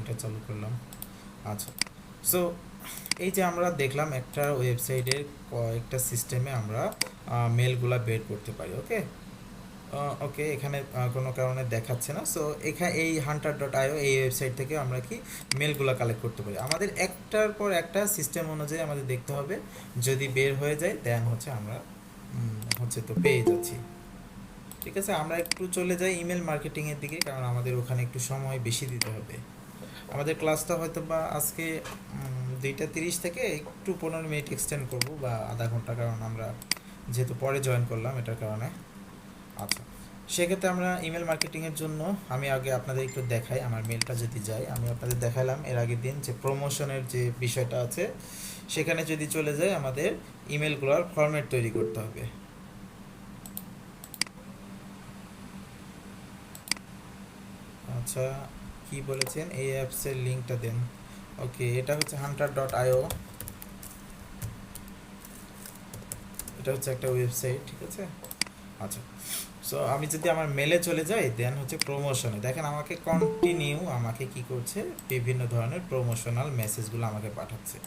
রেকর্ডিংটা চালু করলাম। আচ্ছা, সো এই যে আমরা দেখলাম একটা ওয়েবসাইটের কয়েকটা সিস্টেমে আমরা মেলগুলা বের করতে পারি। ওকে, ওকে, এখানে কোনো কারণে দেখাচ্ছে না। সো এখানে এই hunter.io এই ওয়েবসাইট থেকে আমরা কি মেলগুলো কালেক্ট করতে পারি। আমাদের একটার পর একটা সিস্টেম অনুযায়ী আমাদের দেখতে হবে, যদি বের হয়ে যায় দেন হচ্ছে আমরা হচ্ছে তো পেয়ে যাচ্ছি। ঠিক আছে, আমরা একটু চলে যাই ইমেল মার্কেটিংয়ের দিকে, কারণ আমাদের ওখানে একটু সময় বেশি দিতে হবে। আমাদের ক্লাসটা হয়তো বা আজকে 2:30 থেকে একটু 15 মিনিট এক্সটেন্ড করব, বা আধা ঘন্টা, কারণ আমরা যেহেতু পরে জয়েন করলাম এটার কারণে। আচ্ছা, সেক্ষেত্রে আমরা ইমেল মার্কেটিংয়ের জন্য আমি আগে আপনাদের একটু দেখাই। আমার মেলটা যদি যায়, আমি আপনাদের দেখালাম এর আগের দিন যে প্রমোশনের যে বিষয়টা আছে, সেখানে যদি চলে যায় আমাদের ইমেলগুলোর ফরম্যাট তৈরি করতে হবে। আচ্ছা, কি বলেছেন এই অ্যাপসের লিঙ্কটা দেন। ওকে, এটা হচ্ছে hunter.io, এটা হচ্ছে একটা ওয়েবসাইট। ঠিক আছে, আচ্ছা, সো আমি যদি আমার মেলে চলে যাই দেন হচ্ছে প্রমোশনে, দেখেন আমাকে কন্টিনিউ আমাকে কি করছে, বিভিন্ন ধরনের প্রমোশনাল মেসেজগুলো আমাকে পাঠাচ্ছে।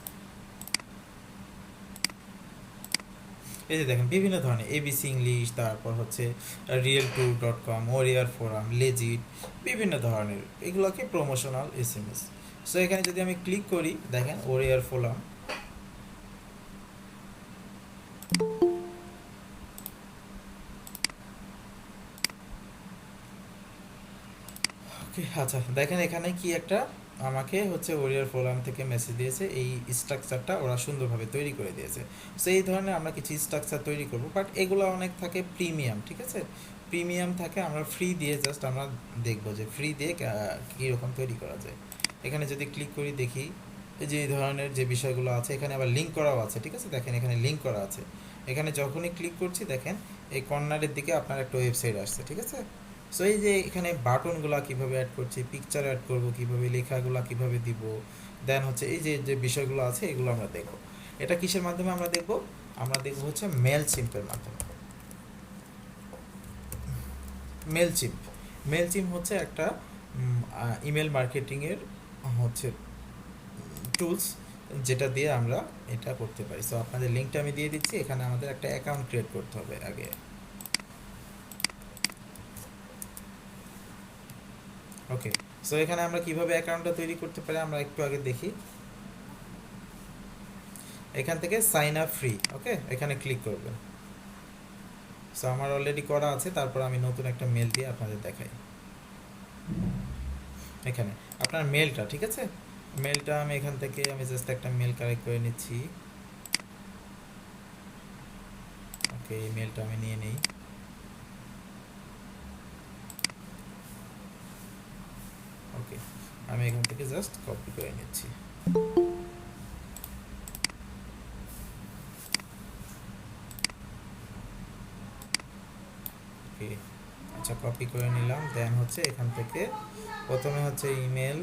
এই যে দেখেন বিভিন্ন ধরনের এবিসি ইংলিশ, তারপর হচ্ছে realtour.com, ওরিয়ার ফোরাম, লেজিট, বিভিন্ন ধরনের এগুলোকে প্রমোশনাল এসএমএস। সো এখানে যদি আমি ক্লিক করি দেখেন ওরিয়ার ফোরাম। ওকে, আচ্ছা, দেখেন এখানে কি একটা আমাকে হচ্ছে ওরিয়ার ফোরাম থেকে মেসেজ দিয়েছে, এই স্ট্রাকচারটা ওরা সুন্দরভাবে তৈরি করে দিয়েছে। সো এই ধরনের আমরা কিছু স্ট্রাকচার তৈরি করব, বাট এগুলো অনেক থাকে প্রিমিয়াম। ঠিক আছে, প্রিমিয়াম থাকে, আমরা ফ্রি দিয়ে জাস্ট আমরা দেখবো যে ফ্রি দিয়ে কীরকম তৈরি করা যায়। এখানে যদি ক্লিক করি দেখি এই যে এই ধরনের যে বিষয়গুলো আছে, এখানে আবার লিঙ্ক করাও আছে। ঠিক আছে, দেখেন এখানে লিঙ্ক করা আছে। এখানে যখনই ক্লিক করছি দেখেন এই কর্নারের দিকে আপনার একটা ওয়েবসাইট আসছে। ঠিক আছে, সো এই যে এখানে বাটনগুলা কিভাবে অ্যাড করছি, পিকচার অ্যাড করব কিভাবে, লেখাগুলা কিভাবে দিব, দেন হচ্ছে এই যে যে বিষয়গুলো আছে এগুলো আমরা দেখব। এটা কিসের মাধ্যমে আমরা দেখব? আমরা দেখব হচ্ছে মেলচিম্পের মাধ্যমে। মেলচিম্প, মেলচিম্প হচ্ছে একটা ইমেল মার্কেটিংয়ের হচ্ছে টুলস, যেটা দিয়ে আমরা এটা করতে পারি। সো আপনাদের লিঙ্কটা আমি দিয়ে দিচ্ছি। এখানে আমাদের একটা অ্যাকাউন্ট ক্রিয়েট করতে হবে আগে। ওকে, সো এখানে আমরা কিভাবে অ্যাকাউন্টটা তৈরি করতে পারি আমরা একটু আগে দেখি। এখান থেকে সাইন আপ ফ্রি, ওকে, এখানে ক্লিক করবেন। সো আমার অলরেডি করা আছে, তারপর আমি নতুন একটা মেল দিয়ে আপনাদের দেখাই। এখানে আপনার মেলটা, ঠিক আছে, মেলটা আমি এখান থেকে আমি জাস্ট একটা মেল কালেক্ট করে নিচ্ছি। ওকে, এই মেলটা আমি নিয়ে নিই। ওকে, আমি এখান থেকে জাস্ট কপি করে নিচ্ছি। ওকে, আচ্ছা, কপি করে নিলাম। দেন হচ্ছে এখান থেকে প্রথমে হচ্ছে ইমেল,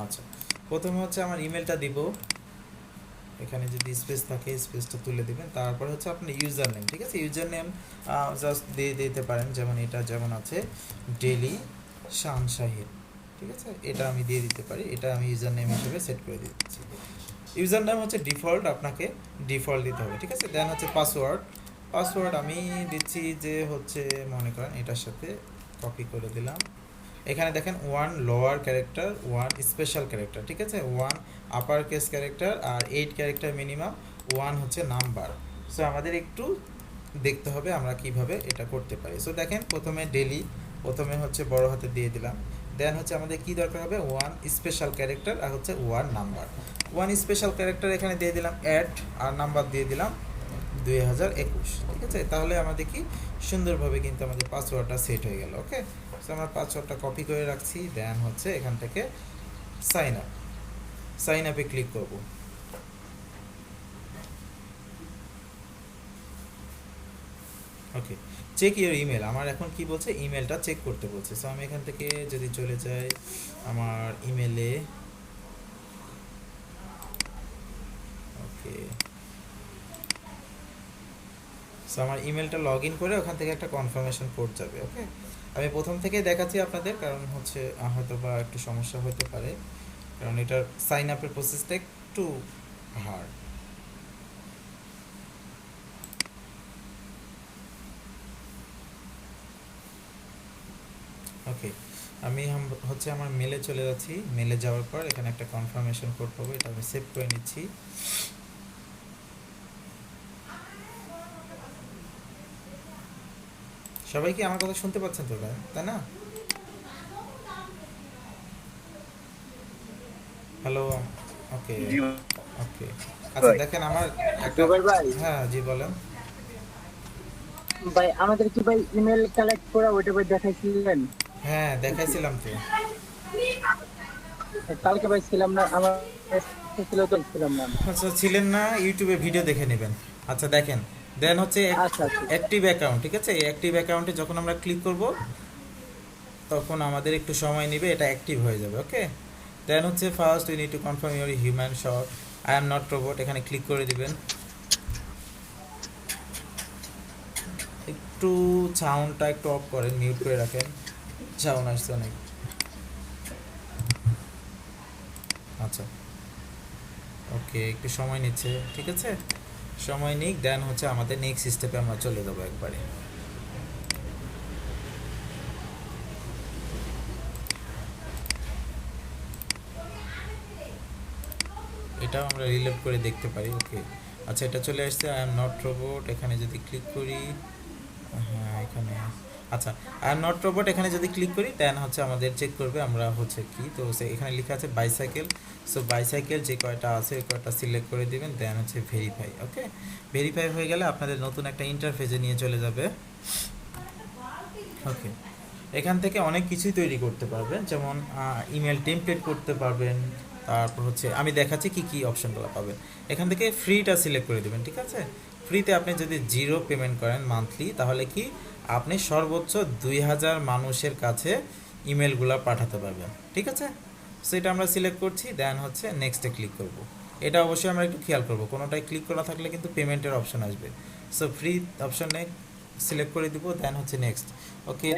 আচ্ছা, প্রথমে হচ্ছে আমার ইমেলটা দিব। এখানে যদি স্পেস থাকে স্পেসটা তুলে দিবেন। তারপর হচ্ছে আপনার ইউজার নেম। ঠিক আছে, ইউজার নেম জাস্ট দিয়ে দিতে পারেন, যেমন এটা যেমন আছে ডেলি শাহিদ। ঠিক আছে, এটা আমি দিয়ে দিতে পারি, এটা আমি ইউজার নেম হিসেবে সেট করে দিচ্ছি। ইউজার নেম হচ্ছে ডিফল্ট, আপনাকে ডিফল্ট দিতে হবে। ঠিক আছে, দেন হচ্ছে পাসওয়ার্ড, পাসওয়ার্ড আমি দিচ্ছি যে হচ্ছে মনে করেন এটার সাথে কপি করে দিলাম। এখানে দেখেন 1 লোয়ার ক্যারেক্টার, 1 স্পেশাল ক্যারেক্টার। ঠিক আছে, 1 আপার কেস ক্যারেক্টার আর 8 ক্যারেক্টার মিনিমাম, 1 হচ্ছে নাম্বার। সো আমাদের একটু দেখতে হবে আমরা কিভাবে এটা করতে পারি। সো দেখেন প্রথমে ডেলি, প্রথমে হচ্ছে বড় হাতে দিয়ে দিলাম। দেন হচ্ছে আমাদের কি দরকার হবে, 1 স্পেশাল ক্যারেক্টার আর হচ্ছে 1 নাম্বার। 1 স্পেশাল ক্যারেক্টার এখানে দিয়ে দিলাম অ্যাড, আর নাম্বার দিয়ে দিলাম 2021। ঠিক আছে, তাহলে আমাদের কি সুন্দরভাবে কিন্তু আমাদের পাসওয়ার্ডটা সেট হয়ে গেল। ওকে, সো আমরা পাসওয়ার্ডটা কপি করে রাখছি। দেন হচ্ছে এখান থেকে সাইন আপ, সাইন আপে ক্লিক করব। ওকে, চেক ইউর ইমেল, আমার এখন কি বলছে, ইমেলটা চেক করতে বলছে। সো আমি এখান থেকে যদি চলে যাই আমার ইমেলে, ওকে, সো আমার ইমেলটা লগ ইন করে ওখান থেকে একটা কনফার্মেশন কোড যাবে। ওকে, আমি প্রথম থেকেই দেখাচ্ছি আপনাদের, কারণ হচ্ছে হয়তো বা একটু সমস্যা হতে পারে, কারণ এটার সাইন আপের প্রসেসটা একটু হার্ড। ওকে, আমি হচ্ছে আমার মেলে চলে যাচ্ছি। মেলে যাওয়ার পর এখানে একটা কনফার্মেশন কোড পাবো, এটা আমি সেভ করে নিচ্ছি। সবাই কি আমার কথা শুনতে পাচ্ছেন তো, তাই না? হ্যালো। ওকে। জি ওকে, আচ্ছা ভাই। দেখেন আমার একটা, জুবাই ভাই, হ্যাঁ জি বলেন। ভাই আমাদের কি ভাই ইমেল কালেক্ট করা ওইটা ভাই দেখাইছিলেন হ্যাঁ নাকি? দেখাইছিলাম তো। কালকে ভাই ছিলাম না, আমার ছিল তো ছিলাম না আমি। আচ্ছা ছিলেন না, ইউটিউবে ভিডিও দেখে নেবেন। আচ্ছা দেখেন, দেন হচ্ছে আচ্ছা আচ্ছা। অ্যাক্টিভ অ্যাকাউন্ট, ঠিক আছে? এই অ্যাক্টিভ অ্যাকাউন্টে যখন আমরা ক্লিক করব তখন আমাদের একটু সময় নেবে, এটা অ্যাক্টিভ হয়ে যাবে। ওকে, দেন হচ্ছে first we need to confirm your human shot, I am not robot, এখানে ক্লিক করে দিবেন। একটু সাউন্ডটা একটু অফ করেন, মিউট করে রাখেন, সাউন্ড আসছে অনেক। আচ্ছা ওকে, একটু সময় নিচ্ছে, ঠিক আছে, সময় নিক। দেন হচ্ছে আমাদের নেক্সট স্টেপে আমরা চলে যাবো একবারে। এটাও আমরা রিলেট করে দেখতে পারি। ওকে, আচ্ছা এটা চলে আসছে, আই এম নট রোবট, এখানে যদি ক্লিক করি, হ্যাঁ এখানে, আচ্ছা আই এম নট রোবট এখানে যদি ক্লিক করি দেন হচ্ছে আমাদের চেক করবে আমরা হচ্ছে কি, তো এখানে লেখা আছে বাইসাইকেল। সো বাইসাইকেল যে কয়টা আছে ওই কয়টা সিলেক্ট করে দিবেন, দেন হচ্ছে ভেরিফাই। ওকে, ভেরিফাই হয়ে গেলে আপনাদের নতুন একটা ইন্টারফেসে নিয়ে চলে যাবে। ওকে, এখান থেকে অনেক কিছুই তৈরি করতে পারবেন, যেমন ইমেল টেমপ্লেট করতে পারবেন। তারপর হচ্ছে আমি দেখাচ্ছি কি কি অপশনগুলো পাবেন। এখান থেকে ফ্রিটা সিলেক্ট করে দেবেন, ঠিক আছে? ফ্রিতে আপনি যদি 0 পেমেন্ট করেন মান্থলি, তাহলে কি আপনি সর্বোচ্চ 2000 মানুষের কাছে ইমেলগুলো পাঠাতে পারবেন, ঠিক আছে? সো এটা আমরা সিলেক্ট করছি, দেন হচ্ছে নেক্সটে ক্লিক করব। এটা অবশ্যই আমরা একটু খেয়াল করব, কোনোটায় ক্লিক করা থাকলে কিন্তু পেমেন্টের অপশন আসবে। সো ফ্রি অপশনে সিলেক্ট করে দিব, দেন হচ্ছে নেক্সট। ওকে,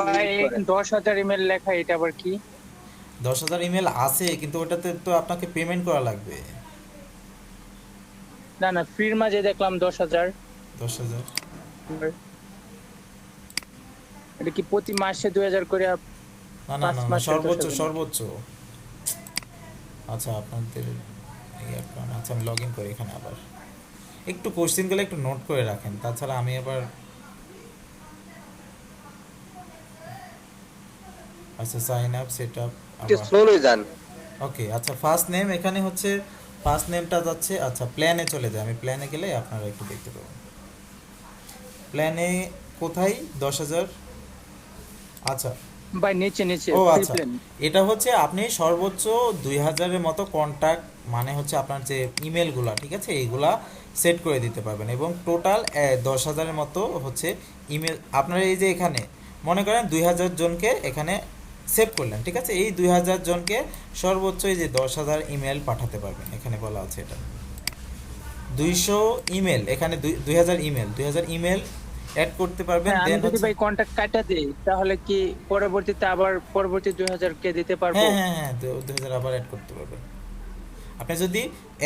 ভাই 10,000 ইমেল লেখা, এটা আবার কি? 10,000 ইমেল আছে, কিন্তু ওটাতে তো আপনাকে পেমেন্ট করা লাগবে। না না, ফ্রির মাঝে দেখলাম 10,000। 10,000, এটা কি প্রতি মাসে 2,000 করে? না না 5 না না, মাসে সর্বোচ্চ 10,000? সর্বোচ্চ। আচ্ছা আপনাদের এই অ্যাকাউন্ট, আচ্ছা আমি লগ ইন করি এখানে আবার। একটু কোশ্চেনগুলো একটু নোট করে রাখেন, তাছাড়া আমি আবার, আচ্ছা সাইন আপ সেট আপ একটু আবার। স্লোলি যান। ওকে, আচ্ছা ফার্স্ট নেম এখানে হচ্ছে, ফার্স্ট নেমটা যাচ্ছে, আচ্ছা প্ল্যানে চলে যায়, আমি প্ল্যানে গেলে আপনারা একটু দেখতে পাবেন। প্ল্যানে কোথায় 10,000? আচ্ছা, ভাই নিচে নিচে ও ফ্রি আচ্ছা, প্ল্যান। এটা হচ্ছে আপনি সর্বোচ্চ 2000-এর মতো কন্ট্যাক্ট, মানে হচ্ছে আপনার যে ইমেলগুলা, ঠিক আছে, এইগুলা সেট করে দিতে পারবেন, এবং টোটাল 10,000-এর মতো হচ্ছে ইমেল আপনার এই যে এখানে মনে করেন 2000 জনকে এখানে সেভ করলেন, ঠিক আছে, এই 2000 জনকে সর্বোচ্চ এই যে 10,000 ইমেল পাঠাতে পারবেন, এখানে বলা আছে এটা 200 ইমেল, এখানে 2000 ইমেল, 2000 ইমেল অ্যাড করতে পারবেন। হ্যাঁ, আমি দেন যদি হচ্ছে, ভাই কন্টাক্ট কাটা দেই তাহলে কি পরবর্তীতে আবার পরবর্তী 2,000 কে দিতে পারবো? হ্যাঁ হ্যাঁ হ্যাঁ, 2000 আবার অ্যাড করতে পারবেন আপনি যদি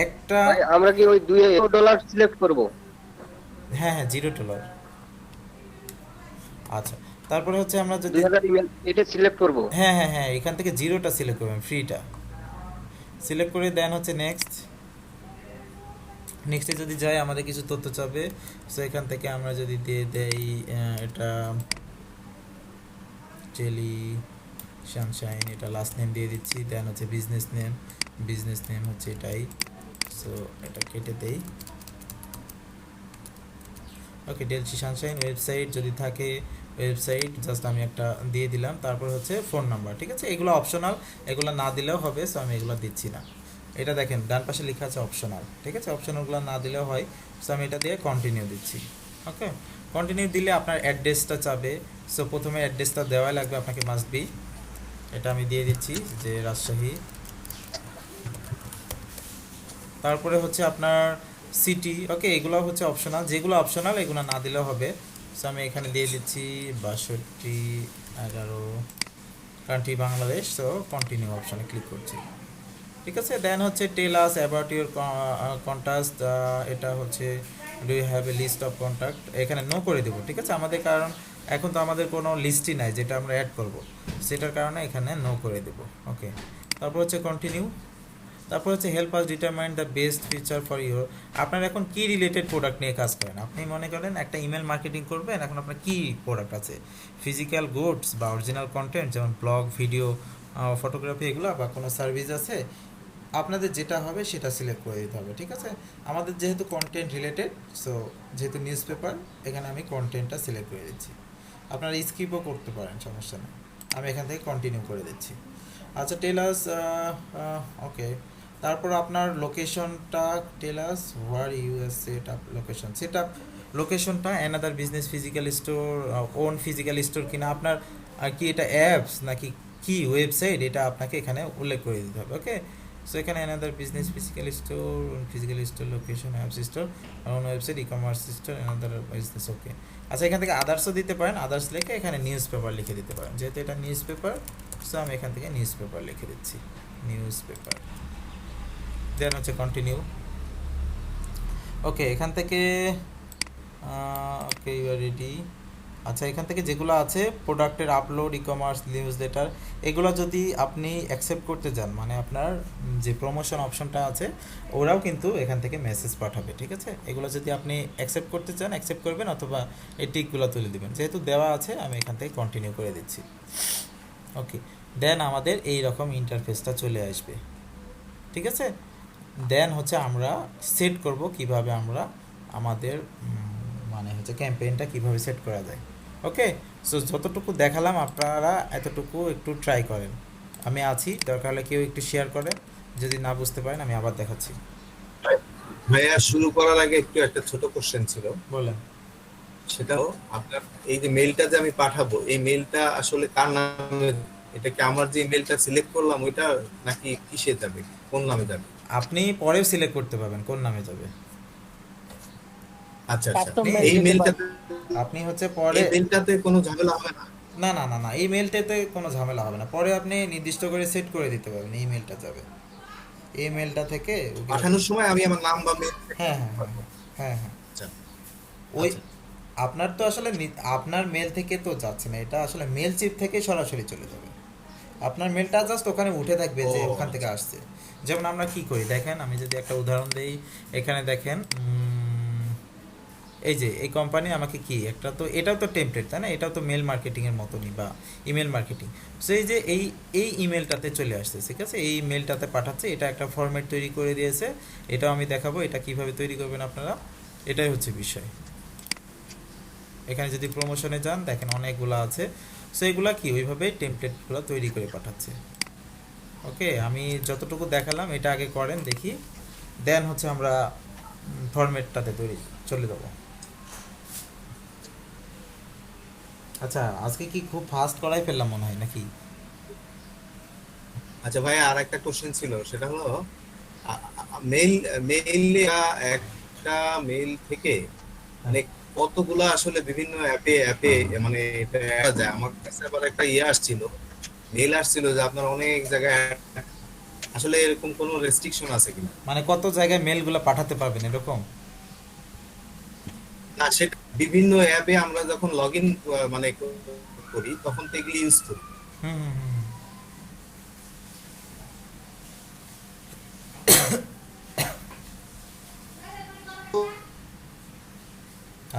একটা, ভাই আমরা কি ওই $2 সিলেক্ট করব? হ্যাঁ হ্যাঁ $0। আচ্ছা, তারপরে হচ্ছে আমরা যদি, 2000 ইমেল এটা সিলেক্ট করব। হ্যাঁ হ্যাঁ হ্যাঁ, এখান থেকে 0টা সিলেক্ট করবেন, ফ্রিটা সিলেক্ট করে দেন হচ্ছে নেক্সট। নেক্সটে যদি যাই আমাদের কিছু তথ্য চাবে, সো এখান থেকে আমরা যদি দিয়ে দেই এটা টেলি সানশাইন, এটা লাস্ট নেম দিয়ে দিচ্ছি। দেন হচ্ছে বিজনেস নেম, বিজনেস নেম হচ্ছে এটাই, সো এটা কেটে দেই। ওকে, ডেলসি সানশাইন ওয়েবসাইট যদি থাকে, ওয়েবসাইট জাস্ট আমি একটা দিয়ে দিলাম। তারপর হচ্ছে ফোন নাম্বার, ঠিক আছে, এগুলো অপশনাল, এগুলো না দিলেও হবে, সো আমি এগুলো দিচ্ছি না। এটা দেখেন ডান পাশে লেখা আছে অপশনাল, ঠিক আছে, অপশনালগুলো না দিলেও হয়, সো আমি এটা দিয়ে কন্টিনিউ দিচ্ছি। ওকে, কন্টিনিউ দিলে আপনার অ্যাড্রেসটা চাবে, সো প্রথমে অ্যাড্রেসটা দেওয়াই লাগবে আপনাকে, মাস্ট বি। এটা আমি দিয়ে দিচ্ছি যে রাজশাহী। তারপরে হচ্ছে আপনার সিটি, ওকে, এগুলো হচ্ছে অপশনাল, যেগুলো অপশনাল এগুলো না দিলেও হবে। সো আমি এখানে দিয়ে দিচ্ছি 6211 কান্ট্রি বাংলাদেশ। সো কন্টিনিউ অপশানে ক্লিক করছি, ঠিক আছে। দেন হচ্ছে tell us about your contact, এটা হচ্ছে do you have a list of contact, এখানে নো করে দেবো, ঠিক আছে। আমাদের কারণ এখন তো আমাদের কোনো লিস্টই নাই যেটা আমরা অ্যাড করব, সেটার কারণে এখানে নো করে দেবো। ওকে, তারপর হচ্ছে কন্টিনিউ। তারপর হচ্ছে help us determine the best feature for your. আপনার এখন কি রিলেটেড প্রোডাক্ট নিয়ে কাজ করেন? আপনি মনে করেন একটা ইমেল মার্কেটিং করবেন, এখন আপনার কি প্রোডাক্ট আছে, ফিজিক্যাল গুডস বা অরিজিনাল কন্টেন্ট যেমন ব্লগ, ভিডিও, ফটোগ্রাফি, এগুলো বা কোনো সার্ভিস আছে, আপনাদের যেটা হবে সেটা সিলেক্ট করে দিতে হবে, ঠিক আছে। আমাদের যেহেতু কন্টেন্ট রিলেটেড, সো যেহেতু নিউজ পেপার, এখানে আমি কন্টেন্টটা সিলেক্ট করে দিচ্ছি। আপনারা স্কিপও করতে পারেন, সমস্যা নেই। আমি এখান থেকে কন্টিনিউ করে দিচ্ছি। আচ্ছা, টেলাস, ওকে। তারপর আপনার লোকেশনটা tell us where you sell set up location, set up লোকেশনটা another business, physical store, own physical store কিনা আপনার, আর কি এটা অ্যাপস নাকি কি ওয়েবসাইট, এটা আপনাকে এখানে উল্লেখ করে দিতে হবে। ওকে, সো এখানে another business, physical store, location, apps store, own website, e commerce store, another business. Okay, আচ্ছা, এখান থেকে আদার্সও দিতে পারেন, আদার্স লিখে এখানে নিউজ পেপার লিখে দিতে পারেন, যেহেতু এটা নিউজ পেপার। সো আমি এখান থেকে নিউজ পেপার লিখে দিচ্ছি, নিউজ পেপার। দেন হচ্ছে কন্টিনিউ। ওকে, এখান থেকে ওকে, ইউ আর রেডি। আচ্ছা, এখান থেকে যেগুলো আছে প্রোডাক্টের upload, e commerce, news letter, এগুলো যদি আপনি অ্যাকসেপ্ট করতে চান, মানে আপনার যে প্রমোশন অপশনটা আছে, ওরাও কিন্তু এখান থেকে মেসেজ পাঠাবে, ঠিক আছে। এগুলো যদি আপনি অ্যাকসেপ্ট করতে চান অ্যাকসেপ্ট করবেন, অথবা এই টিকগুলো তুলে দেবেন, যেহেতু দেওয়া আছে আমি এখান থেকে কন্টিনিউ করে দিচ্ছি। ওকে, দেন আমাদের এই রকম ইন্টারফেসটা চলে আসবে, ঠিক আছে। দেন হচ্ছে আমরা সেট করব কিভাবে আমরা আমাদের মানে হচ্ছে ক্যাম্পেইনটা কিভাবে সেট করা যায়। ওকে, সো যতটুকু দেখালাম আপনারা এতটুকু একটু ট্রাই করেন। আমি আছি, দরকার হলে কেউ একটু শেয়ার করেন, যদি না বুঝতে পারেন আমি আবার দেখাচ্ছি। ভাইয়া, শুরু করার আগে একটু একটা ছোট কোশ্চেন ছিল। বলেন। সেটাও আপনার এই যে মেইলটা যে আমি পাঠাবো, এই মেইলটা আসলে কার নামে? এটা কি আমার যে মেইলটা সিলেক্ট করলাম ওইটা, নাকি কিসে যাবে, কোন নামে যাবে? আপনি পরেও সিলেক্ট করতে পারবেন কোন নামে যাবে। আচ্ছা আচ্ছা, কাস্টম আপনি- মেইল এই দিতে মেইলটাতে আপনি হচ্ছে পরে, এই মেইলটাতে কোনো ঝামেলা হবে না? না না না না, এই মেলটাতে কোনো ঝামেলা হবে না, পরে আপনি নির্দিষ্ট করে সেট করে দিতে পারবেন এই মেলটা যাবে, এই মেলটা থেকে ওগুলো- পাঠানোর সময় আমি আমার নাম বা মেইল। হ্যাঁ হ্যাঁ হ্যাঁ হ্যাঁ হ্যাঁ, আচ্ছা ওই আচ্ছা। আপনার তো আসলে আপনার মেল থেকে তো যাচ্ছে না, এটা আসলে মেল চিপ থেকে সরাসরি চলে যাবে। আপনার মেলটা জাস্ট ওখানে উঠে থাকবে যে ও, ওখান থেকে আসছে। যেমন আমরা কি করি দেখেন, আমি যদি একটা উদাহরণ দেই, এখানে দেখেন, এই যে এই কোম্পানি আমাকে কি একটা, তো এটাও তো টেমপ্লেট তাই না, এটাও তো মেল মার্কেটিংয়ের মতনই বা ইমেল মার্কেটিং। সো এই যে এই ইমেলটাতে চলে আসছে, ঠিক আছে, এই মেলটাতে পাঠাচ্ছে, এটা একটা ফরম্যাট তৈরি করে দিয়েছে, এটাও আমি দেখাবো এটা কিভাবে তৈরি করবেন আপনারা, এটাই হচ্ছে বিষয়। এখানে যদি প্রমোশনে যান দেখেন অনেকগুলো আছে, সো এগুলা কি ওইভাবে টেমপ্লেটগুলো তৈরি করে পাঠাচ্ছে। ওকে, আমি যতটুকু দেখালাম এটা আগে করেন দেখি, দেন হচ্ছে আমরা ফরম্যাটটাতে তৈরি চলে যাবো। আচ্ছা, আজকে কি খুব ফাস্ট করাই ফেললাম মনে হয় নাকি? আচ্ছা ভাইয়া, আর একটা কোশ্চেন ছিল, সেটা হলো মেইল মেইলে একটা মেইল থেকে মানে কতগুলা আসলে বিভিন্ন অ্যাপে অ্যাপে মানে এটা দেখা যায়। আমার কাছে আবার একটা আসছিল, মেইল আসছিল যে আপনার অনেক জায়গায়, আসলে এরকম কোনো রেস্ট্রিকশন আছে কিনা? মানে কত জায়গায় মেলগুলো পাঠাতে পারবেন এরকম? না, সেটা বিভিন্ন অ্যাপে আমরা যখন লগ ইন মানে করি তখন তো এগুলি ইউজ করি। হুম হুম হুম হুম।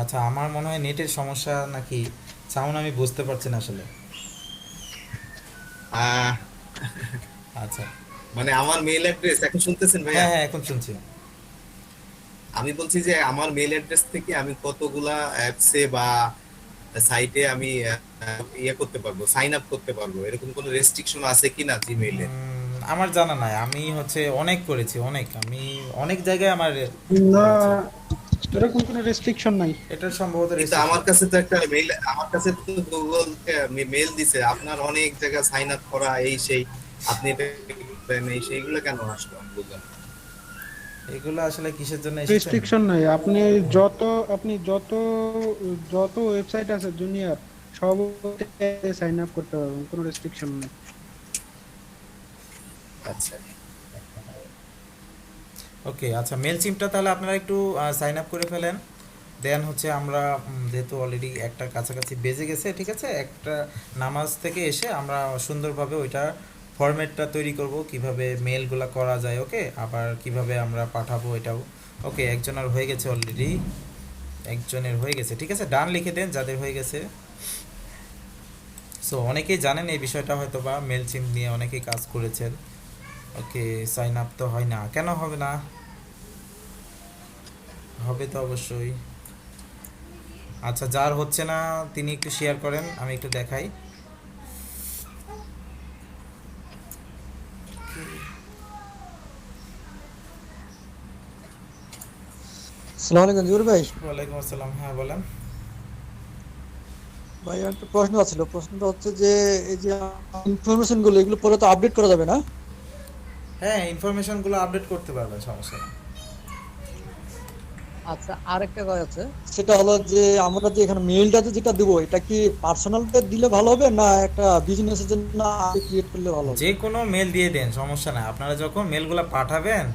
আচ্ছা, আমার মনে হয় নেটের সমস্যা নাকি সাউন্ড আমি বুঝতে পারছি না আসলে। আহ, আচ্ছা, মানে আমার মেইল অ্যাড্রেস এখন শুনতেছেন ভাইয়া? হ্যাঁ হ্যাঁ এখন শুনছি। আমি বলছি যে আমার মেইল অ্যাড্রেস থেকে আমি কতগুলা অ্যাপসে বা সাইটে আমি ইয়ে করতে পারবো, সাইন আপ করতে পারবো, এরকম কোনো রেস্ট্রিকশন আছে কিনা জিমেইলে? আমার জানা নাই, আমি হচ্ছে অনেক করেছি, আমি অনেক জায়গায় আমার না, করেছি। এরকম কোনো রেস্ট্রিকশন নাই। এটার সম্ভবত কিন্তু আমার কাছে তো একটা মেইল, আমার কাছে তো গুগল মেইল দিছে আপনার অনেক জায়গা সাইন আপ করা এই সেই, আপনি এটা করেন এই সেইগুলো কেন আসলো আমি বুঝলাম না। এগুলো আসলে কিসের জন্য এসেছেন? রেস্ট্রিকশন নাই, আপনি যত যত ওয়েবসাইট আছে দুনিয়ার সব সাইন আপ করতে পারবেন, কোনো রেস্ট্রিকশন নেই। আচ্ছা ওকে, আচ্ছা মেল চিমটা তাহলে আপনারা একটু সাইন আপ করে ফেলেন। দেন হচ্ছে আমরা যেহেতু অলরেডি একটা কাছাকাছি বেজে গেছে, ঠিক আছে, একটা নামাজ থেকে এসে আমরা সুন্দরভাবে ওইটা ফরম্যাটটা তৈরি করব, কিভাবে মেলগুলো করা যায়, ওকে, আবার কিভাবে আমরা পাঠাবো এটাও। ওকে, একজনের হয়ে গেছে অলরেডি, একজনের হয়ে গেছে, ঠিক আছে, ডান লিখে দেন যাদের হয়ে গেছে। সো অনেকেই জানেন এই বিষয়টা, হয়তো বা মেল চিম নিয়ে অনেকেই কাজ করেছেন। ওকে, সাইন আপ তো হয় না, কেন হবে না? হবে তো অবশ্যই। আচ্ছা, যার হচ্ছে না তিনি একটু শেয়ার করেন, আমি একটু দেখাই। আসসালামু আলাইকুম জুর ভাই। ওয়ালাইকুম আসসালাম, হ্যাঁ বলেন। ভাই আমার একটা প্রশ্ন ছিল, প্রশ্নটা হচ্ছে যে এই যে ইনফরমেশন গুলো এগুলো পরে তো আপডেট করা যাবে না? হ্যাঁ, ইনফরমেশনগুলো আপডেট করতে পারবেন, সমস্যা নেই। আচ্ছা, আরেকটা কথা আছে, সেটা হলো যে আমরা যে এখানে মেইলটাতে যেটা দেবো এটা কি পার্সোনালটা দিলে ভালো হবে না একটা বিজনেসের জন্য ক্রিয়েট করলে ভালো হবে? যে কোনো মেল দিয়ে দেন, সমস্যা নাই। আপনারা যখন মেলগুলো পাঠাবেন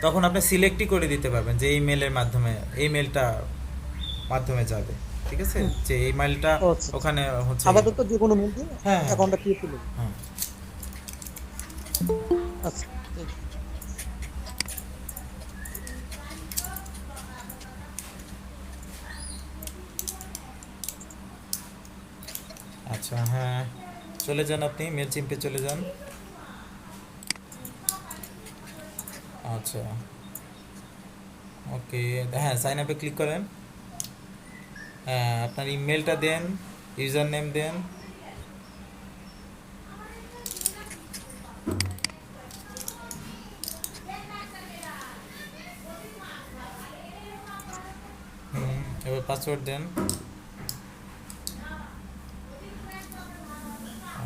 তখন আপনি সিলেক্টই করে দিতে পারবেন যে এই মেলের মাধ্যমে, এই মেলটা মাধ্যমে যাবে, ঠিক আছে, যে এই মেলটা ও আচ্ছা আচ্ছা। ওখানে হচ্ছে। আপাতত যে কোনো মেইল দিয়ে হ্যাঁ হ্যাঁ অ্যাকাউন্টটা ক্রিয়েট করলে হবে। হ্যাঁ। আচ্ছা ঠিক আছে। আচ্ছা হ্যাঁ, চলে যান, আপনি মেল চিম্পে চলে যান। আচ্ছা ওকে, হ্যাঁ সাইন আপে ক্লিক করেন। হ্যাঁ, আপনার ইমেলটা দেন, ইউজার নেম দেন। এবার পাসওয়ার্ড দেন।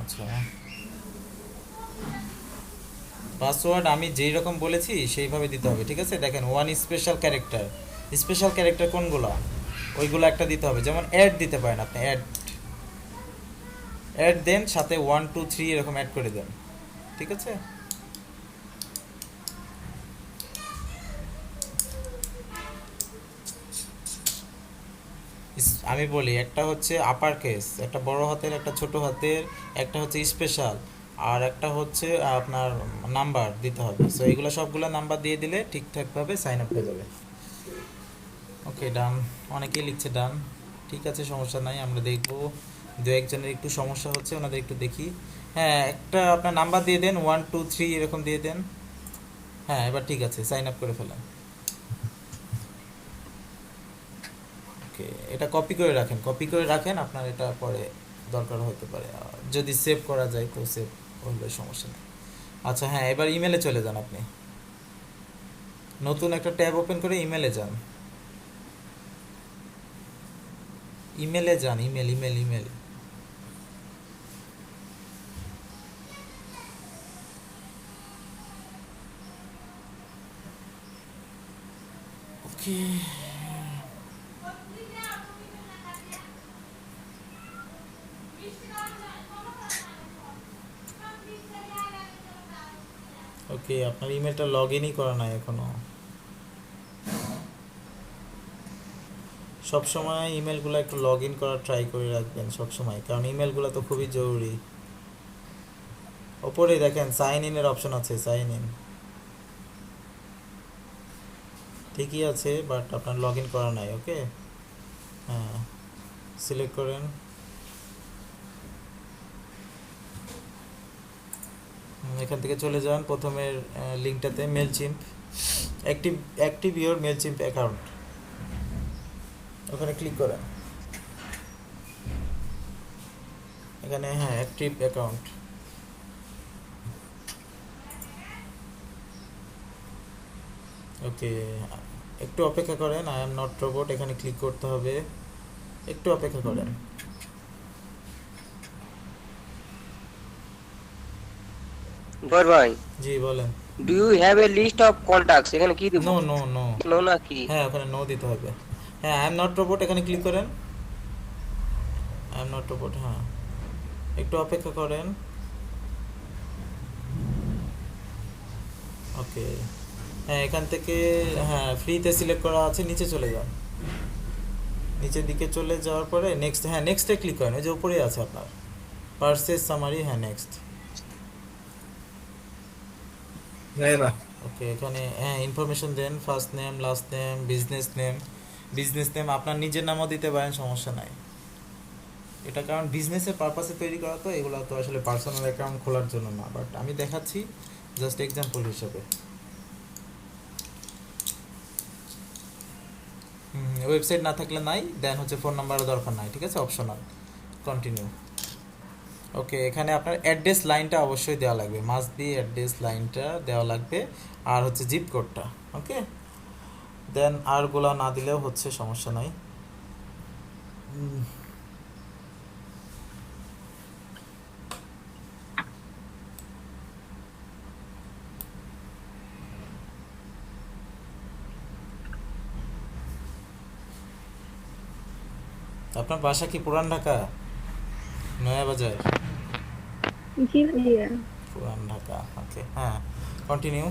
আচ্ছা, পাসওয়ার্ড আমি যেই রকম বলেছি সেইভাবে দিতে হবে, ঠিক আছে। দেখেন, one special character, special character কোনগুলো, ওইগুলো একটা দিতে হবে। যেমন অ্যাড দিতে পারেন আপনি, অ্যাড, অ্যাড দেন, সাথে 1 2 3 এরকম অ্যাড করে দেন, ঠিক আছে। আমি বলি, একটা হচ্ছে আপার কেস, একটা বড় হাতের, একটা ছোট হাতের, একটা হচ্ছে স্পেশাল, আর একটা হচ্ছে আপনার নাম্বার দিতে হবে। সো এগুলো সবগুলো নাম্বার দিয়ে দিলে ঠিকঠাকভাবে সাইন আপ হয়ে যাবে। ওকে ডান, অনেকেই লিখছে ডান, ঠিক আছে, সমস্যা নাই। আমরা দেখব দু একজনের একটু সমস্যা হচ্ছে, ওনাদের একটু দেখি। হ্যাঁ, একটা আপনার নাম্বার দিয়ে দেন, 1 2 3 এরকম দিয়ে দেন। হ্যাঁ, এবার ঠিক আছে, সাইন আপ করে ফেলেন। ওকে, এটা কপি করে রাখেন, কপি করে রাখেন, আপনার এটা পরে দরকার হতে পারে। আর যদি সেভ করা যায় তো সেভ হলে সমস্যা নেই। আচ্ছা হ্যাঁ, এবার ইমেলে চলে যান আপনি, নতুন একটা ট্যাব ওপেন করে ইমেলে যান, ইমেলে যান, ইমেল ইমেল ইমেল। ওকে, ওকে, আপনার ইমেলটা লগ ইনই করা নাই এখনো। সবসময় ইমেলগুলো একটু লগ ইন করার ট্রাই করে রাখবেন সবসময়, কারণ ইমেলগুলো তো খুবই জরুরি। ওপরে দেখেন সাইন ইনের অপশন আছে, সাইন ইন ঠিকই আছে, বাট আপনার লগ ইন করা নাই। ওকে, হ্যাঁ, সিলেক্ট করেন। এখান থেকে চলে যান প্রথমের লিঙ্কটাতে, Mailchimp, active, active your Mailchimp account, ওখানে ক্লিক করেন। এখানে হ্যাঁ, অ্যাক্টিভ অ্যাকাউন্ট। ওকে, একটু অপেক্ষা করেন, আই এম নট রোবট, এখানে ক্লিক করতে হবে, একটু অপেক্ষা করেন। বর ভাই, জি বলেন। Do you have a list of contacts এখানে কি দেব? নো নো নো, নো না কি? হ্যাঁ ওখানে নো দিতে হবে। হ্যাঁ আই এম নট রোবট এখানে ক্লিক করেন, আই এম নট রোবট, হ্যাঁ একটু অপেক্ষা করেন। ওকে, হ্যাঁ এখান থেকে, হ্যাঁ ফ্রিতে সিলেক্ট করা আছে, নিচে চলে যান, নিচের দিকে চলে যাওয়ার পরে নেক্সট, হ্যাঁ নেক্সটে ক্লিক করেন, ওই যে উপরেই আছে আপনার পারচেজ সামারি, হ্যাঁ নেক্সট। না ওকে, এখানে হ্যাঁ ইনফরমেশন দেন, first name, last name, business name. Business name আপনার নিজের নামও দিতে পারেন, সমস্যা নাই। এটা কারণ বিজনেসের পারপাসে তৈরি করা, তো এগুলো তো আসলে পার্সোনাল অ্যাকাউন্ট খোলার জন্য না, বাট আমি দেখাচ্ছি জাস্ট এক্সাম্পল হিসেবে। ওয়েবসাইট না থাকলে নাই, দেন হচ্ছে ফোন নাম্বারও দরকার নাই, ঠিক আছে, অপশনাল। কন্টিনিউ। ওকে, এখানে আপনার অ্যাড্রেস লাইনটা অবশ্যই দেওয়া লাগবে, মাস্ট বি অ্যাড্রেস লাইনটা দেওয়া লাগবে, আর হচ্ছে জিপ কোডটা। ওকে, দেন আরগুলো না দিলেও হচ্ছে, সমস্যা নাই। আপনার বাসা কি পুরান ঢাকা, নয়া বাজার? জি ভাইয়া। পুরান ঢাকা, ওকে, হ্যাঁ কন্টিনিউ।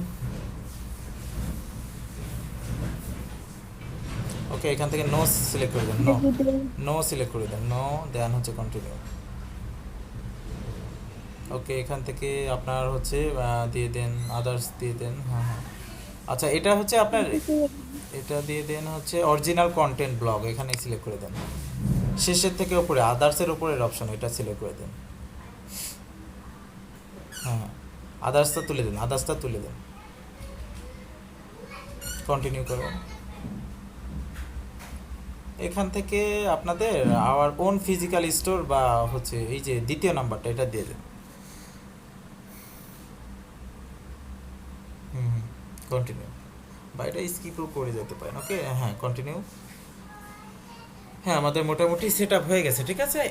ওকে, এখান থেকে নো সিলেক্ট করে দেন, নো নো সিলেক্ট করে দেন, নো, দেন হচ্ছে কন্টিনিউ। ওকে, এখান থেকে আপনার হচ্ছে দিয়ে দেন আদার্স দিয়ে দেন, হ্যাঁ হ্যাঁ। আচ্ছা, এটা হচ্ছে আপনার, এটা দিয়ে দেন হচ্ছে অরিজিনাল কন্টেন্ট ব্লগ, এখানে সিলেক্ট করে দেন, শেষের থেকে উপরে আদার্সের উপরের অপশন, এটা সিলেক্ট করে দেন। হ্যাঁ, আদার্সটা তুলে দেন, আদার্সটা তুলে দেন, কন্টিনিউ করুন। এখান থেকে আপনাদের আওয়ার ওন ফিজিক্যাল স্টোর বা হচ্ছে এই যে দ্বিতীয় নাম্বারটা, এটা দিয়ে দেন। কন্টিনিউ, বা এটা স্কিপও করে যেতে পারেন। ওকে, হ্যাঁ কন্টিনিউ। হ্যাঁ, আমাদের মোটামুটি সেট আপ হয়ে গেছে, ঠিক আছে।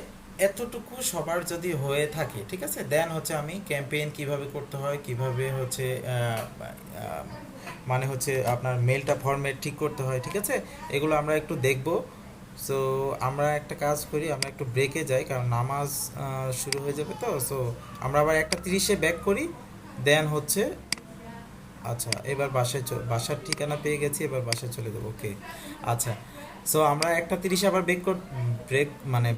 এতটুকু সবার যদি হয়ে থাকে, ঠিক আছে, দেন হচ্ছে আমি ক্যাম্পেইন কিভাবে করতে হয়, কিভাবে হচ্ছে মানে হচ্ছে আপনার মেলটা ফরম্যাট ঠিক করতে হয়, ঠিক আছে, এগুলো আমরা একটু দেখব। সো আমরা একটা কাজ করি, আমরা একটু ব্রেকে যাই, কারণ নামাজ শুরু হয়ে যাবে, তো সো আমরা আবার 1:30-এ ব্যাক করি, দেন হচ্ছে, আচ্ছা এবার বাসার ঠিকানা পেয়ে গেছি, এবার বাসায় চলে যাবো। ওকে, আচ্ছা, সো আমরা 1:30-এ আবার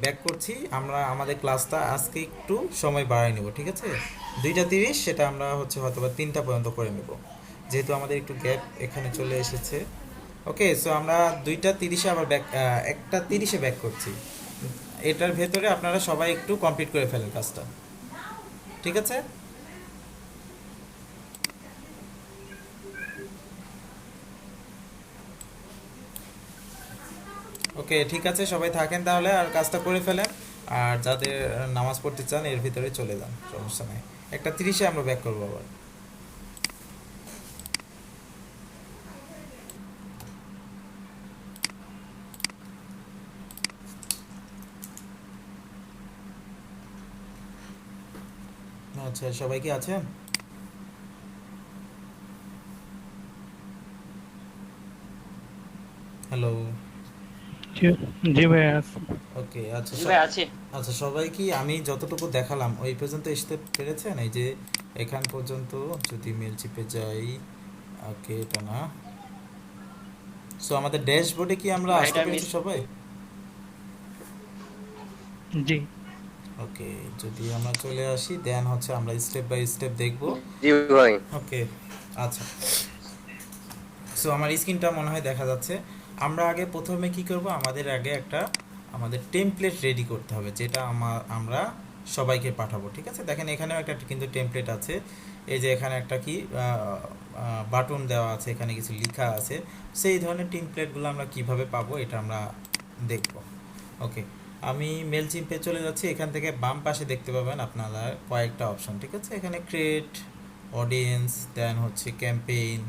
ব্যাক করছি। আমরা আমাদের ক্লাসটা আজকে একটু সময় বাড়াই নেব, ঠিক আছে, 2:30, সেটা আমরা হচ্ছে হয়তো বা 3টা পর্যন্ত করে নেব, যেহেতু আমাদের একটু গ্যাপ এখানে চলে এসেছে। ওকে, সো আমরা 2:30-এ আবার 1:30-এ ব্যাক করছি। এটার ভেতরে আপনারা সবাই একটু কমপ্লিট করে ফেলেন কাজটা, ঠিক আছে। ওকে, ঠিক আছে, সবাই থাকেন তাহলে, আর কাজটা করে ফেলেন, আর যাদের নামাজ পড়তে চান এর ভিতরে চলে যান, সমস্যা নেই। 1:30-এ আমরা ব্যাক করবো আবার। আচ্ছা, সবাই কি আছেন? হ্যালো, জি ভাইয়া। ওকে, আচ্ছা জি ভাই আছে। আচ্ছা, সবাই কি আমি যতটুকু দেখালাম ওই পর্যন্ত আসতে পেরেছেন? এই যে এখান পর্যন্ত যদি মেল চিপে যাই, ওকে এটা না, সো আমাদের ড্যাশবোর্ডে কি আমরা ভাই, আসতে এটা পেরেছি সবাই? জি ওকে, যদি আমরা চলে আসি, দেন হচ্ছে আমরা স্টেপ বাই স্টেপ দেখব। জি ভাই। ওকে, আচ্ছা, সো আমার স্ক্রিনটা মনে হয় দেখা যাচ্ছে। আমরা আগে প্রথমে কি করব, আমাদের টেমপ্লেট রেডি করতে হবে, যেটা আমরা সবাইকে পাঠাবো, ঠিক আছে। দেখেন এখানেও একটা কিন্তু টেমপ্লেট আছে, এই যে এখানে একটা কি বাটন দেওয়া আছে, এখানে কিছু লেখা আছে, সেই ধরনের টেমপ্লেটগুলো আমরা কিভাবে পাবো এটা আমরা দেখব। ওকে, আমি মেল চিম্পে চলে যাচ্ছি, এখান থেকে বাম পাশে দেখতে পাবেন আপনারা কয়েকটা অপশন, ঠিক আছে। এখানে ক্রিয়েট, অডিয়েন্স, দেন হচ্ছে ক্যাম্পেইন,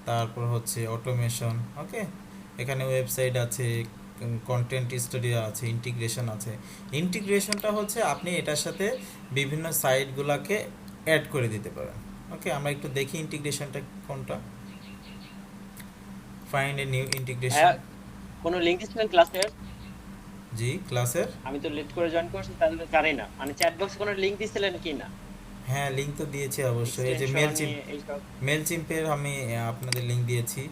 তারপর হচ্ছে অটোমেশন। ওকে, এখানে ওয়েবসাইট আছে, কন্টেন্ট স্টুডিও আছে, ইন্টিগ্রেশন আছে। ইন্টিগ্রেশনটা হচ্ছে আপনি এটার সাথে বিভিন্ন সাইটগুলোকে অ্যাড করে দিতে পারেন, ওকে, আমরা একটু দেখি ইন্টিগ্রেশনটা কোনটা। Find a new integration. হ্যাঁ, কোনো লিংক দিচ্ছিলেন ক্লাসের? জি, ক্লাসের। আমি তো লেট করে জয়েন করছি, তাহলে জানি না মানে চ্যাট বক্সে কোনো লিংক দিছিলেন কি না? হ্যাঁ, লিংক তো দিয়েছি অবশ্যই। এই যে এক্সটেনশন নিয়ে এইসব। মেলচিম্পের আমি আপনাদের লিংক দিয়েছি।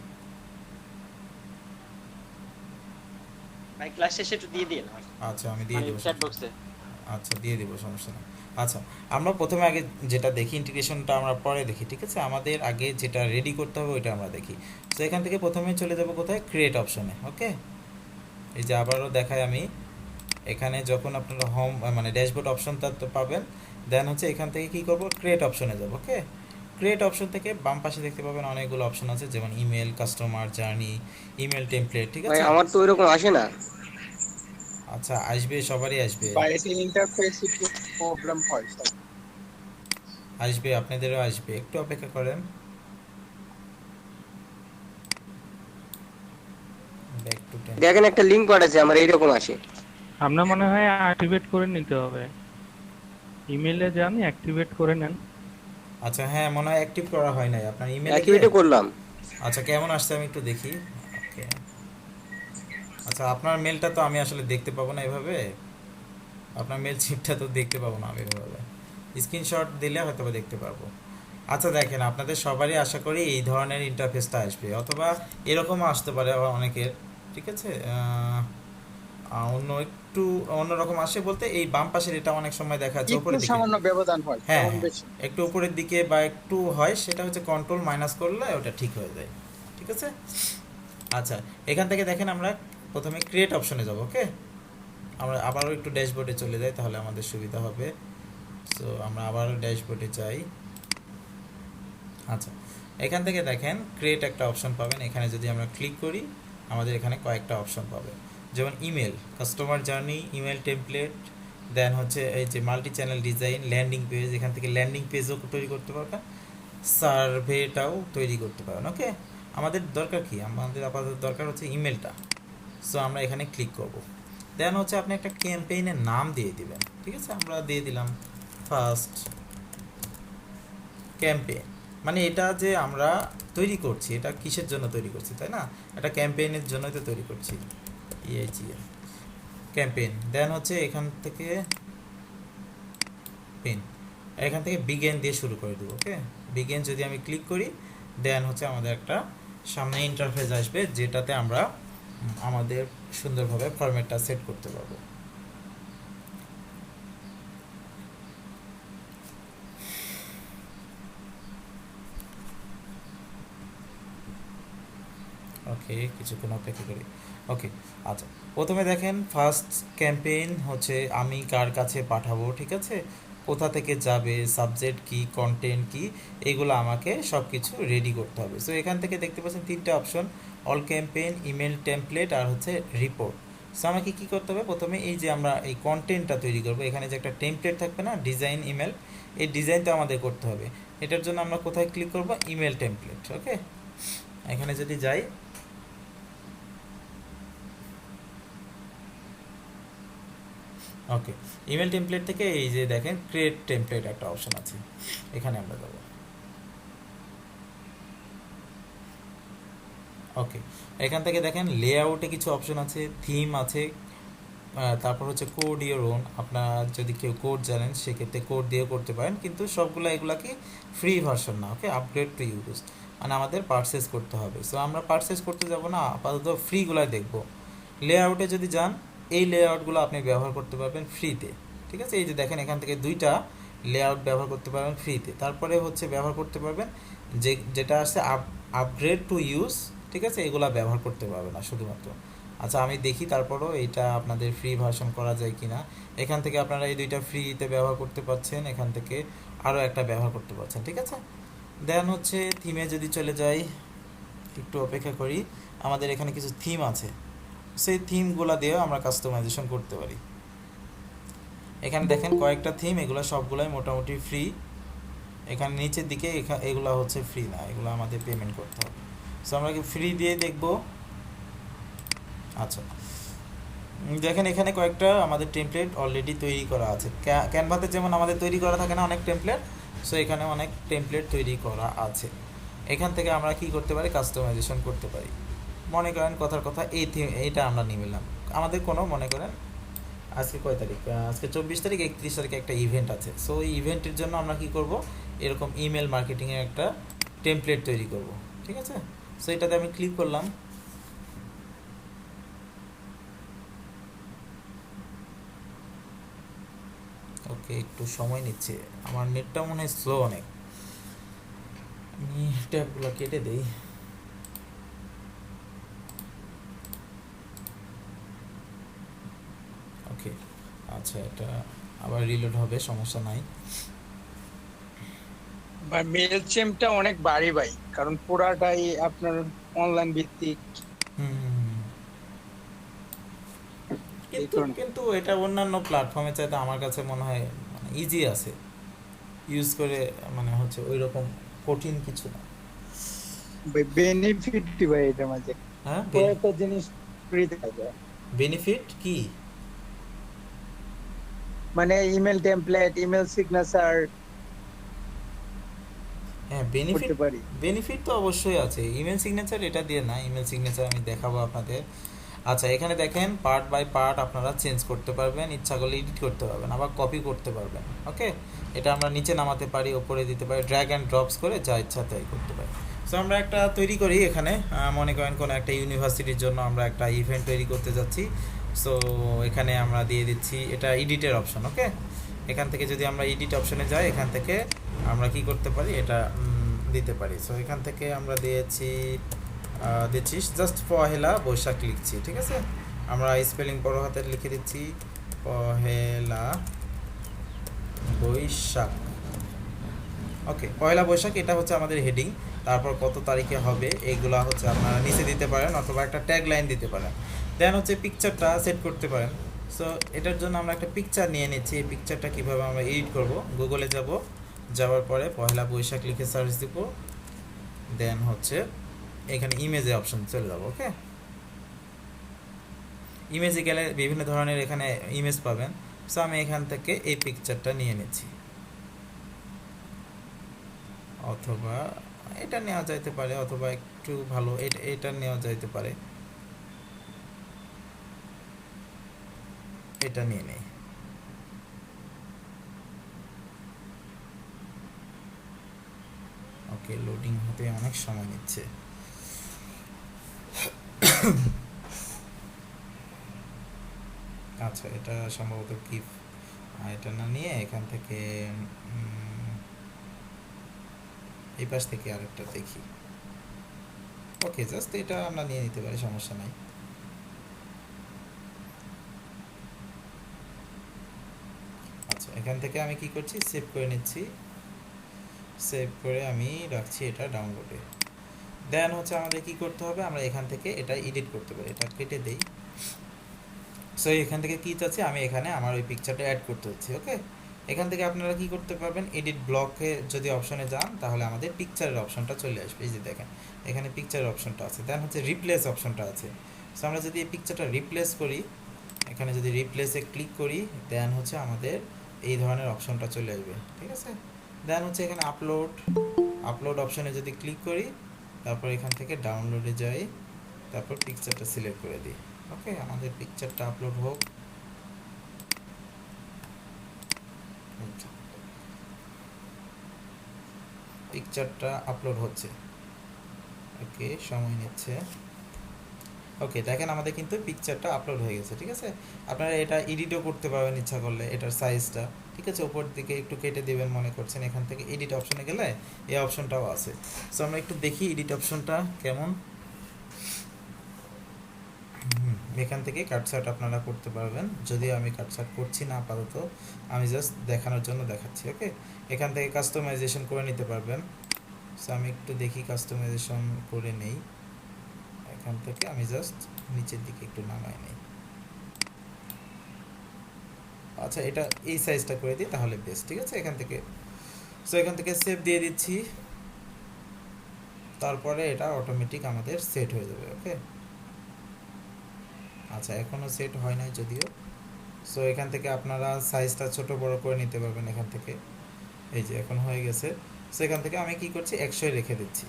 ভাই ক্লাস শেষে একটু দিয়ে দিন আচ্ছা, আমি দিয়ে দেবো। চ্যাট বক্সে। আচ্ছা, দিয়ে দেবো, সমস্যা নেই। আচ্ছা, আমরা প্রথমে আগে যেটা দেখি, ইন্টিগ্রেশনটা আমরা পরে দেখি, ঠিক আছে? আমাদের আগে যেটা রেডি করতে হবে ওইটা আমরা দেখি। তো এখান থেকে প্রথমে চলে যাব কোথায়, ক্রিয়েট অপশনে। ওকে, এই যে আবারও দেখাই আমি, এখানে যখন আপনারা হোম মানে ড্যাশবোর্ড অপশনটা তো পাবেন, দেন হচ্ছে এখান থেকে কি করব, ক্রিয়েট অপশনে যাব। ওকে, ক্রিয়েট অপশন থেকে বাম পাশে দেখতে পাবেন অনেকগুলো অপশন আছে, যেমন email, customer journey, email template, ঠিক ভাই আছে? আমার তো ওইরকম আসে না। আচ্ছা, আসবে, সবারই আসবে, বাইরে ইন্টারফেস একটু প্রবলেম হয় স্যার। আসবে, আপনাদেরও আসবে, একটু অপেক্ষা করেন। Back to ten. দেখেন একটা লিংক পাঠাচ্ছে, আমার এইরকম আসে। আপনার মনে হয় অ্যাক্টিভেট করে নিতে হবে, ইমেলে যান অ্যাক্টিভেট করে নেন। আচ্ছা, হ্যাঁ, মনে হয় অ্যাক্টিভ করা হয় নাই আপনার ইমেলে। অ্যাক্টিভেটও করলাম। আচ্ছা, কেমন আসছে আমি একটু দেখি। ওকে, আচ্ছা, আপনার মেলটা তো আমি আসলে দেখতে পাবো না এভাবে, আপনার মেল চিপটা তো দেখতে পাবো না আমি এভাবে, স্ক্রিনশট দিলে হয়তো বা দেখতে পারবো। আচ্ছা, দেখেন, আপনাদের সবারই আশা করি এই ধরনের ইন্টারফেসটা আসবে, অথবা এরকমও আসতে পারে আবার অনেকের, ঠিক আছে? একটু অন্যরকম আসে বলতে, এই বাম পাশের এটা অনেক সময় দেখা যাচ্ছে একটু উপরের দিকে। সামান্য ব্যবধান হয়, হ্যাঁ, তেমন বেশি। একটু উপরের দিকে বা একটু হয়, সেটা হচ্ছে কন্ট্রোল মাইনাস করলে ওটা ঠিক হয়ে যায়, ঠিক আছে? আচ্ছা, এখান থেকে দেখেন আমরা প্রথমে ক্রিয়েট অপশনে যাব। ওকে, আমরা আবারও একটু ড্যাশবোর্ডে চলে যাই, তাহলে আমাদের সুবিধা হবে। সো আমরা আবারও ড্যাশবোর্ডে যাই। আচ্ছা, এখান থেকে দেখেন ক্রিয়েট একটা অপশন পাবেন। এখানে যদি আমরা ক্লিক করি, আমাদের এখানে কয়েকটা অপশন পাবে, যেমন email, customer journey, email template, then হচ্ছে এই যে multi channel design, landing page, এখান থেকে ল্যান্ডিং পেজও তৈরি করতে পারবেন, সার্ভেটাও তৈরি করতে পারেন। ওকে, আমাদের দরকার কি, আমাদের আপাতত দরকার হচ্ছে ইমেলটা। সো আমরা এখানে ক্লিক করব, দেন হচ্ছে আপনি একটা ক্যাম্পেইনের নাম দিয়ে দিবেন, ঠিক আছে? আমরা দিয়ে দিলাম ফার্স্ট ক্যাম্পেইন। মানে এটা যে আমরা তৈরি করছি, এটা কিসের জন্য তৈরি করছি, তাই না? এটা ক্যাম্পেইনের জন্যই তো তৈরি করছি, ইএইচইএম ক্যাম্পেইন। দেন হচ্ছে এখান থেকে এখান থেকে বিগেন দিয়ে শুরু করে দেবো। ওকে, বিগেন যদি আমি ক্লিক করি, দেন হচ্ছে আমাদের একটা সামনে ইন্টারফেস আসবে, যেটাতে আমরা আমাদের সুন্দরভাবে ফরম্যাটটা সেট করতে পারবো। ওকে, কিছুক্ষণ অপেক্ষা করি। ওকে, আচ্ছা, প্রথমে দেখেন ফার্স্ট ক্যাম্পেইন হচ্ছে আমি কার কাছে পাঠাবো, ঠিক আছে? কোথা থেকে যাবে, সাবজেক্ট কি, কন্টেন্ট কি, এগুলো আমাকে সব কিছু রেডি করতে হবে। সো এখান থেকে দেখতে পাচ্ছেন তিনটে option, all campaign, email template আর হচ্ছে রিপোর্ট। সো আমাকে কী করতে হবে, প্রথমে এই যে আমরা এই কন্টেন্টটা তৈরি করবো, এখানে যে একটা টেমপ্লেট থাকবে না, ডিজাইন ইমেল, এই ডিজাইনটা আমাদের করতে হবে। এটার জন্য আমরা কোথায় ক্লিক করবো, ইমেল টেমপ্লেট। ওকে, এখানে যদি যাই, ওকে, ইমেল টেমপ্লেট থেকে এই যে দেখেন ক্রিয়েট টেমপ্লেট একটা অপশন আছে, এখানে আমরা যাব। ওকে, এখান থেকে দেখেন লেআউটে কিছু অপশন আছে, থিম আছে, তারপর হচ্ছে কোড ইওর ওন। আপনার যদি কেউ কোড জানেন সেক্ষেত্রে কোড দিয়েও করতে পারেন, কিন্তু সবগুলো এগুলা কি ফ্রি ভার্সন না। ওকে, আপগ্রেড টু ইউজ মানে আমাদের পারচেস করতে হবে। সো আমরা পারচেস করতে যাব না, আপাতত ফ্রিগুলাই দেখব। লেআউটে যদি যান, এই লেআউটগুলো আপনি ব্যবহার করতে পারবেন ফ্রিতে, ঠিক আছে? এই যে দেখেন এখান থেকে দুইটা লেআউট ব্যবহার করতে পারবেন ফ্রিতে। তারপরে হচ্ছে ব্যবহার করতে পারবেন যেটা আছে আপগ্রেড টু ইউজ, ঠিক আছে? এগুলা ব্যবহার করতে পারবে না শুধুমাত্র। আচ্ছা, আমি দেখি তারপরও এইটা আপনাদের ফ্রি ভার্সন করা যায় কিনা। এখান থেকে আপনারা এই দুইটা ফ্রিতে ব্যবহার করতে পারছেন, এখান থেকে আরও একটা ব্যবহার করতে পারছেন, ঠিক আছে? দেন হচ্ছে থিমে যদি চলে যাই, একটু অপেক্ষা করি, আমাদের এখানে কিছু থিম আছে, সেই থিমগুলো দিয়েও আমরা কাস্টমাইজেশন করতে পারি। এখানে দেখেন কয়েকটা থিম, এগুলো সবগুলোই মোটামুটি ফ্রি। এখানে নিচের দিকে এগুলো হচ্ছে ফ্রি না, এগুলো আমাদের পেমেন্ট করতে হবে। সো আমরা কি ফ্রি দিয়ে দেখব। আচ্ছা, দেখেন এখানে কয়েকটা আমাদের টেমপ্লেট অলরেডি তৈরি করা আছে। ক্যানভাতে যেমন আমাদের তৈরি করা থাকে না অনেক টেমপ্লেট, সো এখানে অনেক টেমপ্লেট তৈরি করা আছে। এখান থেকে আমরা কি করতে পারি, কাস্টমাইজেশন করতে পারি। মনে করেন কথার কথা এইটা আমরা নিয়ে নিলাম, আমাদের কোনো মনে করেন আজকে কয় তারিখ, আজকে 24 তারিখ, 31 তারিখে একটা ইভেন্ট আছে। সো এই ইভেন্টের জন্য আমরা কি করব, এরকম ইমেল মার্কেটিংয়ের একটা টেমপ্লেট তৈরি করব, ঠিক আছে। সো এটাতে আমি ক্লিক করলাম। ওকে, একটু সময় নিচ্ছে, আমার নেটটা মনে হয় স্লো অনেক, আমি ট্যাবগুলো কেটে দেই। ওকে, আচ্ছা, এটা আবার রিলোড হবে, সমস্যা নাই। ভাই মেল চেমটা অনেক ভারী ভাই, কারণ পুরাটাই আপনার অনলাইন ভিত্তিক। হুম, কিন্তু কিন্তু এটা অন্যান্য প্ল্যাটফর্মে চাইতে আমার কাছে মনে হয় ইজি আছে ইউজ করে, মানে হচ্ছে ওই রকম কঠিন কিছু না। বেনিফিট ভাই এটার মাঝে হ্যাঁ, কয়েকটা জিনিস ফ্রি দেওয়া যায়, বেনিফিট কি? মানে ইমেল টেমপ্লেট, ইমেল সিগনেচার হ্যাঁ, বেনিফিট করতে পারি। বেনিফিট তো অবশ্যই আছে। ইমেল সিগনেচার এটা দিয়ে না, ইমেল সিগনেচার আমি দেখাবো আপনাদের। আচ্ছা, এখানে দেখেন পার্ট বাই পার্ট আপনারা চেঞ্জ করতে পারবেন, ইচ্ছা করলে এডিট করতে পারবেন, আবার কপি করতে পারবেন। ওকে, এটা আমরা নিচে নামাতে পারি, ওপরে দিতে পারি, ড্র্যাগ অ্যান্ড ড্রপস করে যা ইচ্ছা তাই করতে পারি। সো আমরা একটা তৈরি করি এখানে, মনে করেন কোনো একটা ইউনিভার্সিটির জন্য আমরা একটা ইভেন্ট তৈরি করতে যাচ্ছি। সো এখানে আমরা দিয়ে দিচ্ছি, এটা এডিটের অপশন। ওকে, এখান থেকে যদি আমরা এডিট অপশনে যাই, এখান থেকে আমরা কি করতে পারি, এটা দিতে পারি। সো এখান থেকে আমরা দিচ্ছি জাস্ট পহেলা বৈশাখ লিখছি, ঠিক আছে। আমরা স্পেলিং বড় হাতের লিখে দিচ্ছি, পহেলা বৈশাখ। ওকে, পয়লা বৈশাখ, এটা হচ্ছে আমাদের হেডিং। তারপর কত তারিখে হবে এইগুলা হচ্ছে আপনারা নিচে দিতে পারেন, অথবা একটা ট্যাগ লাইন দিতে পারেন। দেন হচ্ছে পিকচারটা সেট করতে পারেন। সো এটার জন্য আমরা একটা পিকচার নিয়ে নিচ্ছি। এই পিকচারটা কীভাবে আমরা এডিট করব, গুগলে যাব, যাওয়ার পরে পয়লা বৈশাখ লিখে সার্চ দিব, দেন হচ্ছে এখানে ইমেজে অপশন চলে যাবো। ওকে, ইমেজে গেলে বিভিন্ন ধরনের এখানে ইমেজ পাবেন। সো আমি এখান থেকে এই পিকচারটা নিয়ে নিচ্ছি, অথবা এটা নেওয়া যাইতে পারে, অথবা একটু ভালো এটা নেওয়া যাইতে পারে, এটা নিয়ে নেই। ওকে, লোডিং হতে অনেক সময় নিচ্ছে। আচ্ছা, এটা সম্ভবত কি, এটা না নিয়ে এখান থেকে এই পাশ থেকে আরেকটা দেখি। ওকে, জাস্ট এটা আমরা নিয়ে নিতে পারি, সমস্যা নাই। আচ্ছা, এখান থেকে আমি কি করছি, সেভ করে নিচ্ছি। সেভ করে আমি রাখছি এটা ডাউনলোডে। দেন হচ্ছে আমাদের কি করতে হবে, আমরা এখান থেকে এটা এডিট করতে পারি, এটা কেটে দেই। সো এখান থেকে কি চাচ্ছি, আমি এখানে আমার ওই পিকচারটা অ্যাড করতে হচ্ছে। ওকে, এখান থেকে আপনারা কি করতে পারবেন, এডিট ব্লকে যদি অপশনে যান, তাহলে আমাদের পিকচারের অপশনটা চলে আসবে। এই যে দেখেন, এখানে পিকচারের অপশনটা আছে, দেন হচ্ছে রিপ্লেস অপশনটা আছে। সো আমরা যদি এই পিকচারটা রিপ্লেস করি, এখানে যদি রিপ্লেসে ক্লিক করি, দেন হচ্ছে আমাদের এই ধরনের অপশনটা চলে আসবে, ঠিক আছে। দেন হচ্ছে এখানে আপলোড অপশনে যদি ক্লিক করি, তারপর এখান থেকে ডাউনলোডে যাই, তারপর পিকচারটা সিলেক্ট করে দিই। ওকে, আমাদের পিকচারটা আপলোড হোক। পিকচারটা আপলোড হচ্ছে, ওকে, সময় নিচ্ছে। ওকে, দেখেন আমাদের কিন্তু পিকচারটা আপলোড হয়ে গেছে, ঠিক আছে। আপনারা এটা এডিটও করতে পারবেন ইচ্ছা করলে, এটার সাইজটা, ঠিক আছে, উপর দিকে একটু কেটে দেবেন মনে করছেন। এখান থেকে এডিট অপশনে গেলে এই অপশনটাও আছে। সো আমরা একটু দেখি এডিট অপশনটা কেমন। এখান থেকে কাটছাট আপনারা করতে পারবেন, যদিও আমি কাটছাট করছি না আপাতত, আমি জাস্ট দেখানোর জন্য দেখাচ্ছি। ওকে, এখান থেকে কাস্টমাইজেশন করে নিতে পারবেন। সো আমি একটু দেখি কাস্টমাইজেশন করে নেই, এখান থেকে আমি জাস্ট নিচের দিকে একটু নামাই নেই। আচ্ছা, এটা এই সাইজটা করে দিই তাহলে বেস্ট, ঠিক আছে। এখান থেকে সেভ দিয়ে দিচ্ছি, তারপরে এটা অটোমেটিক আমাদের সেট হয়ে যাবে। ওকে, আচ্ছা, এখনও সেট হয় নাই যদিও। সো এখান থেকে আপনারা সাইজটা ছোট বড় করে নিতে পারবেন এখান থেকে। এই যে এখন হয়ে গেছে। সেখান থেকে আমি কি করছি 100 রেখে দিচ্ছি।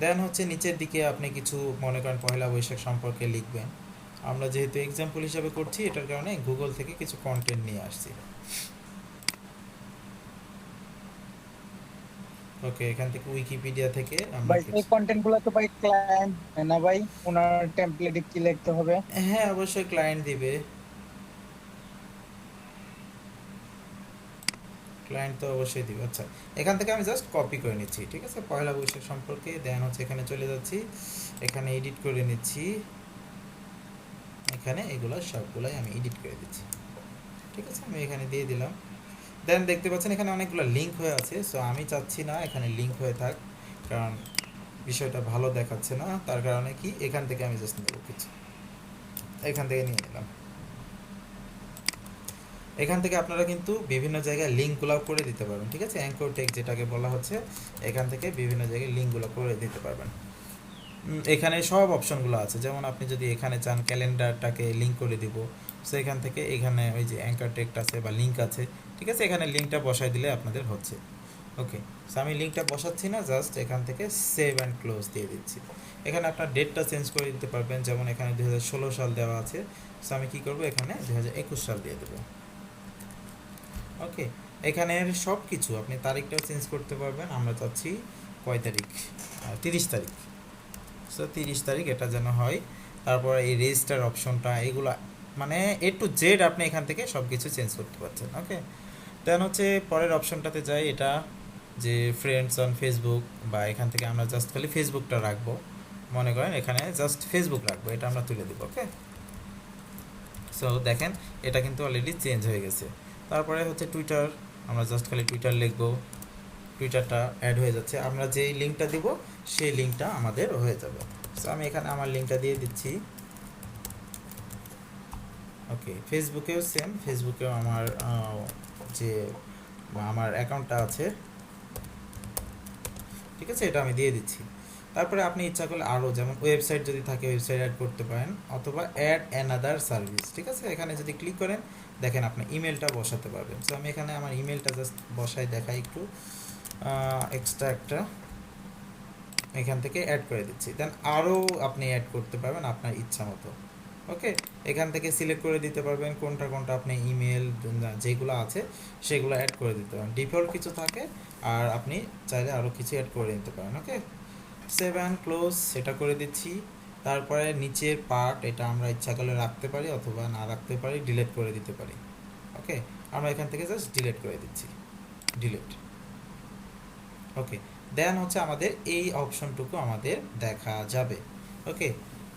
দেন হচ্ছে নিচের দিকে আপনি কিছু মনে করেন পয়লা বৈশাখ সম্পর্কে লিখবেন। আমরা যেহেতু এক্সাম্পল হিসাবে করছি এটার কারণে গুগল থেকে কিছু কন্টেন্ট নিয়ে আসছি। ওকে, এখান থেকে উইকিপিডিয়া থেকে আমরা ভাই এই কন্টেন্ট গুলো তো ভাই ক্লায়েন্ট না ভাই, ওনার টেমপ্লেটে কি লিখতে হবে? হ্যাঁ অবশ্যই ক্লায়েন্ট দিবে, ক্লায়েন্ট তো অবশ্যই দিবে। আচ্ছা, এখান থেকে আমি জাস্ট কপি করে নিচ্ছি, ঠিক আছে, পয়লা বৈশাখ সম্পর্কে। দেন হচ্ছে এখানে চলে যাচ্ছি, এখানে এডিট করে নিচ্ছি, এখানে এগুলো সবগুলাই আমি এডিট করে দিচ্ছি, ঠিক আছে, আমি এখানে দিয়ে দিলাম। দেন দেখতে পাচ্ছেন এখানে অনেকগুলো লিঙ্ক হয়ে আছে, সো আমি চাচ্ছি না এখানে লিঙ্ক হয়ে থাক, কারণ বিষয়টা ভালো দেখাচ্ছে না। তার কারণে কি এখান থেকে আমি জাস্ট নেব কিছু, এখান থেকে নিয়ে নিলাম। এখান থেকে আপনারা কিন্তু বিভিন্ন জায়গায় লিঙ্কগুলো করে দিতে পারবেন, ঠিক আছে, অ্যাঙ্কর টেক্সট যেটাকে বলা হচ্ছে, এখান থেকে বিভিন্ন জায়গায় লিঙ্কগুলো করে দিতে পারবেন। এখানে সব অপশনগুলো আছে, যেমন আপনি যদি এখানে চান ক্যালেন্ডারটাকে লিঙ্ক করে দিব, সো এখান থেকে এখানে ওই যে অ্যাঙ্কর টেক্সট আছে বা লিঙ্ক আছে, ঠিক আছে, এখানে লিঙ্কটা বসাই দিলে আপনাদের হচ্ছে। ওকে, সো আমি লিঙ্কটা বসাচ্ছি না, জাস্ট এখান থেকে সেভ অ্যান্ড ক্লোজ দিয়ে দিচ্ছি। এখানে আপনার ডেটটা চেঞ্জ করে দিতে পারবেন, যেমন এখানে 2016 সাল দেওয়া আছে, সো আমি কী করবো এখানে 2021 সাল দিয়ে দেবো। ওকে, এখানের সব কিছু আপনি তারিখটাও চেঞ্জ করতে পারবেন। আমরা চাচ্ছি কয় তারিখ, 30 তারিখ, সো 30 তারিখ এটা যেন হয়। তারপর এই রেজিস্টার অপশনটা, এগুলা মানে A to Z আপনি এখান থেকে সব কিছু চেঞ্জ করতে পারছেন। ওকে, দেন হচ্ছে পরের অপশনটাতে যাই, এটা যে ফ্রেন্ডস অন ফেসবুক, বা এখান থেকে আমরা জাস্ট খালি ফেসবুকটা রাখবো, মনে করেন এখানে জাস্ট ফেসবুক রাখবো, এটা আমরা তুলে দেবো। ওকে, সো দেখেন এটা কিন্তু অলরেডি চেঞ্জ হয়ে গেছে। তারপরে হচ্ছে টুইটার, আমরা জাস্ট খালি টুইটার লিখবো, টুইটারটা অ্যাড হয়ে যাচ্ছে। আমরা যেই লিঙ্কটা দিব সেই লিঙ্কটা আমাদের হয়ে যাবে। সো আমি এখানে আমার লিঙ্কটা দিয়ে দিচ্ছি। ওকে, ফেসবুকেও সেম, ফেসবুকেও আমার যে আমার অ্যাকাউন্টটা আছে, ঠিক আছে, এটা আমি দিয়ে দিচ্ছি। তারপরে আপনি ইচ্ছা করলে আরও, যেমন ওয়েবসাইট যদি থাকে ওয়েবসাইট অ্যাড করতে পারেন, অথবা অ্যাড অ্যানাদার সার্ভিস, ঠিক আছে, এখানে যদি ক্লিক করেন দেখেন আপনি ইমেলটা বসাতে পারবেন। সো আমি এখানে আমার ইমেলটা জাস্ট বসাই দেখাই একটু, এক্সট্রা একটা এখান থেকে অ্যাড করে দিচ্ছি। দেন আরও আপনি অ্যাড করতে পারবেন আপনার ইচ্ছা মতো। ওকে, এখান থেকে সিলেক্ট করে দিতে পারবেন কোনটা কোনটা আপনি ইমেল যেগুলো আছে সেগুলো অ্যাড করে দিতে পারেন। ডিফল্ট কিছু থাকে, আর আপনি চাইলে আরও কিছু অ্যাড করে নিতে পারেন। ওকে, সেভ অ্যান্ড ক্লোজ সেটা করে দিচ্ছি। তারপরে নিচের পার্ট, এটা আমরা ইচ্ছা করলে রাখতে পারি অথবা না রাখতে পারি, ডিলিট করে দিতে পারি। ওকে, আমরা এখান থেকে জাস্ট ডিলিট করে দিচ্ছি, ডিলিট। ওকে, দেন হচ্ছে আমাদের এই অপশনটুকু আমাদের দেখা যাবে। ওকে,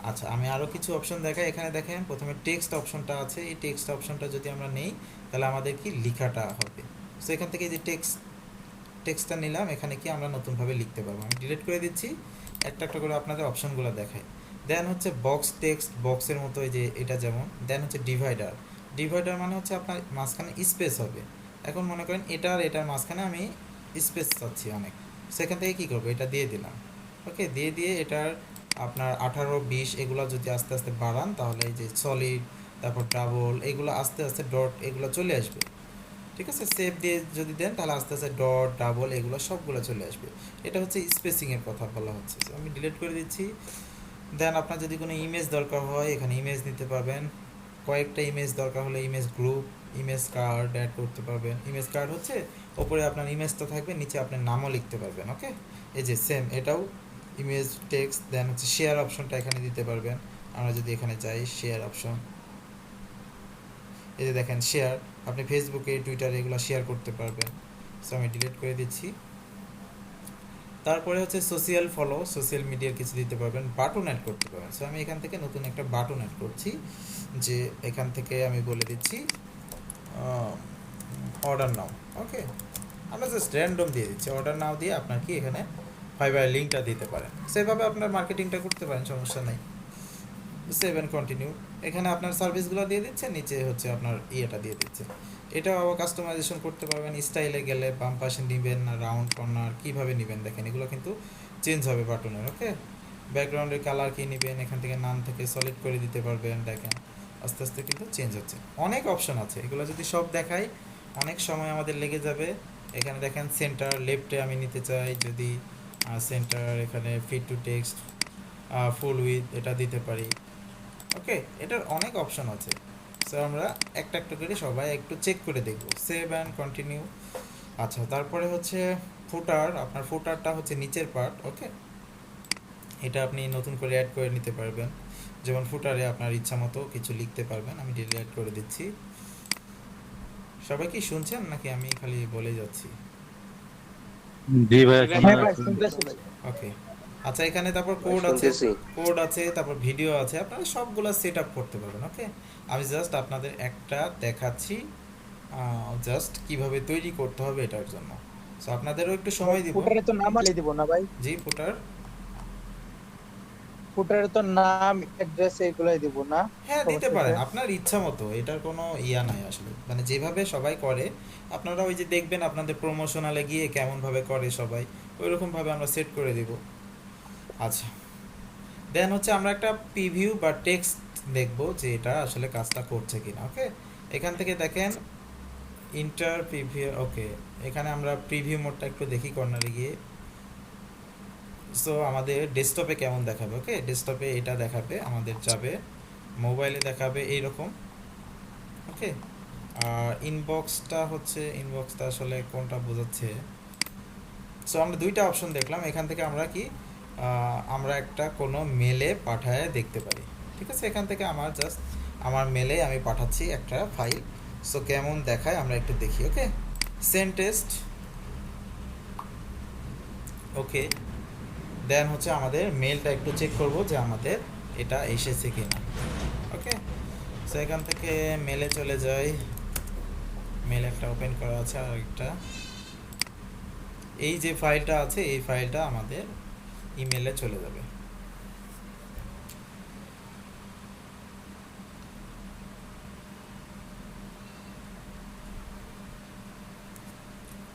আচ্ছা, আমি আরও কিছু অপশন দেখাই। এখানে দেখেন প্রথমে টেক্সট অপশনটা আছে, এই টেক্সট অপশনটা যদি আমরা নেই তাহলে আমাদের কি লেখাটা হবে। সো এখান থেকে যে টেক্সটটা নিলাম, এখানে কি আমরা নতুনভাবে লিখতে পারবো। আমি ডিলিট করে দিচ্ছি, একটা একটা করে আপনাদের অপশনগুলো দেখাই। দেন হচ্ছে বক্স টেক্সট, বক্সের মতো এই যে এটা যেমন। দেন হচ্ছে ডিভাইডার, ডিভাইডার মানে হচ্ছে আপনার মাঝখানে স্পেস হবে। এখন মনে করেন এটার মাঝখানে আমি স্পেস চাচ্ছি অনেক, সেখান থেকে কী করবো, এটা দিয়ে দিলাম। ওকে, দিয়ে এটার আপনার 18, 20 এগুলো যদি আস্তে আস্তে বাড়ান, তাহলে এই যে সলিড, তারপর ডাবল, এগুলো আস্তে আস্তে ডট এগুলো চলে আসবে, ঠিক আছে। সেভ দিয়ে যদি দেন তাহলে আস্তে আস্তে ডট, ডাবল এগুলো সবগুলো চলে আসবে। এটা হচ্ছে স্পেসিংয়ের কথা বলা হচ্ছে। আমি ডিলিট করে দিচ্ছি। দেন আপনার যদি কোনো ইমেজ দরকার হয় এখানে ইমেজ নিতে পারবেন, কয়েকটা ইমেজ দরকার হলে image group, image card add করতে পারবেন। ইমেজ কার্ড হচ্ছে ওপরে আপনার ইমেজটা থাকবে, নিচে আপনার নামও লিখতে পারবেন। ওকে, এই যে সেম এটাও ইমেজ টেক্সট। দেন হচ্ছে শেয়ার অপশনটা এখানে দিতে পারবেন। আমরা যদি এখানে যাই শেয়ার অপশন, এই যে দেখেন শেয়ার, আপনি ফেসবুকে, টুইটারে এগুলো শেয়ার করতে পারবেন। সো আমি ডিলিট করে দিচ্ছি। তারপরে হচ্ছে সোশ্যাল ফলো, সোশ্যাল মিডিয়ার কিছু দিতে পারবেন, বাটন অ্যাড করতে পারবেন। সো আমি এখান থেকে নতুন একটা বাটন অ্যাড করছি, যে এখান থেকে আমি বলে দিচ্ছি অর্ডার নাও। ওকে, আমরা জাস্ট র্যান্ডম দিয়ে দিচ্ছি, অর্ডার নাও দিয়ে আপনার কি এখানে ফাইবার লিঙ্কটা দিতে পারেন। সেভাবে আপনার মার্কেটিংটা করতে পারেন, সমস্যা নেই। সেভ অ্যান্ড কন্টিনিউ, এখানে আপনার সার্ভিসগুলো দিয়ে দিচ্ছে, নিচে হচ্ছে আপনার ইয়েটা দিয়ে দিচ্ছে। এটাও আবার কাস্টমাইজেশন করতে পারবেন, স্টাইলে গেলে বাম পাশে নেবেন না রাউন্ড কর্নার কীভাবে নেবেন দেখেন, এগুলো কিন্তু চেঞ্জ হবে বাটনের। ওকে, ব্যাকগ্রাউন্ডের কালার কী নেবেন, এখান থেকে নাম থেকে সলিড করে দিতে পারবেন। দেখেন আস্তে আস্তে কিন্তু চেঞ্জ হচ্ছে, অনেক অপশন আছে। এগুলো যদি সব দেখাই অনেক সময় আমাদের লেগে যাবে, এখানে দেখেন সেন্টার লেফটে আমি নিতে চাই, যদি সেন্টার এখানে fit to text full width এটা দিতে পারি। ওকে, এটার অনেক অপশন আছে। সো আমরা একটা একটা করে সবাই একটু চেক করে দেখব। Save and continue. আচ্ছা, তারপরে হচ্ছে ফুটার। আপনার ফুটারটা হচ্ছে নিচের পার্ট। ওকে, এটা আপনি নতুন করে অ্যাড করে নিতে পারবেন। যেমন ফুটারে আপনার ইচ্ছা মতো কিছু লিখতে পারবেন। আমি ডিলিট করে দিচ্ছি। সবাই কি শুনছেন নাকি আমি খালি বলে যাচ্ছি? জি ভাই, হ্যাঁ ভাই শুনতেছি ভাই। ওকে, আচ্ছা, এখানে তারপর কোড আছে, শুনতেছি। কোড আছে, তারপর ভিডিও আছে, আপনারা সবগুলো সেট আপ করতে পারবেন। ওকে, আমি জাস্ট আপনাদের একটা দেখাচ্ছি জাস্ট কিভাবে তৈরি করতে হবে এটার জন্য। সো আপনাদেরও একটু সময় দিব। ফুটারে তো নাম আলি দিব না ভাই? জি, ফুটার, ফুটারে তো নাম অ্যাড্রেস এগুলাই দিব না? হ্যাঁ দিতে সবার পারেন সাথে? আপনার ইচ্ছা মতো, এটার কোনো ইয়া নাই আসলে, মানে যেভাবে সবাই করে আপনারা ওই যে দেখবেন আপনাদের প্রমোশনালে গিয়ে কেমনভাবে করে সবাই, ওইরকমভাবে আমরা সেট করে দিব। আচ্ছা, দেন হচ্ছে আমরা একটা প্রিভিউ বা টেক্সট দেখব যে এটা আসলে কাজটা করছে কিনা। ওকে, এখান থেকে দেখেন ইন্টার প্রিভিউ। ওকে, এখানে আমরা প্রিভিউ মোডটা একটু দেখি কর্নারে গিয়ে। সো আমাদের ডেস্কটপে কেমন দেখাবে? ওকে, ডেস্কটপে এটা দেখাবে, আমাদের যাবে মোবাইলে দেখাবে এইরকম। ওকে, আর ইনবক্সটা হচ্ছে, ইনবক্সটা আসলে কোনটা বোঝাচ্ছে? সো আমরা দুইটা অপশন দেখলাম। এখান থেকে আমরা কি আমরা একটা কোনো মেলে পাঠায় দেখতে পারি। ঠিক আছে, এখান থেকে আমার জাস্ট আমার মেলে আমি পাঠাচ্ছি একটা ফাইল। সো কেমন দেখায় আমরা একটু দেখি। ওকে, সেন্ড টেস্ট। ওকে, দেন হচ্ছে আমাদের মেলটা একটু চেক করব যে আমাদের এটা এসেছে কিনা। ওকে, সো এখান থেকে মেলে চলে যাই। মেল একটা ওপেন করা আছে, আর একটা এই যে ফাইলটা আছে এই ফাইলটা আমাদের ইমেলে চলে যাবে।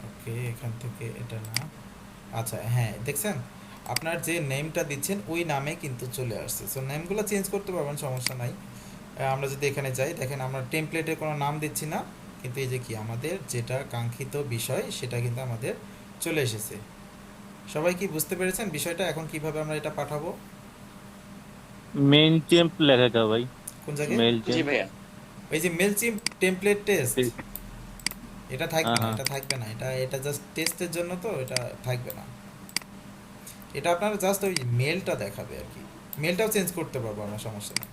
ওকে, এখান থেকে এটা না, আচ্ছা হ্যাঁ, দেখছেন আপনার যে নেমটা দিচ্ছেন ওই নামে কিন্তু চলে আসছে। সো নেমগুলো চেঞ্জ করতে পারবেন, সমস্যা নাই। আমরা যদি এখানে যাই, দেখেন আমরা টেমপ্লেটে কোনো নাম দিচ্ছি না, কিন্তু এই যে কি আমাদের যেটা কাঙ্ক্ষিত বিষয় সেটা কিন্তু আমাদের চলে এসেছে। সবাই কি বুঝতে পেরেছেন বিষয়টা? এখন কিভাবে আমরা এটা পাঠাবো? মেইন টেম্প লেখা কা ভাই? কোন জায়গায়? মেইল জি টেম্প। ভাইয়া। ওই যে মেলচিম টেমপ্লেট টেস্ট, এটা থাকবে না, হ্যাঁ। এটা থাকবে না, এটা এটা জাস্ট টেস্টের জন্য, তো এটা থাকবে না। এটা আপনারা জাস্ট ওই মেলটা দেখাবে আর কি। মেলটাও চেঞ্জ করতে পারবো আমরা, সমস্যা নেই,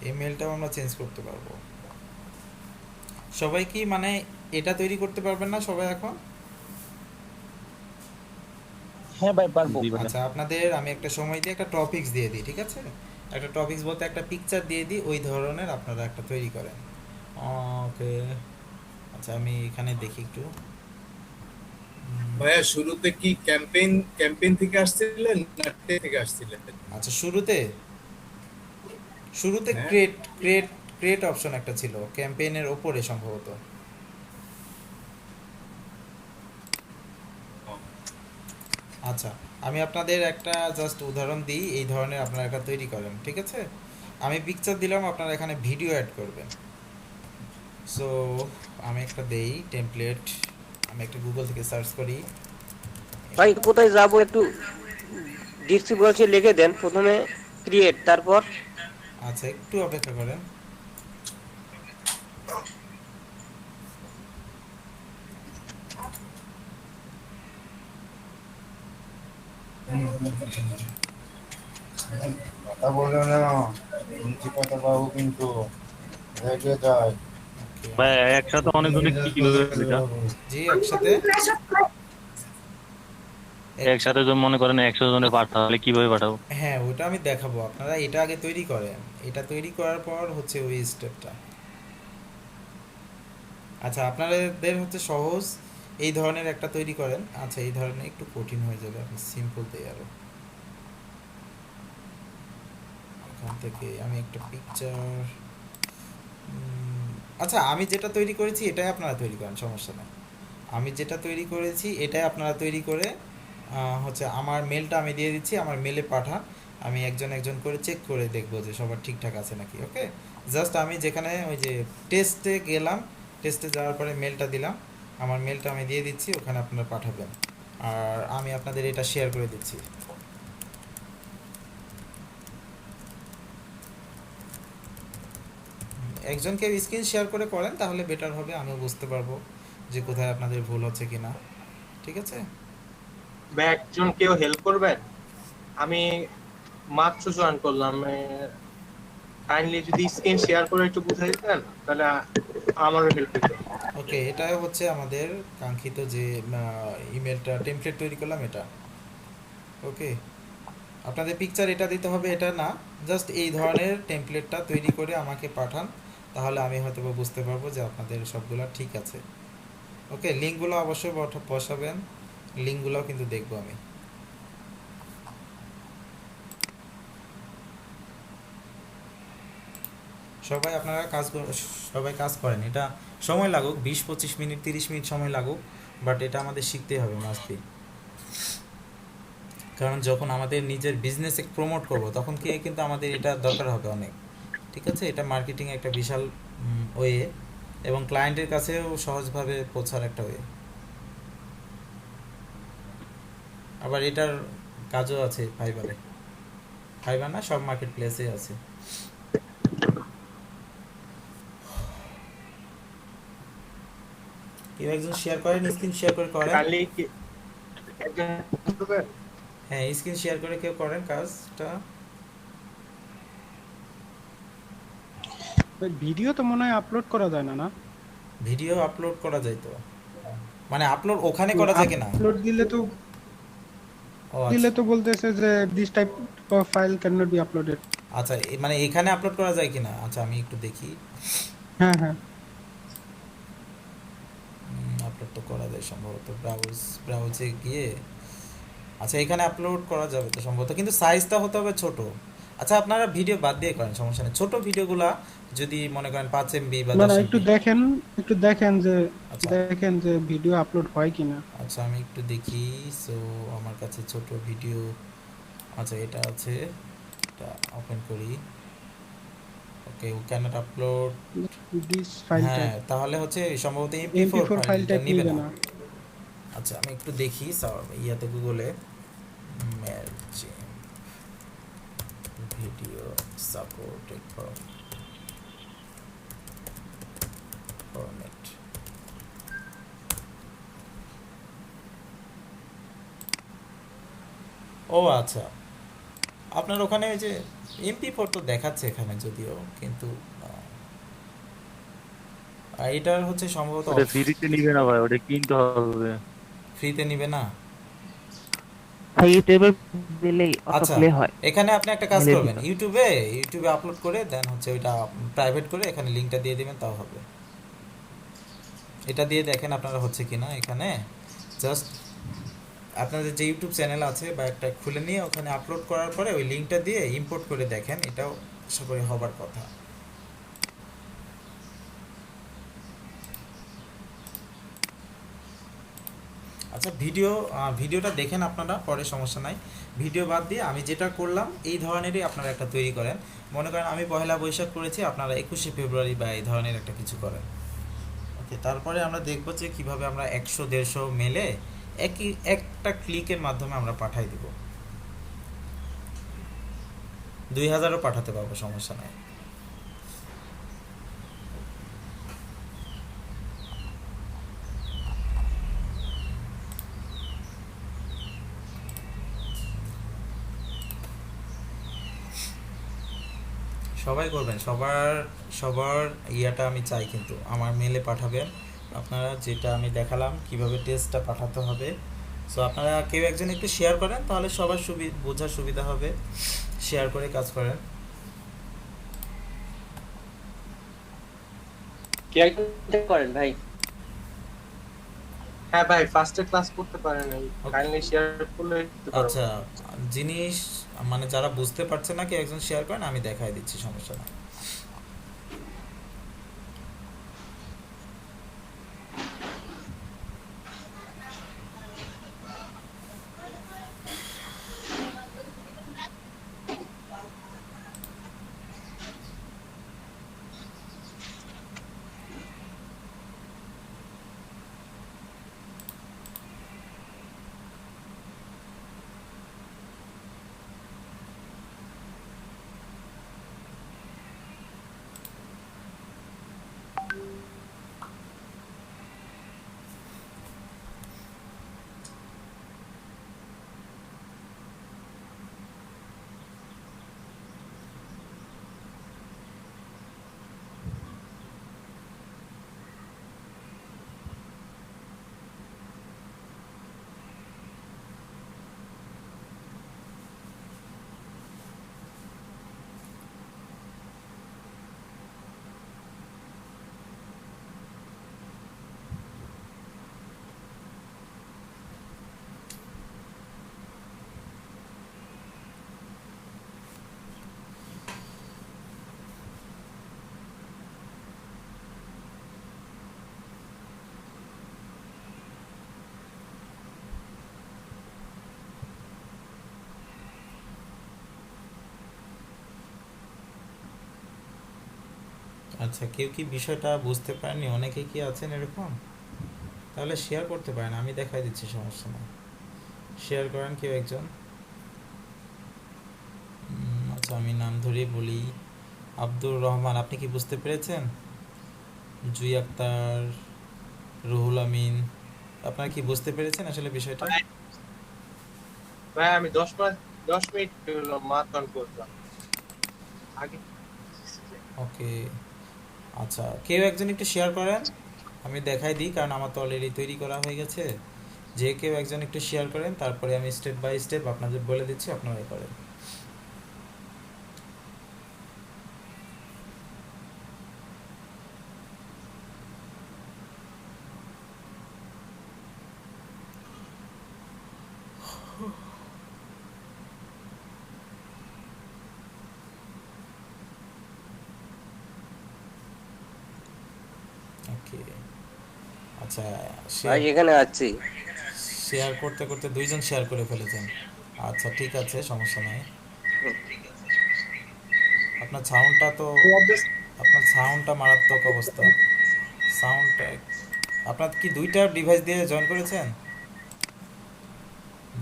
এই মেলটাও আমরা চেঞ্জ করতে পারবো। সবাই কি মানে এটা তৈরি করতে পারবেন না সবাই এখন? হ্যাঁ ভাই পারবো। জি ভাই। আচ্ছা, আপনাদের আমি একটা সময় দিয়ে একটা টপিকস দিয়ে দিই, ঠিক আছে? একটা টপিকস বলতে একটা পিকচার দিয়ে দিই, ওই ধরনের আপনারা একটা তৈরি করেন। ওকে, আচ্ছা আমি এখানে দেখি একটু। ভাইয়া শুরুতে কি ক্যাম্পেইন থেকে আসছিলেন না থেকে আসছিলেন? আচ্ছা, শুরুতে হ্যাঁ। ক্রিয়েট ক্রিয়েট ক্রিয়েট অপশন একটা ছিল ক্যাম্পেইনের ওপরে সম্ভবত। আচ্ছা, আমি আপনাদের একটা জাস্ট উদাহরণ দিই, এই ধরনের আপনারা একটা তৈরি করেন, ঠিক আছে? আমি পিকচার দিলাম, আপনারা এখানে ভিডিও অ্যাড করবেন। সো আমি একটা দেই টেমপ্লেট, আমি একটা গুগল থেকে সার্চ করি। ভাই কোথায় যাব একটু ডিসক্রিপশনে লিখে দেন। প্রথমে ক্রিয়েট, তারপর আচ্ছা, একটু অপেক্ষা করেন। কথা বললো না, শুনছি কথা পাবো কিন্তু রেগে যায়। ওকে, ভাই একসাথে অনেকজনে কিভাবে এটা? জি একসাথে একসাথে যদি মনে করেন 100 জনে পাঠালে কিভাবে পাঠাবো? হ্যাঁ, ওটা আমি দেখাবো। আপনারা এটা আগে তৈরি করেন, এটা তৈরি করার পর হচ্ছে ওই স্টেপটা। আচ্ছা, আপনাদের হচ্ছে সহজ এই ধরনের একটা তৈরি করেন। আচ্ছা, এই ধরনের একটু কঠিন হয়ে যাবে, আপনি সিম্পল দেই আরো। এখান থেকে আমি একটা পিকচার, আচ্ছা আমি যেটা তৈরি করেছি এটাই আপনারা তৈরি করেন, সমস্যা নেই। আমি যেটা তৈরি করেছি এটাই আপনারা তৈরি করে হচ্ছে আমার মেলটা আমি দিয়ে দিচ্ছি, আমার মেলে পাঠান, আমি একজন একজন করে চেক করে দেখবো যে সবার ঠিকঠাক আছে নাকি। ওকে, জাস্ট আমি যেখানে ওই যে টেস্টে গেলাম, টেস্টে যাওয়ার পরে মেলটা দিলাম, আমার মেলটা আমি দিয়ে দিচ্ছি, ওখানে আপনারা পাঠাবেন। আর আমি আপনাদের এটা শেয়ার করে দিচ্ছি। একজনকে স্ক্রিন শেয়ার করে করেন তাহলে বেটার হবে, আমিও বুঝতে পারবো যে কোথায় আপনাদের ভুল হচ্ছে কিনা। ঠিক আছে? বা একজন কেউ হেল্প করবেন? আমি মাত্র জয়েন করলাম, কাইন্ডলি যদি স্ক্রিন শেয়ার করে একটু বুঝাই দিতেন তাহলে আমারও হেল্প হতো। ওকে, এটা হচ্ছে আমাদের কাঙ্ক্ষিত যে ইমেলটা টেমপ্লেট তৈরি করলাম এটা। ওকে, আপনাদের পিকচার এটা দিতে হবে এটা না, জাস্ট এই ধরনের টেমপ্লেটটা তৈরি করে আমাকে পাঠান, তাহলে আমি হয়তো বুঝতে পারবো যে আপনাদের সবগুলো ঠিক আছে। ওকে, লিঙ্কগুলো অবশ্যই বসাবেন, লিঙ্কগুলোও কিন্তু দেখবো আমি। সবাই আপনারা সবাই কাজ করেন, এটা সময় লাগুক 20-25 মিনিট 30 মিনিট সময় লাগুক, বাট এটা আমাদের শিখতেই হবে মাস্ট। কারণ যখন আমাদের নিজের বিজনেসে প্রমোট করব তখন কিন্তু আমাদের এটা দরকার হবে অনেক। ঠিক আছে? এটা মার্কেটিং একটা বিশাল ওয়ে এবং ক্লায়েন্টের কাছেও সহজভাবে পৌঁছার একটা ওয়ে। আবার এটার কাজও আছে ফাইবারে, ফাইবার না সব মার্কেট প্লেসে আছে। কেউ একজন শেয়ার করেন, স্ক্রিন শেয়ার করে করেন। কাইন্ডলি একজন করবেন? হ্যাঁ, স্ক্রিন শেয়ার করে কেউ করেন কাজটা। ভিডিও তো মনে হয় আপলোড করা যায় না, না? ভিডিও আপলোড করা যায় তো, মানে আপলোড ওখানে করা যায় কিনা? আপলোড দিলে তো ও আচ্ছা বলতেছে যে this type of file can not be uploaded. আচ্ছা, মানে এখানে আপলোড করা যায় কিনা? আচ্ছা, আমি একটু দেখি। হ্যাঁ হ্যাঁ, আপলোড তো করা যায় সম্ভবত, ব্রাউজে গিয়ে। আচ্ছা, এখানে আপলোড করা যাবে তো সম্ভবত, কিন্তু সাইজটা হতে হবে ছোট। আচ্ছা, আপনারা ভিডিও বাদ দিয়ে করেন, সমস্যা নেই। ছোট ভিডিওগুলা যদি মনে করেন 5 MB বা 10 MB। একটু দেখেন যে ভিডিও আপলোড হয় কিনা। আচ্ছা, আমি একটু দেখি। সো আমার কাছে ছোট ভিডিও, আচ্ছা এটা আছে, এটা ওপেন করি। Okay, oh can't upload this file type. হ্যাঁ, তাহলে হচ্ছে সম্ভবত MP4 ফাইলটা নিবে না। না। আচ্ছা, আমি একটু দেখি ইয়াতে গুগলে ভিডিও সাপোর্টেড ফরম্যাট। ও আচ্ছা, আপনার ওখানে ওই যে MP4 তো দেখাচ্ছে এখানে যদিও, কিন্তু এটার হচ্ছে সম্ভবত ফ্রিতে নিবে না ভাই, ওটা কিনতে হবে। ফ্রিতে নিবে না। ইউটিউবে দিলেই অটো আচ্ছা, প্লে হয়। এখানে আপনি একটা কাজ মেলের করবেন, ভিতর। ইউটিউবে আপলোড করে দেন হচ্ছে ওইটা প্রাইভেট করে এখানে লিংকটা দিয়ে দিবেন, তাও হবে। এটা দিয়ে দেখেন আপনারা হচ্ছে কিনা। এখানে জাস্ট আপনাদের যে ইউটিউব চ্যানেল আছে বা একটা খুলে নিয়ে ওখানে আপলোড করার পরে ওই লিংকটা দিয়ে ইম্পোর্ট করে দেখেন, এটাও আশা করি হবার কথা। আচ্ছা, ভিডিওটা দেখেন আপনারা, পরে সমস্যা নাই। ভিডিও বাদ দিয়ে আমি যেটা করলাম এই ধরনেরই আপনারা একটা তৈরি করেন। মনে করেন আমি 1লা বৈশাখ করেছি, আপনারা 21শে ফেব্রুয়ারি বা এই ধরনের একটা কিছু করেন। ওকে, তারপরে আমরা দেখব যে কিভাবে আমরা 100-150 মেলে একটা ক্লিকের মাধ্যমে আমরা পাঠাই দিব। 2000ও পাঠাতে পারবো, সমস্যা নাই। সবাই করবেন, সবার ইয়াটা আমি চাই, কিন্তু আমার মেলে পাঠাবেন আপনারা, যেটা আমি দেখালাম কিভাবে টেস্টটা পাঠাতে হবে। সো আপনারা কেউ একজন একটু শেয়ার করেন, তাহলে সবার বোঝার সুবিধা হবে। শেয়ার করে কাজ করেন। কি একজন করেন ভাই? হ্যাঁ ভাই, ফার্স্টে ক্লাস করতে পারেন নাই, কাইন্ডলি শেয়ার করলে দিতে পারবো। আচ্ছা, জিনিস মানে যারা বুঝতে পারছে না কেউ একজন শেয়ার করেন, আমি দেখাই দিচ্ছি, সমস্যা না। আচ্ছা, কেউ কি বিষয়টা বুঝতে পারেনি? অনেকে কি আছেন এরকম? তাহলে শেয়ার করতে পারেন, আমি দেখাই দিচ্ছি, সমস্যা নেই। শেয়ার করেন কেউ একজন। আচ্ছা, আমি নাম ধরেই বলি, আব্দুর রহমান। আপনি কি বুঝতে পেরেছেন? জুই আক্তার, রুহুল আমিন, আপনারা কি বুঝতে পেরেছেন আসলে বিষয়টা? ভাই আমি 10 মিনিট হলো মাত্র অন করলাম আগে। ওকে, আচ্ছা, কেউ একজন একটু শেয়ার করেন, আমি দেখাই দিই, কারণ আমার তো অলরেডি তৈরি করা হয়ে গেছে। যে কেউ একজন একটু শেয়ার করেন, তারপরে আমি স্টেপ বাই স্টেপ আপনাদের বলে দিচ্ছি, আপনারা করেন। ওকে, আচ্ছা, ভাই এখানে আছি। শেয়ার করতে করতে দুইজন শেয়ার করে ফেলেছেন। আচ্ছা, ঠিক আছে, সমস্যা নাই। আপনার সাউন্ডটা তো, আপনার সাউন্ডটা মারাত্মক অবস্থা। সাউন্ডটা, আপনার কি দুইটা ডিভাইস দিয়ে জয়েন করেছেন?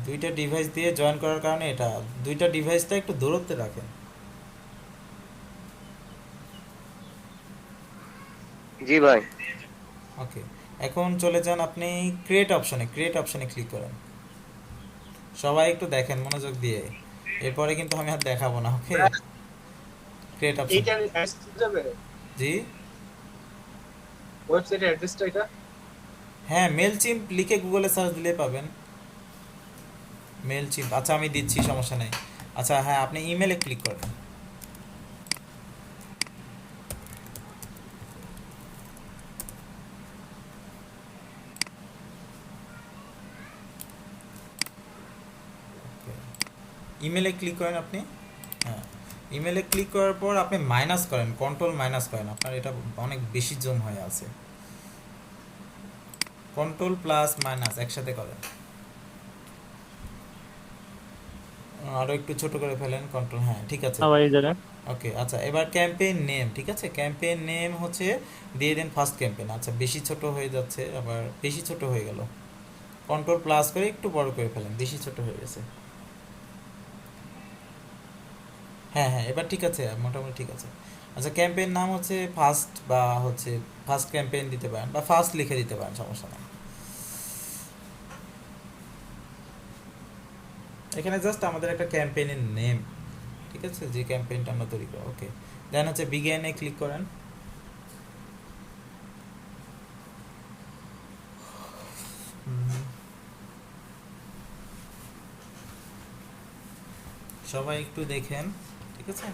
দুইটা ডিভাইস দিয়ে জয়েন করার কারণে এটা, দুইটা ডিভাইসটা একটু দূরত্বে রাখেন। জি ভাই। ওকে, এখন চলে যান আপনি ক্রিয়েট অপশনে, ক্রিয়েট অপশনে ক্লিক করেন। সবাই একটু দেখেন মনোযোগ দিয়ে, এরপরে কিন্তু আমি আর দেখাবো না। ওকে, ক্রিয়েট অপশন। এইটা অ্যাড্রেস যাবে, জি, ওয়েবসাইটের অ্যাড্রেসটা এটা? হ্যাঁ, মেল চিম্প লিখে গুগলে সার্চ দিলে পাবেন। মেল চিম্প, আচ্ছা আমি দিচ্ছি, সমস্যা নেই। আচ্ছা হ্যাঁ, আপনি ইমেলে ক্লিক করেন। ইমেলে ক্লিক করেন আপনি। হ্যাঁ, ইমেলে ক্লিক করার পর আপনি মাইনাস করেন, কন্ট্রোল মাইনাস করেন। আপনার এটা অনেক বেশি জুম হয়ে আছে, কন্ট্রোল প্লাস মাইনাস একসাথে করেন। আরও একটু ছোট করে ফেলেন, কন্ট্রোল, হ্যাঁ ঠিক আছে। ভাই এই জায়গায় ওকে, আচ্ছা, এবার ক্যাম্পেইন নেম, ঠিক আছে, ক্যাম্পেইন নেম হচ্ছে দিয়ে দেন ফার্স্ট ক্যাম্পেইন। আচ্ছা, বেশি ছোট হয়ে যাচ্ছে, আবার বেশি ছোট হয়ে গেল, কন্ট্রোল প্লাস করে একটু বড় করে ফেলেন, বেশি ছোট হয়ে গেছে। হ্যাঁ হ্যাঁ, এবার ঠিক আছে, মোটামুটি ঠিক আছে। আচ্ছা, ক্যাম্পেইন নাম হচ্ছে ফার্স্ট, বা হচ্ছে ফার্স্ট ক্যাম্পেইন দিতে পারেন, বা ফার্স্ট লিখে দিতে পারেন, সমস্যা নেই। এখানে জাস্ট আমাদের একটা ক্যাম্পেইনের নেম, ঠিক আছে, যে ক্যাম্পেইনটা আমরা তৈরি করি। ওকে, দেন হচ্ছে বিগিনে ক্লিক করেন। সবাই একটু দেখেন, ঠিক আছে।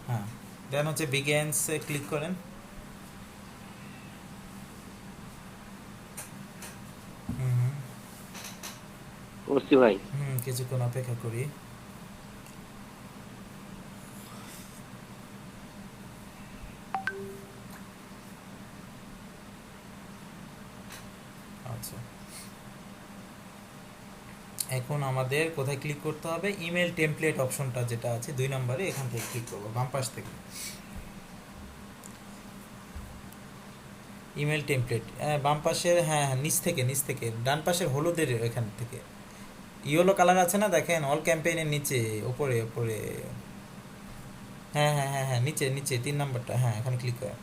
হ্যাঁ, দেন হচ্ছে বিগিনসে ক্লিক করেন। বুঝছি ভাই। কিছুক্ষণ অপেক্ষা করি। আচ্ছা, এখন আমাদের কোথায় ক্লিক করতে হবে? ইমেল টেমপ্লেট অপশনটা যেটা আছে 2 নম্বরে, এখান থেকে ক্লিক করবো, বাম পাশ থেকে ইমেল টেমপ্লেট, বাম পাশের, হ্যাঁ হ্যাঁ, নিচ থেকে ডান পাশের হলুদের এখান থেকে ইয়েলো কালার আছে না, দেখেন, অল ক্যাম্পেইনের নিচে, উপরে উপরে, হ্যাঁ হ্যাঁ হ্যাঁ হ্যাঁ, নিচে 3 নম্বরটা, হ্যাঁ এখানে ক্লিক করেন।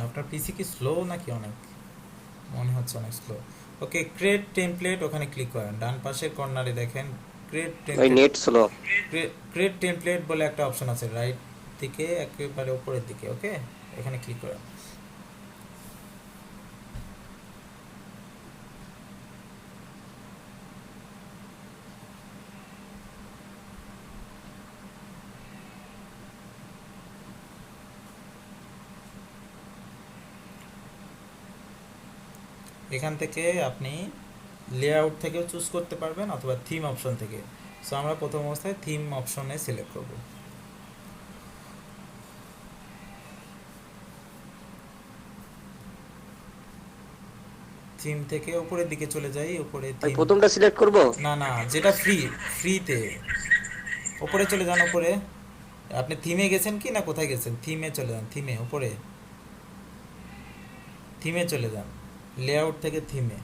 আপনার পিসি কি স্লো নাকি? অনেক মনে হচ্ছে অনেক স্লো। ওকে, ক্রিয়েট টেমপ্লেট, ওখানে ক্লিক করেন, ডান পাশের কর্নারে দেখেন ক্রিয়েট ভাই template. Net slow. Create template বলে একটা অপশন আছে রাইট দিকে, একেবারে উপরের দিকে। ওকে, এখানে ক্লিক করেন। এখান থেকে আপনি লেআউট থেকেও চুজ করতে পারবেন, অথবা থিম অপশন থেকে। সো আমরা প্রথম অবস্থায় থিম অপশনে সিলেক্ট করব। থিম থেকে উপরের দিকে চলে যাই, উপরে ভাই থিম। প্রথমটা সিলেক্ট করব? না না, যেটা ফ্রিতে উপরে চলে যান, উপরে। আপনি থিমে গেছেন কি না কোথায় গেছেন? থিমে চলে যান, থিমে উপরে থিমে চলে যান, লেআউট থেকে থিমে।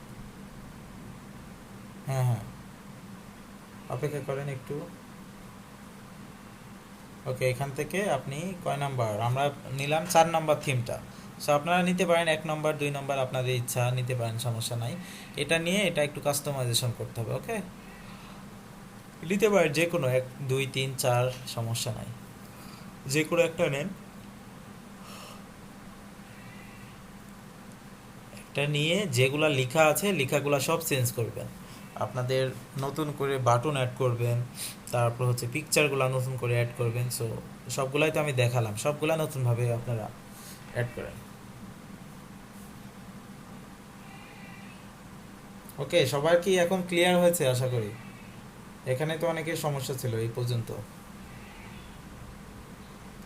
হ্যাঁ হ্যাঁ, অপেক্ষা করেন একটু। ওকে, এখান থেকে আপনি কয় নাম্বার? আমরা নিলাম 4 নাম্বার থিমটা। সো আপনারা নিতে পারেন 1 নাম্বার 2 নাম্বার, আপনাদের ইচ্ছা নিতে পারেন, সমস্যা নাই। এটা নিয়ে এটা একটু কাস্টমাইজেশন করতে হবে। ওকে, নিতে পারেন যে কোনো 1 2 3 4, সমস্যা নাই, যে কোনো একটা নেন। এটা নিয়ে যেগুলা লেখা আছে লেখাগুলা সব চেঞ্জ করবেন। আপনাদের নতুন করে বাটন অ্যাড করবেন, তারপর হচ্ছে পিকচারগুলো নতুন করে অ্যাড করবেন। সো সবগুলাই তো আমি দেখালাম, সবগুলা নতুনভাবে আপনারা অ্যাড করেন। ওকে, সবার কি এখন ক্লিয়ার হয়েছে আশা করি? এখানে তো অনেকের সমস্যা ছিল এই পর্যন্ত।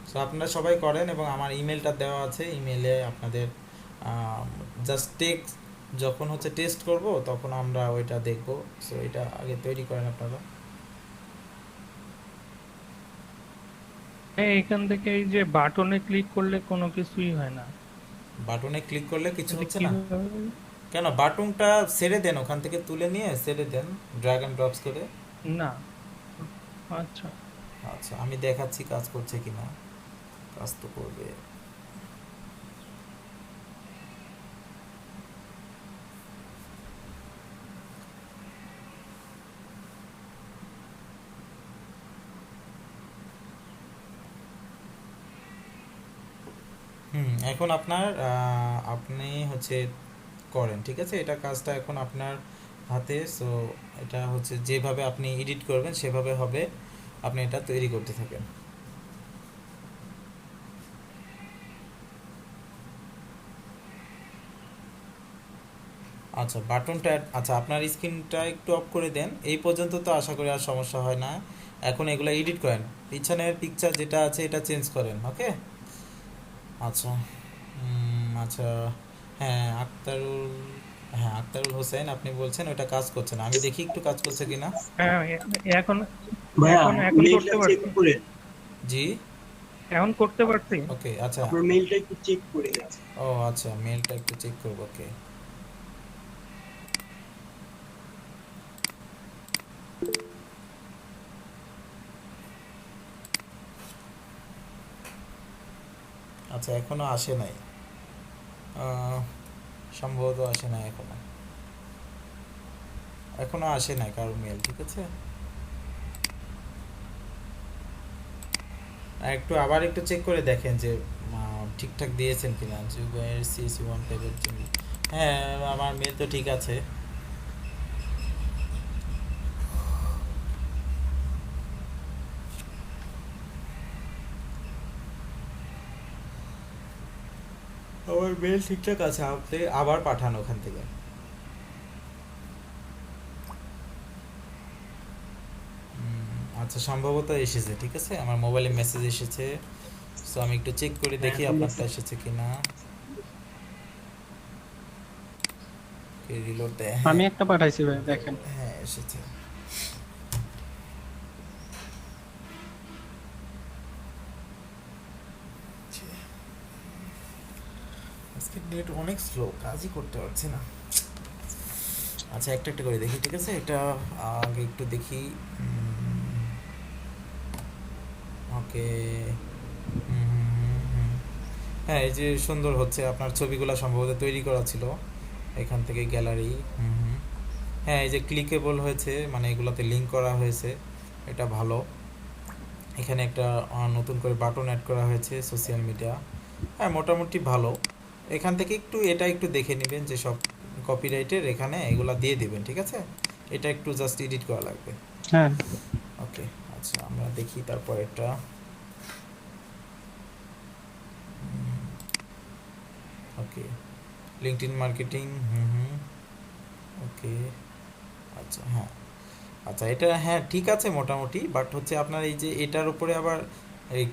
সো আপনারা সবাই করেন, এবং আমার ইমেলটা দেওয়া আছে, ইমেলে আপনাদের জাস্ট টেক্সট যখন হচ্ছে টেস্ট করব তখন আমরা ওইটা দেখব। সো এটা আগে তৈরি করেন আপনারা। এখান থেকে এই যে বাটনে ক্লিক করলে কোনো কিছুই হয় না। বাটনে ক্লিক করলে কিছু এটা হচ্ছে না কিভাবে? কেন? বাটনটা ছেড়ে দেন, ওখান থেকে তুলে নিয়ে ছেড়ে দেন, ড্র্যাগ অ্যান্ড ড্রপস করে। না, আচ্ছা। আচ্ছা, আমি দেখাচ্ছি কাজ করছে কিনা। কাজ তো করবে। এখন আপনার আপনি হচ্ছে করেন, ঠিক আছে? এটা কাজটা এখন আপনার হাতে। সো এটা হচ্ছে যেভাবে আপনি এডিট করবেন সেভাবে হবে, আপনি এটা তৈরি করতে থাকেন। আচ্ছা, বাটনটা আচ্ছা আপনার স্ক্রিনটা একটু অফ করে দেন। এই পর্যন্ত তো আশা করি আর সমস্যা হয় না। এখন এগুলো এডিট করেন, পিছনের পিকচার যেটা আছে এটা চেঞ্জ করেন। ওকে, আচ্ছা। আচ্ছা, হ্যাঁ আক্তারুল, হ্যাঁ আক্তারুল হোসেন আপনি বলছেন ওটা কাজ করছে না। আমি দেখি একটু কাজ করছে কিনা। হ্যাঁ, এখন এখন এখন করতে পারছি। জি, এখন করতে পারছি। ওকে, আচ্ছা। আপনার মেইলটা একটু চেক করে। ও আচ্ছা, মেলটা একটু চেক করবো। ওকে, আচ্ছা এখনো আসে নাই, সম্ভবত আসে নাই এখনো আসে নাই কারোর মেল, ঠিক আছে? আর একটু আবার একটু চেক করে দেখেন যে ঠিকঠাক দিয়েছেন কিনা। যুগের সিএসি 1 পেজের জন্য, হ্যাঁ আমার মেল তো ঠিক আছে। আমার মেল ঠিকঠাক আছে, আপনি আবার পাঠান ওখান থেকে। আচ্ছা, সম্ভবত এসেছে, ঠিক আছে? আমার মোবাইলে মেসেজ এসেছে। সো আমি একটু চেক করে দেখি আপনারটা এসেছে কিনা। রিলোড দেয়। আমি একটা পাঠাইছি ভাই, দেখেন। হ্যাঁ এসেছে। আজকে নেট অনেক স্লো, কাজই করতে পারছি না। আচ্ছা, একটা একটা করে দেখি, ঠিক আছে? এটা আগে একটু দেখি। ওকে, হ্যাঁ এই যে সুন্দর হচ্ছে। আপনার ছবিগুলো সম্ভবত তৈরি করা ছিল এখান থেকে, গ্যালারি। হ্যাঁ, এই যে ক্লিকেবল হয়েছে, মানে এগুলোতে লিঙ্ক করা হয়েছে, এটা ভালো। এখানে একটা নতুন করে বাটন অ্যাড করা হয়েছে, সোশ্যাল মিডিয়া। হ্যাঁ, মোটামুটি ভালো। এখান থেকে এটা একটু দেখে নেবেন যে সব কপিরাইটের এখানে এগুলা দিয়ে দিবেন, ঠিক আছে? এটা একটু জাস্ট এডিট করা লাগবে। হ্যাঁ, ওকে, আচ্ছা আমরা দেখি তারপর এটা। ওকে, লিঙ্কডইন মার্কেটিং। ওকে, আচ্ছা হ্যাঁ, আচ্ছা এটা হ্যাঁ ঠিক আছে মোটামুটি। বাট হচ্ছে আপনার এই যে এটার উপরে আবার এই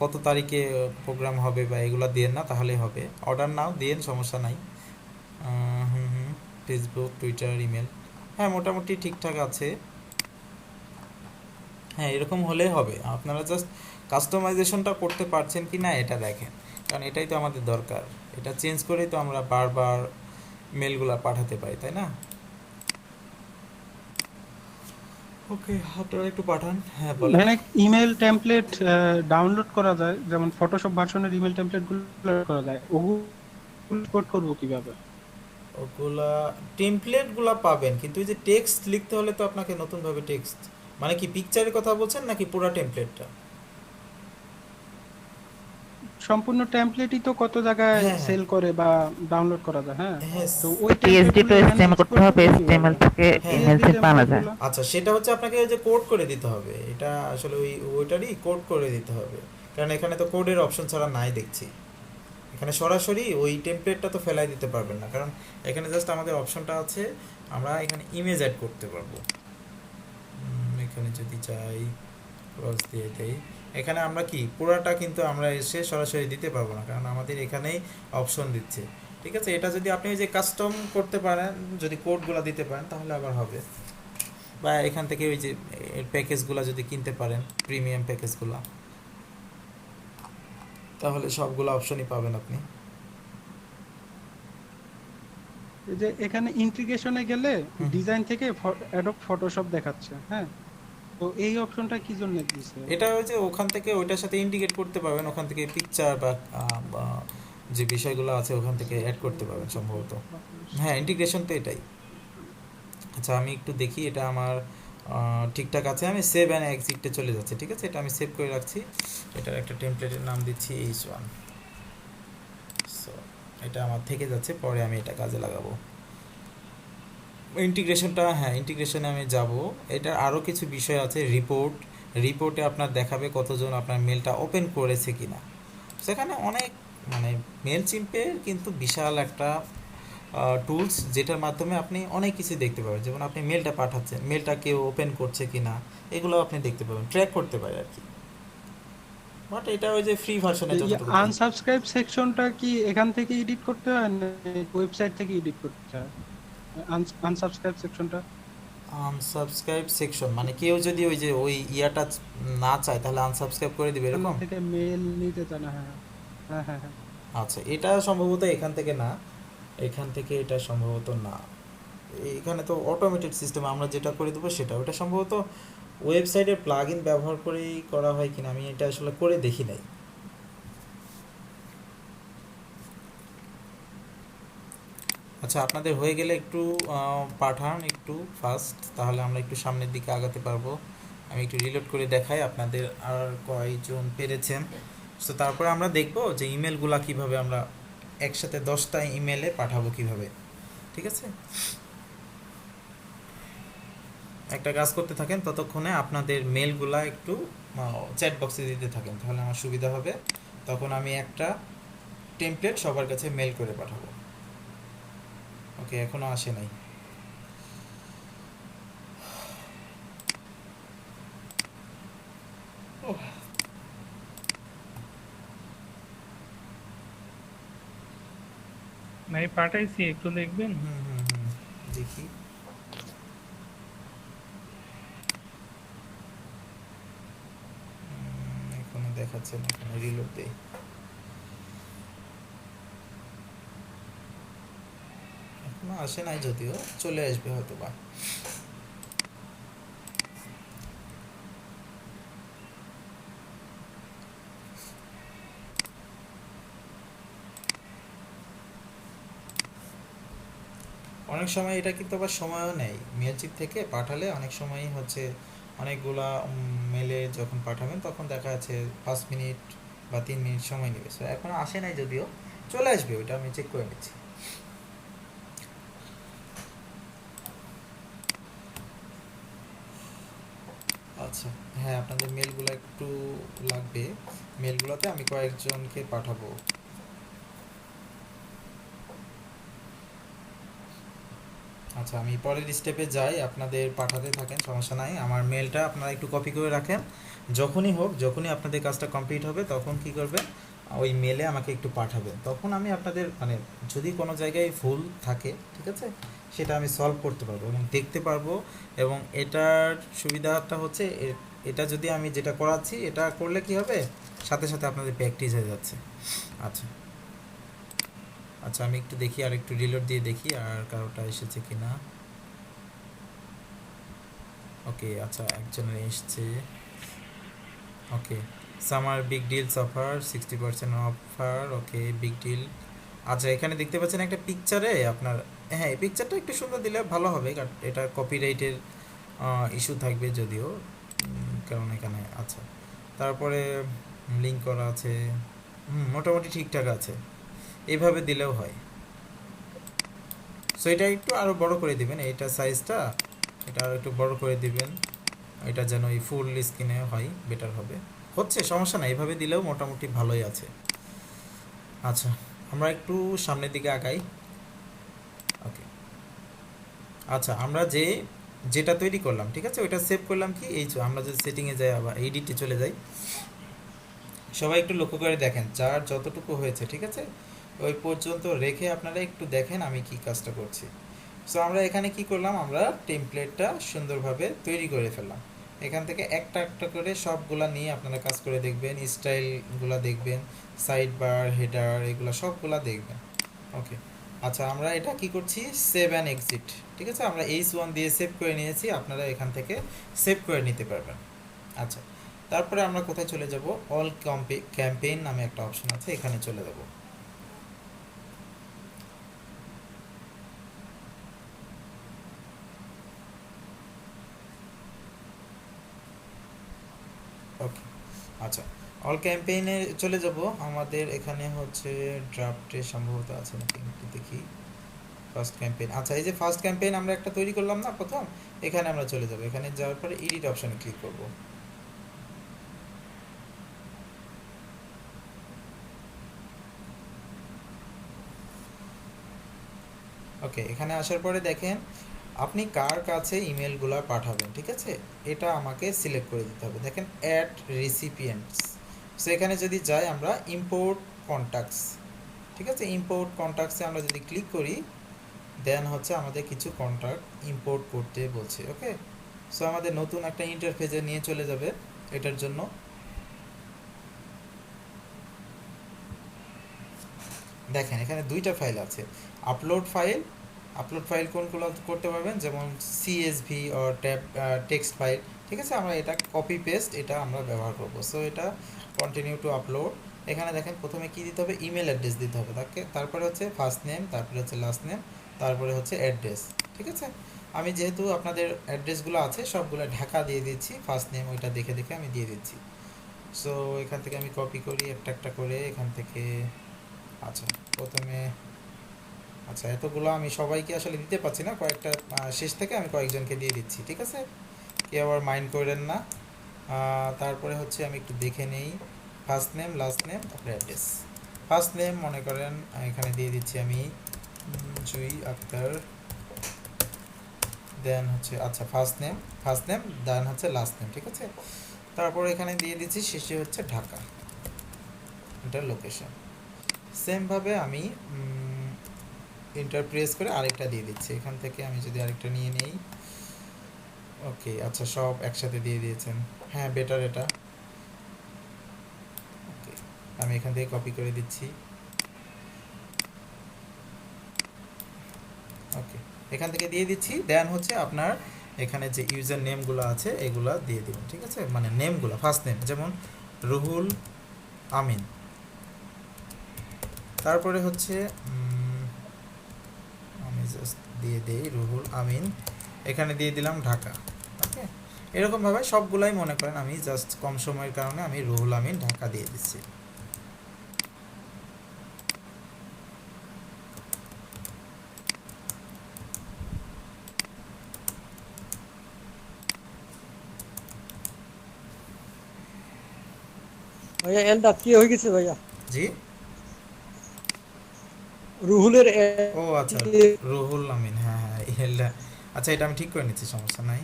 কত তারিখে প্রোগ্রাম হবে বা এগুলো দিয়েন না, তাহলেই হবে। অর্ডার নাও দিয়েন, সমস্যা নাই। ফেসবুক, টুইটার, ইমেল, হ্যাঁ মোটামুটি ঠিকঠাক আছে। হ্যাঁ এরকম হলে হবে, আপনারা জাস্ট কাস্টমাইজেশনটা করতে পারছেন কি না এটা দেখেন, কারণ এটাই তো আমাদের দরকার। এটা চেঞ্জ করেই তো আমরা বারবার মেলগুলো পাঠাতে পারি, তাই না? ওকে, আপনারা একটু পাঠান। হ্যাঁ বলেন। মানে ইমেল টেমপ্লেট ডাউনলোড করা যায়, যেমন ফটোশপ ভার্সনের ইমেল টেমপ্লেট গুলো করা যায়, ওগুলো ইম্পোর্ট করব কিভাবে? ওগুলা টেমপ্লেটগুলা পাবেন, কিন্তু এই যে টেক্সট লিখতে হলে তো আপনাকে নতুনভাবে টেক্সট, মানে কি পিকচারের কথা বলছেন নাকি পুরো টেমপ্লেটটা? সম্পূর্ণ টেমপ্লেটই তো কত জায়গায় হ্যাঁ, সেল করে বা ডাউনলোড করা যায়, হ্যাঁ। হ্যাঁ তো ওই পিএইচডি টেমপ্লেটগুলো তো এখানে এসটিএমএল করতে export হবে, করব এসটিএমএল কিভাবে? থেকে হ্যাঁ, ইমেল পাওয়া যায়। টেমপ্লেটগুলো আচ্ছা সেটা হচ্ছে আপনাকে ওই যে কোড করে দিতে হবে, এটা আসলে ওইটারই কোড করে দিতে হবে, কারণ এখানে তো কোডের অপশন ছাড়া নাই দেখছি। এখানে সরাসরি ওই টেমপ্লেটটা তো ফেলাই দিতে পারবেন না, কারণ এখানে জাস্ট আমাদের অপশনটা আছে, আমরা এখানে ইমেজ অ্যাড করতে পারবো। এখানে যদি চাই ক্রস দিয়ে দেই, এখানে আমরা কি পুরাটা কিন্তু আমরা এসে সরাসরি দিতে পারবো না, কারণ আমাদের এখানেই অপশন দিচ্ছে। ঠিক আছে, এটা যদি আপনি ওই যে কাস্টম করতে পারেন, যদি কোডগুলো দিতে পারেন তাহলে আবার হবে, বা এখান থেকে ওই যে প্যাকেজগুলো যদি কিনতে পারেন, প্রিমিয়াম প্যাকেজগুলো, তাহলে সবগুলো অপশনই পাবেন আপনি। এই যে এখানে ইন্টিগ্রেশনে গেলে ডিজাইন থেকে অ্যাডোব ফটোশপ দেখাচ্ছে, হ্যাঁ। তো এই অপশনটা কি জন্য দিয়েছে? এটা ওই যে ওখান থেকে ওইটার সাথে ইন্টিগ্রেট করতে পারবেন, ওখান থেকে পিকচার বা যে বিষয়গুলো আছে ওখান থেকে অ্যাড করতে পারবেন সম্ভবত। হ্যাঁ ইন্টিগ্রেশন তো এটাই। আচ্ছা আমি একটু দেখি এটা আমার ঠিকঠাক আছে, আমি সেভ অ্যান্ড এক্সিটে চলে যাচ্ছে। ঠিক আছে, এটা আমি সেভ করে রাখছি, এটার একটা টেমপ্লেটের নাম দিচ্ছি H1। সো এটা আমার থেকে যাচ্ছে, পরে আমি এটা কাজে লাগাবো। ইন্টিগ্রেশনটা, হ্যাঁ ইন্টিগ্রেশনে আমি যাব। এটার আরও কিছু বিষয় আছে, রিপোর্টে আপনার দেখাবে কতজন আপনার মেলটা ওপেন করেছে কিনা। সেখানে অনেক মানে মেলচিম্পের কিন্তু বিশাল একটা টুলস, যেটার মাধ্যমে আপনি অনেক কিছু দেখতে পাবেন, যেমন আপনি মেলটা পাঠাচ্ছেন, মেলটা কেউ ওপেন করছে কিনা এগুলো আপনি দেখতে পাবেন, ট্র্যাক করতে পারে আর কি। বাট এটা ওই যে ফ্রি ভার্সনে যতটুকু আনসাবস্ক্রাইব সেকশনটা কি এখান থেকে এডিট করতে হয় না ওয়েবসাইট থেকে এডিট করতে হয়? আনসাবস্ক্রাইব সেকশনটা, আনসাবস্ক্রাইব সেকশন মানে কেউ যদি ওই যে ওই ইয়াটা না চায় তাহলে আনসাবস্ক্রাইব করে দিবে এরকম থেকে মেল নিতে চায় না, হ্যাঁ হ্যাঁ হ্যাঁ হ্যাঁ। আচ্ছা এটা সম্ভবত এখান থেকে না, এখান থেকে এটা সম্ভবত না, এখানে তো অটোমেটেড সিস্টেম, আমরা যেটা করে দেবো সেটা, ওটা সম্ভবত ওয়েবসাইটের প্লাগইন ব্যবহার করেই করা হয় কিনা আমি এটা আসলে করে দেখি নাই। আচ্ছা আপনাদের হয়ে গেলে একটু পাঠান একটু ফাস্ট, তাহলে আমরা একটু সামনের দিকে আগাতে পারবো। আমি একটু রিলোড করে দেখাই আপনাদের আর কয়জন পেরেছেন। তো তারপরে আমরা দেখব যে ইমেলগুলা কিভাবে আমরা একসাথে 10টা ইমেলে পাঠাবো কিভাবে। ঠিক আছে, একটা কাজ করতে থাকেন, ততক্ষণে আপনাদের মেলগুলা একটু চ্যাট বক্সে দিতে থাকেন, তাহলে আমার সুবিধা হবে। তখন আমি একটা টেমপ্লেট সবার কাছে মেল করে পাঠাবো। ওকে এখনো আসে নাই। নাই পাঠাইছি, একটু দেখবেন। দেখি এখনো দেখাচ্ছে না, এখানে রিলোড দেই। এখনো আসে নাই, যদিও চলে আসবে হয়তো বা। অনেক সময় এটা কিন্তু আবার সময়ও নেই, মেলচিপ থেকে পাঠালে অনেক সময়ই হচ্ছে অনেকগুলা মেলে যখন পাঠাবেন তখন দেখা যাচ্ছে 5 মিনিট বা 3 মিনিট সময় নেবে। সো এখনো আসে নাই, যদিও চলে আসবে, ওইটা আমি চেক করে নিচ্ছি। আচ্ছা হ্যাঁ আপনাদের মেলগুলো একটু লাগবে, মেলগুলোতে আমি কয়েকজনকে পাঠাবো। আচ্ছা আমি পরের স্টেপে যাই, আপনাদের পাঠাতে থাকেন, সমস্যা নাই। আমার মেলটা আপনারা একটু কপি করে রাখেন, যখনই হোক, যখনই আপনাদের কাজটা কমপ্লিট হবে তখন কি করবেন, ওই মেলে আমাকে একটু পাঠাবেন। তখন আমি আপনাদের মানে যদি কোনো জায়গায় ভুল থাকে, ঠিক আছে, সেটা আমি সলভ করতে পারবো এবং দেখতে পারবো। এবং এটার সুবিধাটা হচ্ছে এটা যদি আমি যেটা করাচ্ছি এটা করলে কি হবে, সাথে সাথে আপনাদের প্র্যাকটিস হয়ে যাচ্ছে। আচ্ছা আচ্ছা, আমি একটু দেখি, আর একটু রিলোড দিয়ে দেখি আর কারোটা এসেছে কিনা। ওকে, আচ্ছা একজনের এসছে। Okay, summer big deals offer 60% offer. Okay, big deal. আচ্ছা, এখানে দেখতে পাচ্ছেন একটা পিকচারে আপনার, হ্যাঁ এই পিকচারটা একটু সুন্দর দিলে ভালো হবে, কারণ এটা কপিরাইটের ইস্যু থাকবে যদিও, কারণ এখানে আচ্ছা। তারপরে লিঙ্ক করা আছে, মোটামুটি ঠিকঠাক আছে, এইভাবে দিলেও হয়। সো এটা একটু আরও বড় করে দিবেন, এইটা সাইজটা এটা আরও একটু বড় করে দিবেন, এটা যেন এই ফুল স্ক্রিনে হয়, বেটার হবে। হচ্ছে, সমস্যা না, এইভাবে দিলেও মোটামুটি ভালোই আছে। আচ্ছা, আমরা একটু সামনের দিকে আগাই। ওকে, আচ্ছা আমরা যেটা তৈরি করলাম, ঠিক আছে, ওইটা সেভ করলাম কি, এই যে আমরা যদি সেটিংয়ে যাই আবার এডিটে চলে যাই, সবাই একটু লক্ষ্য করে দেখেন যার যতটুকু হয়েছে, ঠিক আছে, ওই পর্যন্ত রেখে আপনারা একটু দেখেন আমি কি কাজটা করছি। সো আমরা এখানে কি করলাম, আমরা টেমপ্লেটটা সুন্দরভাবে তৈরি করে ফেললাম। এখান থেকে একটা একটা করে সবগুলা নিয়ে আপনারা কাজ করে দেখবেন, স্টাইলগুলো দেখবেন, সাইড বার, হেডার, এগুলো সবগুলা দেখবেন। ওকে, আচ্ছা আমরা এটা কি করছি, সেভ অ্যান্ড এক্সিট, ঠিক আছে, আমরা H1 দিয়ে সেভ করে নিয়েছি, আপনারা এখান থেকে সেভ করে নিতে পারবেন। আচ্ছা, তারপরে আমরা কোথায় চলে যাব, অল ক্যাম্পেইন নামে একটা অপশন আছে, এখানে চলে যাব। ওকে, আচ্ছা অল ক্যাম্পেইনে চলে যাব। আমাদের এখানে হচ্ছে ড্রাফটে সম্ভবত আছে নাকি একটু দেখি, ফার্স্ট ক্যাম্পেইন। আচ্ছা, এই যে ফার্স্ট ক্যাম্পেইন আমরা একটা তৈরি করলাম না প্রথম, এখানে আমরা চলে যাব। এখানে যাওয়ার পরে এডিট অপশনে ক্লিক করব। ওকে, এখানে আসার পরে দেখেন আপনি কার কাছে ইমেলগুলো পাঠাবেন, ঠিক আছে, এটা আমাকে সিলেক্ট করে দিতে হবে। দেখেন অ্যাড রেসিপিয়েন্টস, সো এখানে যদি যাই আমরা ইম্পোর্ট কন্ট্যাক্টস, ঠিক আছে, ইম্পোর্ট কন্ট্যাক্টসে আমরা যদি ক্লিক করি, দেন হচ্ছে আমাদের কিছু কন্ট্যাক্ট ইম্পোর্ট করতে বলছে। ওকে, সো আমাদের নতুন একটা ইন্টারফেসে নিয়ে চলে যাবে। এটার জন্য দেখেন এখানে দুইটা ফাইল আছে, আপলোড ফাইল কোনগুলো করতে পারবেন, যেমন CSV ও টেক্সট ফাইল, ঠিক আছে, আমরা এটা কপি পেস্ট এটা আমরা ব্যবহার করব। সো এটা কন্টিনিউ টু আপলোড। এখানে দেখেন প্রথমে কি দিতে হবে, ইমেল অ্যাড্রেস দিতে হবে তাকে, তারপরে হচ্ছে ফার্স্ট নেম, তারপরে হচ্ছে লাস্ট নেম, তারপরে হচ্ছে অ্যাড্রেস, ঠিক আছে। আমি যেহেতু আপনাদের অ্যাড্রেসগুলো আছে সবগুলো ঢাকা দিয়ে দিচ্ছি, ফার্স্ট নেম ওইটা দেখে দেখে আমি দিয়ে দিচ্ছি। সো এখান থেকে আমি কপি করি একটা একটা করে এখান থেকে। আচ্ছা, প্রথমে আচ্ছা এতগুলো আমি সবাইকে আসলে দিতে পারছি না, কয়েকটা শেষ থেকে আমি কয়েকজনকে দিয়ে দিচ্ছি, ঠিক আছে, কেউ আবার মাইন্ড করেন না। তারপরে হচ্ছে আমি একটু দেখে নেই, ফার্স্ট নেম, লাস্ট নেম, তারপরে অ্যাড্রেস। ফার্স্ট নেম মনে করেন এখানে দিয়ে দিচ্ছি আমি জুই আক্তার, দেন হচ্ছে আচ্ছা ফার্স্ট নেম দেন হচ্ছে লাস্ট নেম, ঠিক আছে। তারপর এখানে দিয়ে দিচ্ছি শেষে হচ্ছে ঢাকা, এটার লোকেশন। সেমভাবে আমি এন্টার প্রেস করে আরেকটা দিয়ে দিচ্ছি, এখান থেকে আমি যদি আরেকটা নিয়ে নেই। ওকে, আচ্ছা সব একসাথে দিয়ে দিয়েছেন, হ্যাঁ বেটার এটা। ওকে, আমি এখান থেকে কপি করে দিচ্ছি। ওকে, এখান থেকে দিয়ে দিচ্ছি, দেন হচ্ছে আপনার এখানে যে ইউজার নেমগুলো আছে এগুলা দিয়ে দিবেন, ঠিক আছে, মানে নেমগুলো ফার্স্ট নেম যেমন রুহুল আমিন, তারপরে হচ্ছে আমি জাস্ট দিয়ে দিই রুহুল আমিন, এখানে দিয়ে দিলাম ঢাকা। ওকে, এরকমভাবে সবগুলাই মনে করেন আমি জাস্ট কম সময়ের কারণে আমি রুহুল আমিন ঢাকা দিয়ে দিচ্ছি। ভাইয়া এলটা কি হয়ে গেছে ভাইয়া? জি, রুহুলের ও আচ্ছা রুহুল আমিন, হ্যাঁ হ্যাঁ এলটা, আচ্ছা এটা আমি ঠিক করে নিচ্ছি, সমস্যা নাই।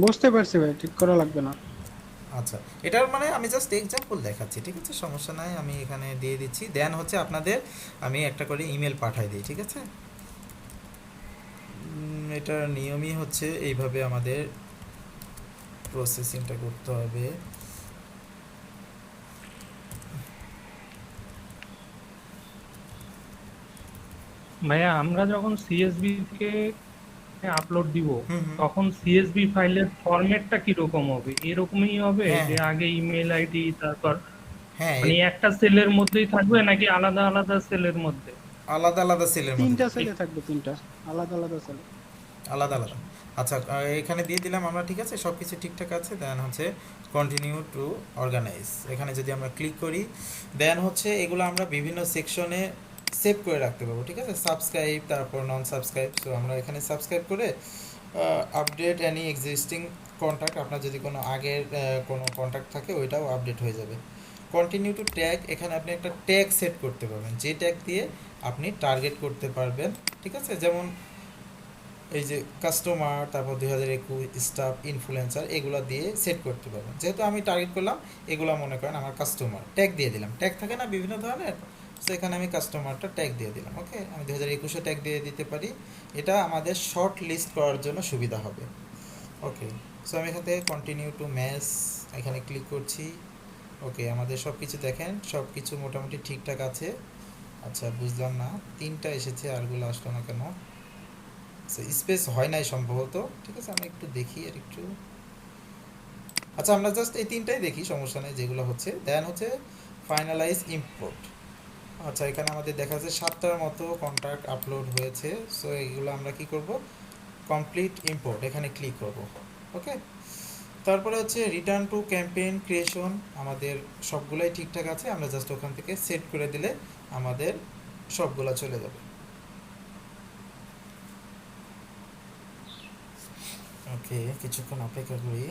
বুঝতে পারছি ভাই, ঠিক করা লাগবে না। আচ্ছা, এটার মানে আমি জাস্ট এক্সাম্পল দেখাচ্ছি, ঠিক আছে, সমস্যা নাই, আমি এখানে দিয়ে দিচ্ছি। দেন হচ্ছে আপনাদের আমি একটা করে ইমেল পাঠাই দিই, ঠিক আছে। এটার নিয়মই হচ্ছে এইভাবে আমাদের প্রসেসিংটা করতে হবে। ভাইয়া আমরা যখন সিএসবি থেকে আপলোড দিব হুম হুম। তখন সিএসবি ফাইলের ফরম্যাটটা কিরকম হবে? এরকমই হবে হ্যাঁ যে আগে ইমেল আইডি, তারপর হ্যাঁ, মানে একটা সেলের মধ্যেই থাকবে নাকি আলাদা আলাদা সেলের মধ্যে? আলাদা আলাদা সেলের মধ্যে, তিনটা সেলে থাকবে, তিনটা আলাদা আলাদা সেলে। আলাদা আলাদা। আচ্ছা, এখানে দিয়ে দিলাম আমরা, ঠিক আছে, সব কিছু ঠিকঠাক আছে। দেন হচ্ছে কন্টিনিউ টু অর্গানাইজ, এখানে যদি আমরা ক্লিক করি দেন হচ্ছে এগুলো আমরা বিভিন্ন সেকশনে সেভ করে রাখতে পারবো, ঠিক আছে। সাবস্ক্রাইব, তারপর নন সাবস্ক্রাইব। সো আমরা এখানে সাবস্ক্রাইব করে আপডেট অ্যানি এক্সিস্টিং কন্ট্যাক্ট, আপনার যদি কোনো আগের কোনো কন্ট্যাক্ট থাকে ওইটাও আপডেট হয়ে যাবে। কন্টিনিউ টু ট্যাগ, এখানে আপনি একটা ট্যাগ সেট করতে পারবেন, যে ট্যাগ দিয়ে আপনি টার্গেট করতে পারবেন, ঠিক আছে। যেমন এই যে কাস্টমার, তারপর 2021 স্টাফ, ইনফ্লুয়েন্সার, এগুলো দিয়ে সেট করতে পারবেন। যেহেতু আমি টার্গেট করলাম এগুলো, মনে করেন আমার কাস্টমার, ট্যাগ দিয়ে দিলাম। ট্যাগ থাকে না বিভিন্ন ধরনের, সো এখানে আমি কাস্টমারটা ট্যাগ দিয়ে দিলাম। ওকে, আমি 2021-এ ট্যাগ দিয়ে দিতে পারি, এটা আমাদের শর্ট লিস্ট করার জন্য সুবিধা হবে। ওকে, সো আমি এখান থেকে কন্টিনিউ টু ম্যাচ এখানে ক্লিক করছি। ওকে, আমাদের সব কিছু দেখেন, সব কিছু মোটামুটি ঠিকঠাক আছে। আচ্ছা, বুঝলাম না, 3টা এসেছে, আরগুলো আসলো না কেন? স্পেস হয় নাই সম্ভবত, ঠিক আছে। আমরা একটু দেখি আর একটু। আচ্ছা, আমরা জাস্ট এই 3টাই দেখি, সমস্যা নেই যেগুলো হচ্ছে। দেন হচ্ছে ফাইনালাইজ ইম্পোর্ট। আচ্ছা, এখানে আমাদের দেখা যাচ্ছে 7টার মতো কন্ট্যাক্ট আপলোড হয়েছে। সো এইগুলো আমরা কি করব, কমপ্লিট ইম্পোর্ট, এখানে ক্লিক করব। ওকে, তারপরে হচ্ছে রিটার্ন টু ক্যাম্পেইন ক্রিয়েশন, আমাদের সবগুলাই ঠিকঠাক আছে। আমরা জাস্ট ওখান থেকে সেট করে দিলে আমাদের সবগুলা চলে যাবে। ওকে, কিছুক্ষণ অপেক্ষা করি।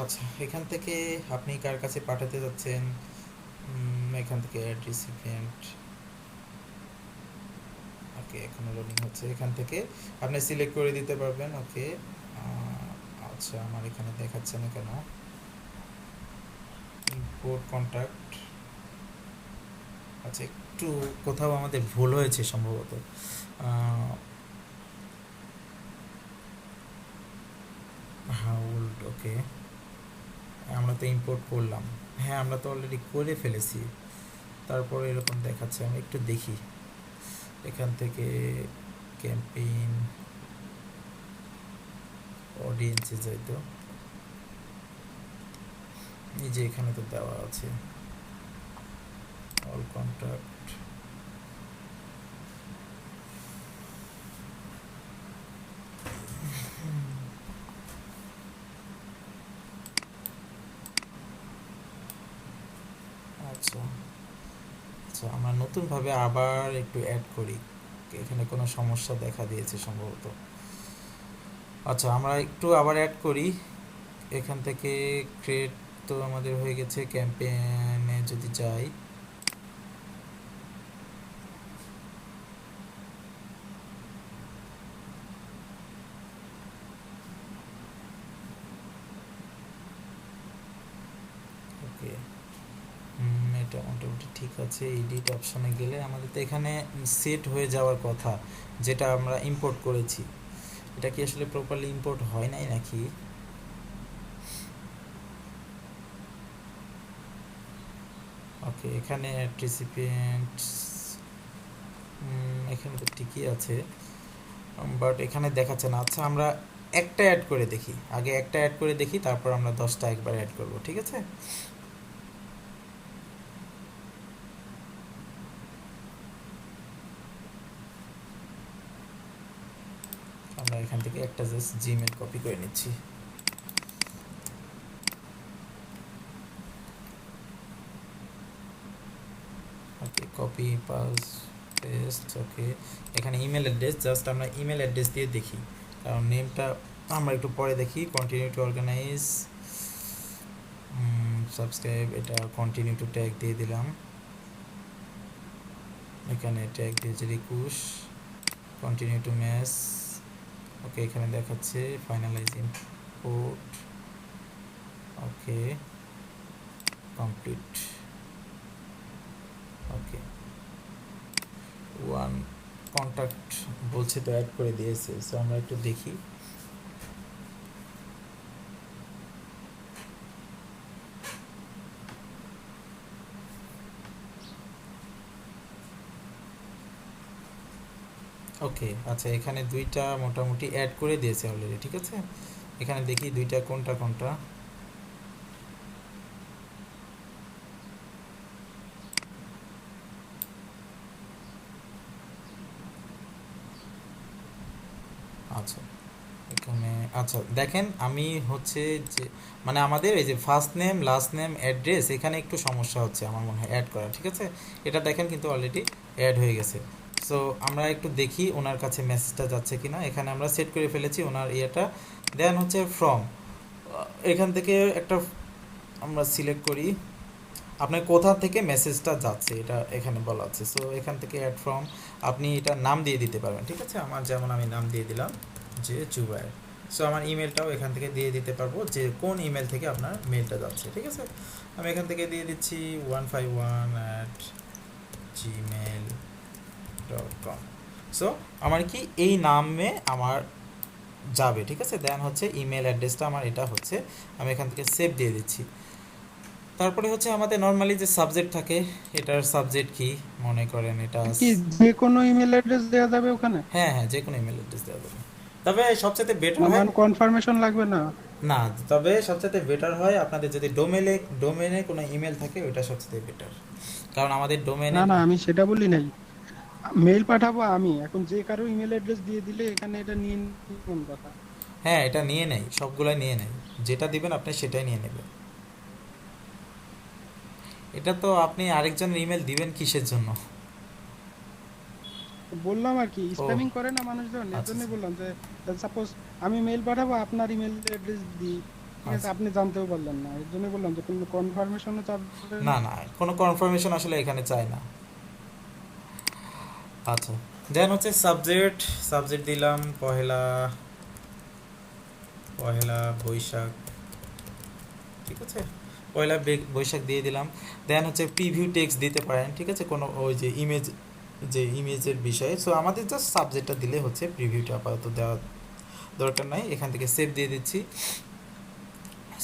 আচ্ছা, এখান থেকে আপনি কার কাছে পাঠাতে যাচ্ছেন, এখান থেকে অ্যাড রিসিপিয়েন্ট। ওকে, এখনো লোডিং হচ্ছে। এখান থেকে আপনি সিলেক্ট করে দিতে পারবেন। ওকে, আচ্ছা, আমার এখানে দেখাচ্ছে না কেন? Import contact. আচ্ছা, একটু কোথাও আমাদের ভুল হয়েছে সম্ভবত। হাউল্ড, ওকে, আমরা তো ইম্পোর্ট করলাম। হ্যাঁ, আমরা তো অলরেডি করে ফেলেছি, তারপরে এরকম দেখাচ্ছে। আমি একটু দেখি এখান থেকে ক্যাম্পেইন অডিয়েন্সে যাই, তো এই যে এখানে তো দেওয়া আছে অল কন্ট্যাক্ট। আচ্ছা আচ্ছা, আমরা নতুনভাবে আবার একটু অ্যাড করি, এখানে কোনো সমস্যা দেখা দিয়েছে সম্ভবত। আচ্ছা, আমরা একটু আবার অ্যাড করি। এখান থেকে ক্রিয়েট তো আমাদের হয়ে গেছে। ক্যাম্পেইনে যদি যাই, ওকে, এটা মোটামুটি ঠিক আছে। এডিট অপশনে গেলে আমাদের তো এখানে সেট হয়ে যাওয়ার কথা, যেটা আমরা ইম্পোর্ট করেছি। এটা কি আসলে প্রপারলি ইম্পোর্ট হয় নাই নাকি? ওকে, এখানে রিসিপিয়েন্ট, এখানে তো ঠিকই আছে, বাট এখানে দেখাচ্ছে না। আচ্ছা, আমরা একটা অ্যাড করে দেখি, আগে একটা অ্যাড করে দেখি, তারপর আমরা 10টা একবার অ্যাড করব, ঠিক আছে। আমরা এখান থেকে একটা জাস্ট জিমেল কপি করে নিচ্ছি। ওকে, কপি পেস্ট। ওকে, এখানে ইমেল অ্যাড্রেস, জাস্ট আমরা ইমেল অ্যাড্রেস দিয়ে দেখি, কারণ নেমটা আমরা একটু পরে দেখি। কন্টিনিউ টু অর্গানাইজ, সাবস্ক্রাইব, এটা কন্টিনিউ টু ট্যাগ দিয়ে দিলাম। এখানে ট্যাগ দিয়েছে রিকুশ, কন্টিনিউ টু ম্যাচ। ওকে, এখানে দেখাচ্ছে finalise import. Okay, complete. Okay, one contact বলছে তো অ্যাড করে দিয়েছে, সো আমরা একটু দেখি। ওকে, আচ্ছা এখানে দুইটা মোটামুটি অ্যাড করে দিয়েছে অলরেডি, ঠিক আছে। এখানে দেখি দুইটা কোনটা কোনটা। আচ্ছা এখানে আচ্ছা দেখেন, আমি হচ্ছে যে মানে আমাদের এই যে first name last name address এখানে একটু সমস্যা হচ্ছে আমার মনে হয় অ্যাড করা, ঠিক আছে। এটা দেখেন কিন্তু অলরেডি অ্যাড হয়ে গেছে। সো আমরা একটু দেখি ওনার কাছে মেসেজটা যাচ্ছে কিনা। এখানে আমরা সেট করে ফেলেছি ওনার ইয়েটা। দেন হচ্ছে ফ্রম, এখান থেকে একটা আমরা সিলেক্ট করি আপনার কোথা থেকে মেসেজটা যাচ্ছে, এটা এখানে বলা আছে। সো এখান থেকে অ্যাড ফ্রম আপনি এটা নাম দিয়ে দিতে পারবেন, ঠিক আছে। আমার যেমন আমি নাম দিয়ে দিলাম যে জুবায়ের। সো আমার ইমেলটাও এখান থেকে দিয়ে দিতে পারবো যে কোন ইমেল থেকে আপনার মেলটা যাচ্ছে, ঠিক আছে। আমি এখান থেকে দিয়ে দিচ্ছি 151@gmail.com। সো আমার কি এই নামে আমার যাবে, ঠিক আছে। দেন হচ্ছে ইমেল অ্যাড্রেসটা আমার এটা হচ্ছে, আমি এখান থেকে সেভ দিয়ে দিচ্ছি। তারপরে হচ্ছে আমাদের নর্মালি যে সাবজেক্ট থাকে, এটার সাবজেক্ট কি মনে করেন এটা কি যে কোনো ইমেল অ্যাড্রেস দেওয়া যাবে ওখানে? হ্যাঁ হ্যাঁ, যে কোনো ইমেল অ্যাড্রেস দেওয়া যাবে। তবে সবচেয়ে বেটার হয় মানে কনফার্মেশন লাগবে না? না, তবে সবচেয়ে বেটার হয় আপনাদের যদি ডোমেনে কোনো ইমেল থাকে, ওইটা সবচেয়ে বেটার। কারণ আমাদের ডোমেনে না না, আমি সেটা বলি নাই। মেইল পাঠাবো আমি, এখন যে কারো ইমেল অ্যাড্রেস দিয়ে দিলে এখানে এটা নিয়ে নিবে কোন কথা? হ্যাঁ, এটা নিয়ে নেয়, সবগুলাই নিয়ে নেয়। যেটা দিবেন আপনি সেটাই নিয়ে নেবেন। এটা তো আপনি আরেকজনের ইমেল দিবেন কিসের জন্য? বললাম আর কি, ও স্প্যামিং করে না মানুষজন, এর আচ্ছা জন্যই আচ্ছা বললাম যে সাপোজ আমি মেইল পাঠাবো, আপনার ইমেল অ্যাড্রেস দিই, ঠিক আছে, আচ্ছা। আপনি জানতেও পারলেন না, এর জন্যই বললাম যে কোনো কনফার্মেশনও চাবে না না। না, কোনো কনফার্মেশন আসলে এখানে চাই না। আচ্ছা, দেন হচ্ছে সাবজেক্ট দিলাম পহেলা বৈশাখ, ঠিক আছে। বৈশাখ দিয়ে দিলাম। দেন হচ্ছে প্রিভিউ টেক্সট দিতে পারেন, ঠিক আছে, কোনো ওই যে ইমেজের বিষয়ে। সো আমাদের জাস্ট সাবজেক্টটা দিলে হচ্ছে, প্রিভিউটা আপাতত দেওয়া দরকার নাই। এখান থেকে সেভ দিয়ে দিচ্ছি।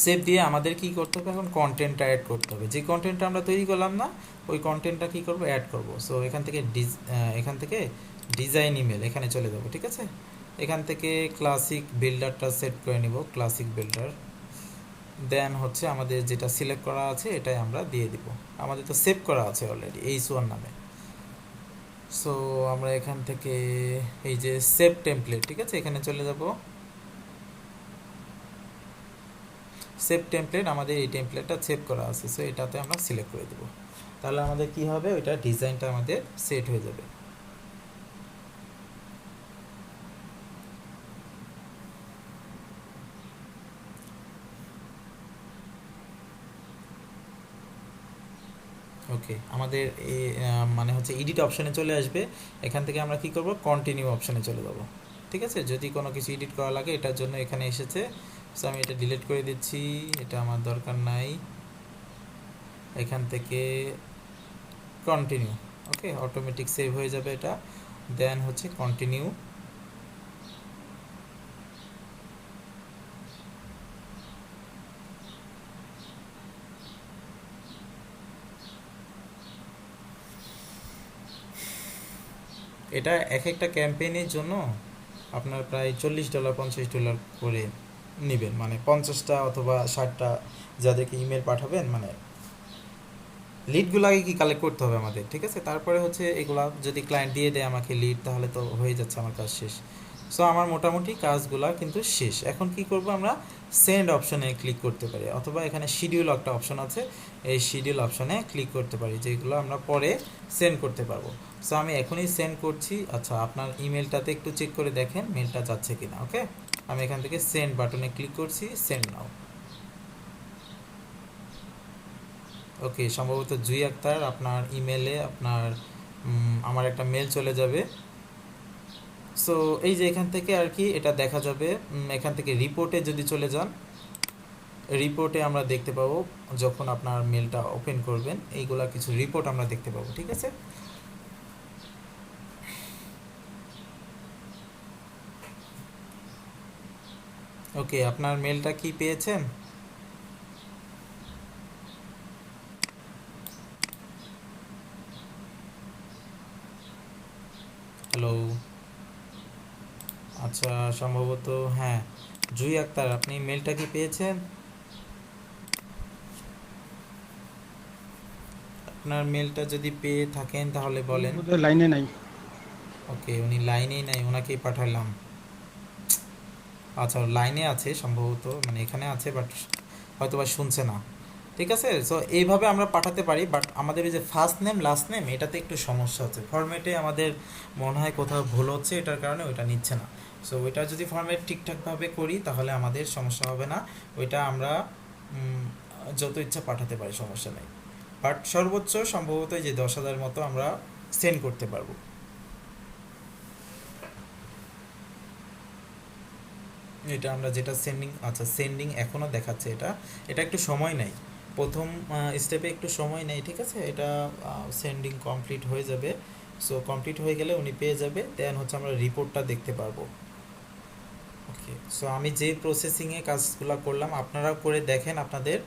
সেভ দিয়ে আমাদের কি করতে হবে এখন, কন্টেন্টটা অ্যাড করতে হবে। যে কন্টেন্টটা আমরা তৈরি করলাম না, ওই কন্টেন্টটা কি করব, অ্যাড করব। সো এখান থেকে ডিজাইন ইমেল এখানে চলে যাব, ঠিক আছে। এখান থেকে ক্লাসিক বিল্ডারটা সেট করে নিব, ক্লাসিক বিল্ডার। দেন হচ্ছে আমাদের যেটা সিলেক্ট করা আছে এটাই আমরা দিয়ে দিব। আমাদের তো সেভ করা আছে অলরেডি H1 নামে। সো আমরা এখান থেকে এই যে সেভ টেমপ্লেট, ঠিক আছে, এখানে চলে যাব। সেভ টেমপ্লেট, আমাদের এই টেমপ্লেটটা সেভ করা আছে, সো এটাতে আমরা সিলেক্ট করে দেব। তাহলে আমাদের কি হবে, ওইটা ডিজাইনটা আমাদের সেট হয়ে যাবে। ওকে, আমাদের মানে হচ্ছে এডিট অপশানে চলে আসবে। এখান থেকে আমরা কি করব, কন্টিনিউ অপশানে চলে যাব, ঠিক আছে। যদি কোনো কিছু এডিট করা লাগে, এটার জন্য এখানে এসেছে। সো আমি এটা ডিলিট করে দিচ্ছি, এটা আমার দরকার নাই। এখান থেকে কন্টিনিউ, ওকে, অটোমেটিক সেভ হয়ে যাবে এটা। দেন হচ্ছে কন্টিনিউ। এটা এক একটা ক্যাম্পেইনের জন্য আপনার প্রায় $40 $50 করে নেবেন, মানে 50টা অথবা 60টা যাদেরকে ইমেল পাঠাবেন, মানে লিডগুলোকে কি কালেক্ট করতে হবে আমাদের, ঠিক আছে। তারপরে হচ্ছে এগুলা যদি ক্লায়েন্ট দিয়ে দেয় আমাকে লিড, তাহলে তো হয়ে যাচ্ছে আমার কাজ শেষ। সো আমার মোটামুটি কাজগুলা কিন্তু শেষ। এখন কি করব, আমরা সেন্ড অপশনে ক্লিক করতে পারি, অথবা এখানে শিডিউল একটা অপশন আছে, এই শিডিউল অপশনে ক্লিক করতে পারি, যেগুলো আমরা পরে সেন্ড করতে পারবো। সো আমি এখনই সেন্ড করছি। আচ্ছা, আপনার ইমেলটাতে একটু চেক করে দেখেন মেলটা যাচ্ছে কিনা। ওকে, আমি এখান থেকে সেন্ড বাটনে ক্লিক করছি, সেন্ড নাও। ওকে, সম্ভবত জুই আক্তার আপনার ইমেলে আমার একটা মেল চলে যাবে। সো এই যে এখান থেকে আর কি এটা দেখা যাবে। এখান থেকে রিপোর্টে যদি চলে যান, রিপোর্টে আমরা দেখতে পাবো, যখন আপনার মেলটা ওপেন করবেন এইগুলা কিছু রিপোর্ট আমরা দেখতে পাবো, ঠিক আছে। ওকে, আপনার মেলটা কি পেয়েছেন? হ্যালো, আচ্ছা, সম্ভবত হ্যাঁ, জুই আক্তার, আপনি মেলটা কি পেয়েছেন? আপনার মেলটা যদি পেয়ে থাকেন তাহলে বলেন। বোধহয় লাইনে নাই। ওকে, উনি লাইনেই নাই, ওনাকেই পাঠালাম। আচ্ছা, লাইনে আছে সম্ভবত, মানে এখানে আছে বাট হয়তো বা শুনছে না। ঠিক আছে, সো এইভাবে আমরা পাঠাতে পারি, বাট আমাদের এই যে ফার্স্ট নেম লাস্ট নেম এটাতে একটু সমস্যা হচ্ছে, ফরম্যাটে আমাদের মনে হয় কোথাও ভুল হচ্ছে, এটার কারণে ওইটা নিচ্ছে না। সো ওইটা যদি ফরম্যাট ঠিকঠাকভাবে করি তাহলে আমাদের সমস্যা হবে না, ওইটা আমরা যত ইচ্ছা পাঠাতে পারি, সমস্যা নেই। বাট সর্বোচ্চ সম্ভবত এই যে 10,000 মতো আমরা সেন্ড করতে পারবো। এটা আমরা যেটা সেন্ডিং, আচ্ছা সেন্ডিং এখনও দেখাচ্ছে, এটা এটা একটু সময় নেই, প্রথম স্টেপে একটু সময় নেই। ঠিক আছে, এটা সেন্ডিং কমপ্লিট হয়ে যাবে। সো কমপ্লিট হয়ে গেলে উনি পেয়ে যাবে, দেন হচ্ছে আমরা রিপোর্টটা দেখতে পারবো। ওকে, সো আমি যে প্রসেসিংয়ে কাজগুলো করলাম আপনারাও করে দেখেন আপনাদের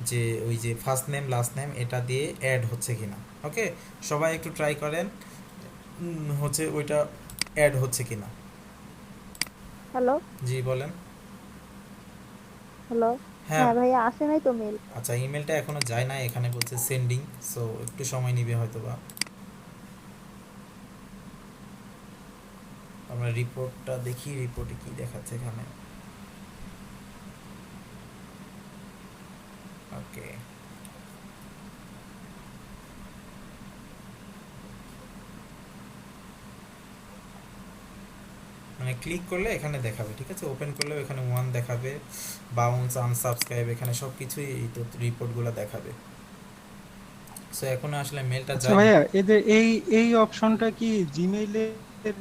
যে ওই যে ফার্স্ট নেম লাস্ট নেম এটা দিয়ে অ্যাড হচ্ছে কিনা। ওকে, সবাই একটু ট্রাই করেন হচ্ছে ওইটা অ্যাড হচ্ছে কিনা। হ্যালো জি বলেন। হ্যালো হ্যাঁ, হ্যাঁ ভাইয়া, আসে নাই তো মেল। আচ্ছা, ইমেলটা এখনো যায় না, এখানে বলছে সেন্ডিং, সো একটু সময় নিবে হয়তো বা। আমরা রিপোর্টটা দেখি, রিপোর্টে কি দেখাচ্ছে এখানে। ওকে, মানে ক্লিক করলে এখানে দেখাবে। ঠিক আছে, ওপেন করলেও এখানে 1 দেখাবে, বাউন্স, আনসাবস্ক্রাইব, এখানে সব কিছুই এই তো রিপোর্টগুলো দেখাবে। সো এখন আসলে মেলটা আচ্ছা যায়। ভাইয়া, এদের এই অপশনটা কি জিমেইলে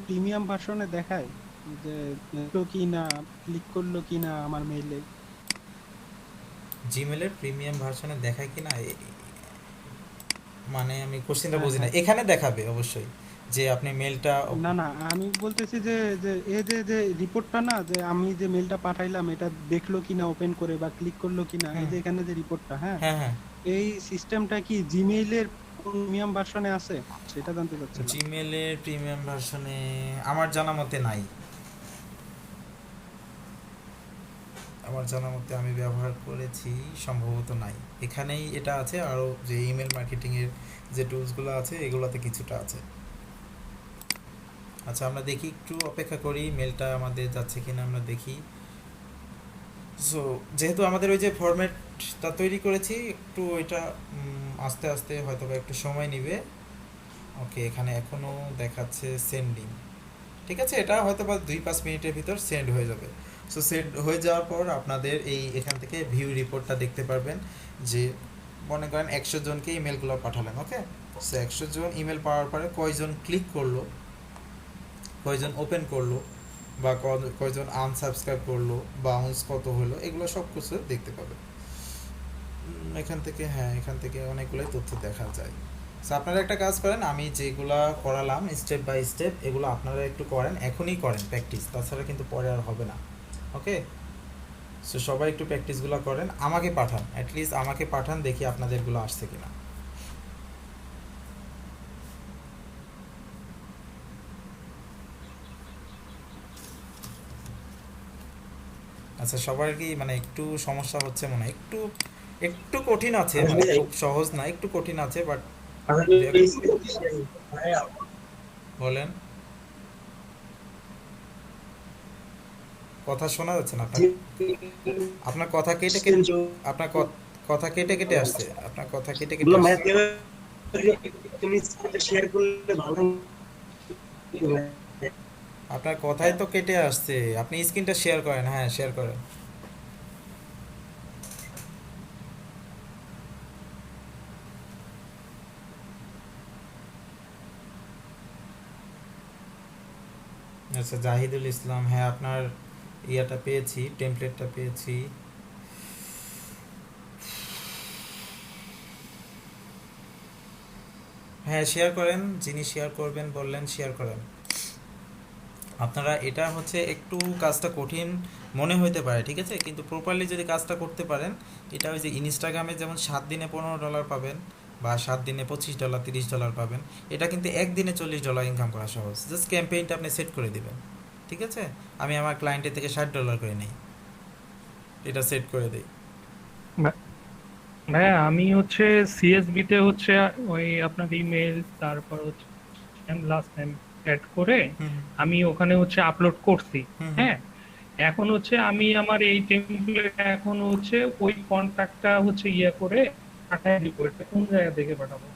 প্রিমিয়াম ভার্সনে দেখায়, যে দেখলো কি না, ক্লিক করলো কি না আমার মেইলে? জিমেলের প্রিমিয়াম ভার্সনে দেখায় কি না মানে আমি কোশ্চেনটা হ্যাঁ বুঝি না। হ্যাঁ। এখানে দেখাবে অবশ্যই যে আপনি মেলটা। না না, আমি বলতেছি যে যে এই যে যে রিপোর্টটা না, যে আমি যে মেলটা পাঠাইলাম এটা দেখলো কিনা ওপেন করে বা ক্লিক করলো কিনা, এই হুম, যে এখানে যে রিপোর্টটা, হ্যাঁ, হ্যাঁ হ্যাঁ, এই সিস্টেমটা কি জিমেইলের প্রিমিয়াম ভার্সনে আছে, সেটা জানতে চাচ্ছিলাম। জিমেলের প্রিমিয়াম ভার্সনে আমার জানা মতে নাই, আমার জানা মতে আমি ব্যবহার করেছি সম্ভবত নাই। এখানেই এটা আছে, আরও যে ইমেল মার্কেটিংয়ের যে টুলসগুলো আছে এগুলোতে কিছুটা আছে। আচ্ছা, আমরা দেখি, একটু অপেক্ষা করি মেলটা আমাদের যাচ্ছে কিনা আমরা দেখি। সো যেহেতু আমাদের ওই যে ফরম্যাটটা তৈরি করেছি, একটু ওইটা আস্তে আস্তে হয়তো বা একটু সময় নেবে। ওকে, এখানে এখনও দেখাচ্ছে সেন্ডিং। ঠিক আছে, এটা হয়তো বা 2-5 মিনিটের ভিতর সেন্ড হয়ে যাবে। সো সেন্ড হয়ে যাওয়ার পর আপনাদের এখান থেকে ভিউ রিপোর্টটা দেখতে পারবেন, যে মনে করেন 100 জনকে ইমেলগুলো পাঠালেন। ওকে, সো 100 জন ইমেল পাওয়ার পরে কয়জন ক্লিক করলো, কয়জন ওপেন করলো, বা কয়জন আনসাবস্ক্রাইব করলো, বাউন্স কত হলো, এগুলো সব কিছু দেখতে পাবেন এখান থেকে। হ্যাঁ, এখান থেকে অনেকগুলোই তথ্য দেখা যায়। সো আপনারা একটা কাজ করেন, আমি যেগুলা করালাম স্টেপ বাই স্টেপ, এগুলো আপনারা একটু করেন, এখনই করেন প্র্যাকটিস, তাছাড়া কিন্তু পরে আর হবে না। ওকে, সো সবাই একটু প্র্যাকটিসগুলো করেন, আমাকে পাঠান, অ্যাটলিস্ট আমাকে পাঠান, দেখি আপনাদেরগুলো আসছে কিনা। আচ্ছা, সবার কি মানে একটু সমস্যা হচ্ছে মনে হয়, একটু একটু কঠিন আছে, মানে খুব সহজ না, একটু কঠিন আছে, বাট বলেন। কথা শোনা যাচ্ছে না আপনার, আপনার কথা কেটে কেটে, আপনার কথা কেটে কেটে আসছে, আপনার কথা কেটে কেটে আসছে। আপনার কথাই তো কেটে আসছে, আপনি স্ক্রিনটা শেয়ার করেন, হ্যাঁ শেয়ার করেন। আচ্ছা, জাহিদুল ইসলাম, হ্যাঁ আপনার ইয়াটা পেয়েছি, টেমপ্লেটটা পেয়েছি। হ্যাঁ শেয়ার করেন, যিনি শেয়ার করবেন বললেন শেয়ার করেন। আপনারা এটা হচ্ছে একটু কাজটা কঠিন মনে হইতে পারে, ঠিক আছে, কিন্তু প্রপারলি যদি কাজটা করতে পারেন, এটা ওই যে ইনস্টাগ্রামে যেমন 7 দিনে $15 পাবেন বা 7 দিনে $25 $30 পাবেন, এটা কিন্তু একদিনে $40 ইনকাম করা সহজ। জাস্ট ক্যাম্পেইনটা আপনি সেট করে দিবেন, ঠিক আছে। আমি আমার ক্লায়েন্টের থেকে $60 করে নিই, এটা সেট করে দিই। ভাইয়া আমি হচ্ছে সিএসবি তে হচ্ছে ওই আপনার ইমেল তারপর হচ্ছে লাস্ট টাইম অ্যাড করে হুম আমি ওখানে হচ্ছে আপলোড করছি। হুম হুম। হ্যাঁ, এখন হচ্ছে আমি আমার এই টেমপ্লেট এখন হচ্ছে ওই কন্ট্যাক্টটা হচ্ছে করে পাঠায় দিব। এটা কোন জায়গা থেকে পাঠাবো?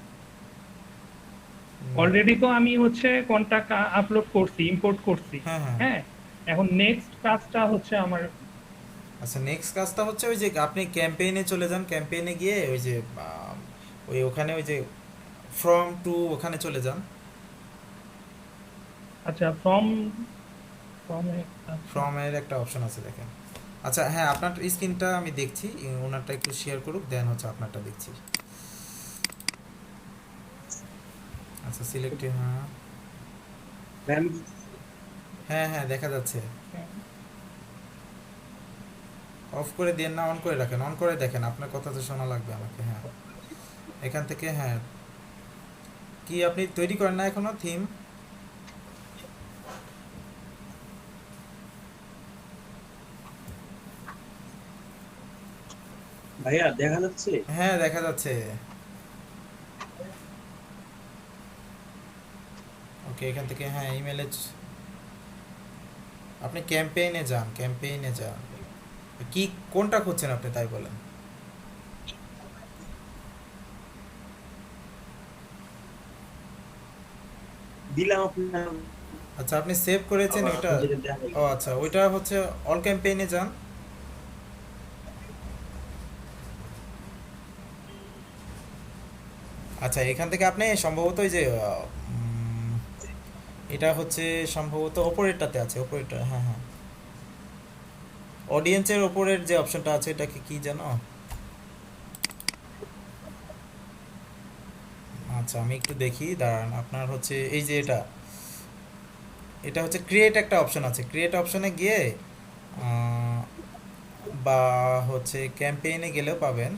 অলরেডি তো আমি হচ্ছে কন্ট্যাক্ট আপলোড করছি, ইম্পোর্ট করছি। হ্যাঁ হ্যাঁ। হ্যাঁ, এখন নেক্সট কাজটা হচ্ছে আমার আচ্ছা, নেক্সট কাজটা হচ্ছে ওই যে আপনি ক্যাম্পেইনে চলে যান, ক্যাম্পেইনে গিয়ে ওই যে ওই ওখানে ওই যে ফ্রম টু ওখানে চলে যান। আচ্ছা ফ্রম ফ্রমের একটা অপশন আছে দেখেন। আচ্ছা হ্যাঁ, আপনার স্ক্রিনটা আমি দেখছি, ওনারটা একটু শেয়ার করুক, দেন হচ্ছে আপনারটা দেখছি। আচ্ছা সিলেক্ট, হ্যাঁ হ্যাঁ হ্যাঁ দেখা যাচ্ছে। অফ করে দিয়ে না, অন করে রাখেন, অন করে দেখেন, আপনার কথা তো শোনা লাগবে আমাকে। হ্যাঁ এখান থেকে, হ্যাঁ কি আপনি তৈরি করেন না এখনো থিম? ভাইয়া দেখা যাচ্ছে? হ্যাঁ দেখা যাচ্ছে। ওকে, এখান থেকে হ্যাঁ ইমেলে আপনি ক্যাম্পেইনে যান, ক্যাম্পেইনে যান। কি কোনটা খুঁজছেন আপনি তাই বলেন? দিলাম আপনার। আচ্ছা আপনি সেভ করেছেন আবার ওইটা? আপনি যেটা দেখালেন। ও আচ্ছা, ওইটা হচ্ছে অল ক্যাম্পেইনে যান। আচ্ছা এখান থেকে আপনি সম্ভবত ওই যে এটা হচ্ছে সম্ভবত ওপরেরটাতে আছে, ওপরেরটা, হ্যাঁ হ্যাঁ, অডিয়েন্সের ওপরের যে অপশনটা আছে এটাকে কি জানো? আচ্ছা আমি একটু দেখি দাঁড়ান। আপনার হচ্ছে এই যে এটা, এটা হচ্ছে ক্রিয়েট একটা অপশন আছে, ক্রিয়েট অপশনে গিয়ে বা হচ্ছে ক্যাম্পেইনে গেলেও পাবেন।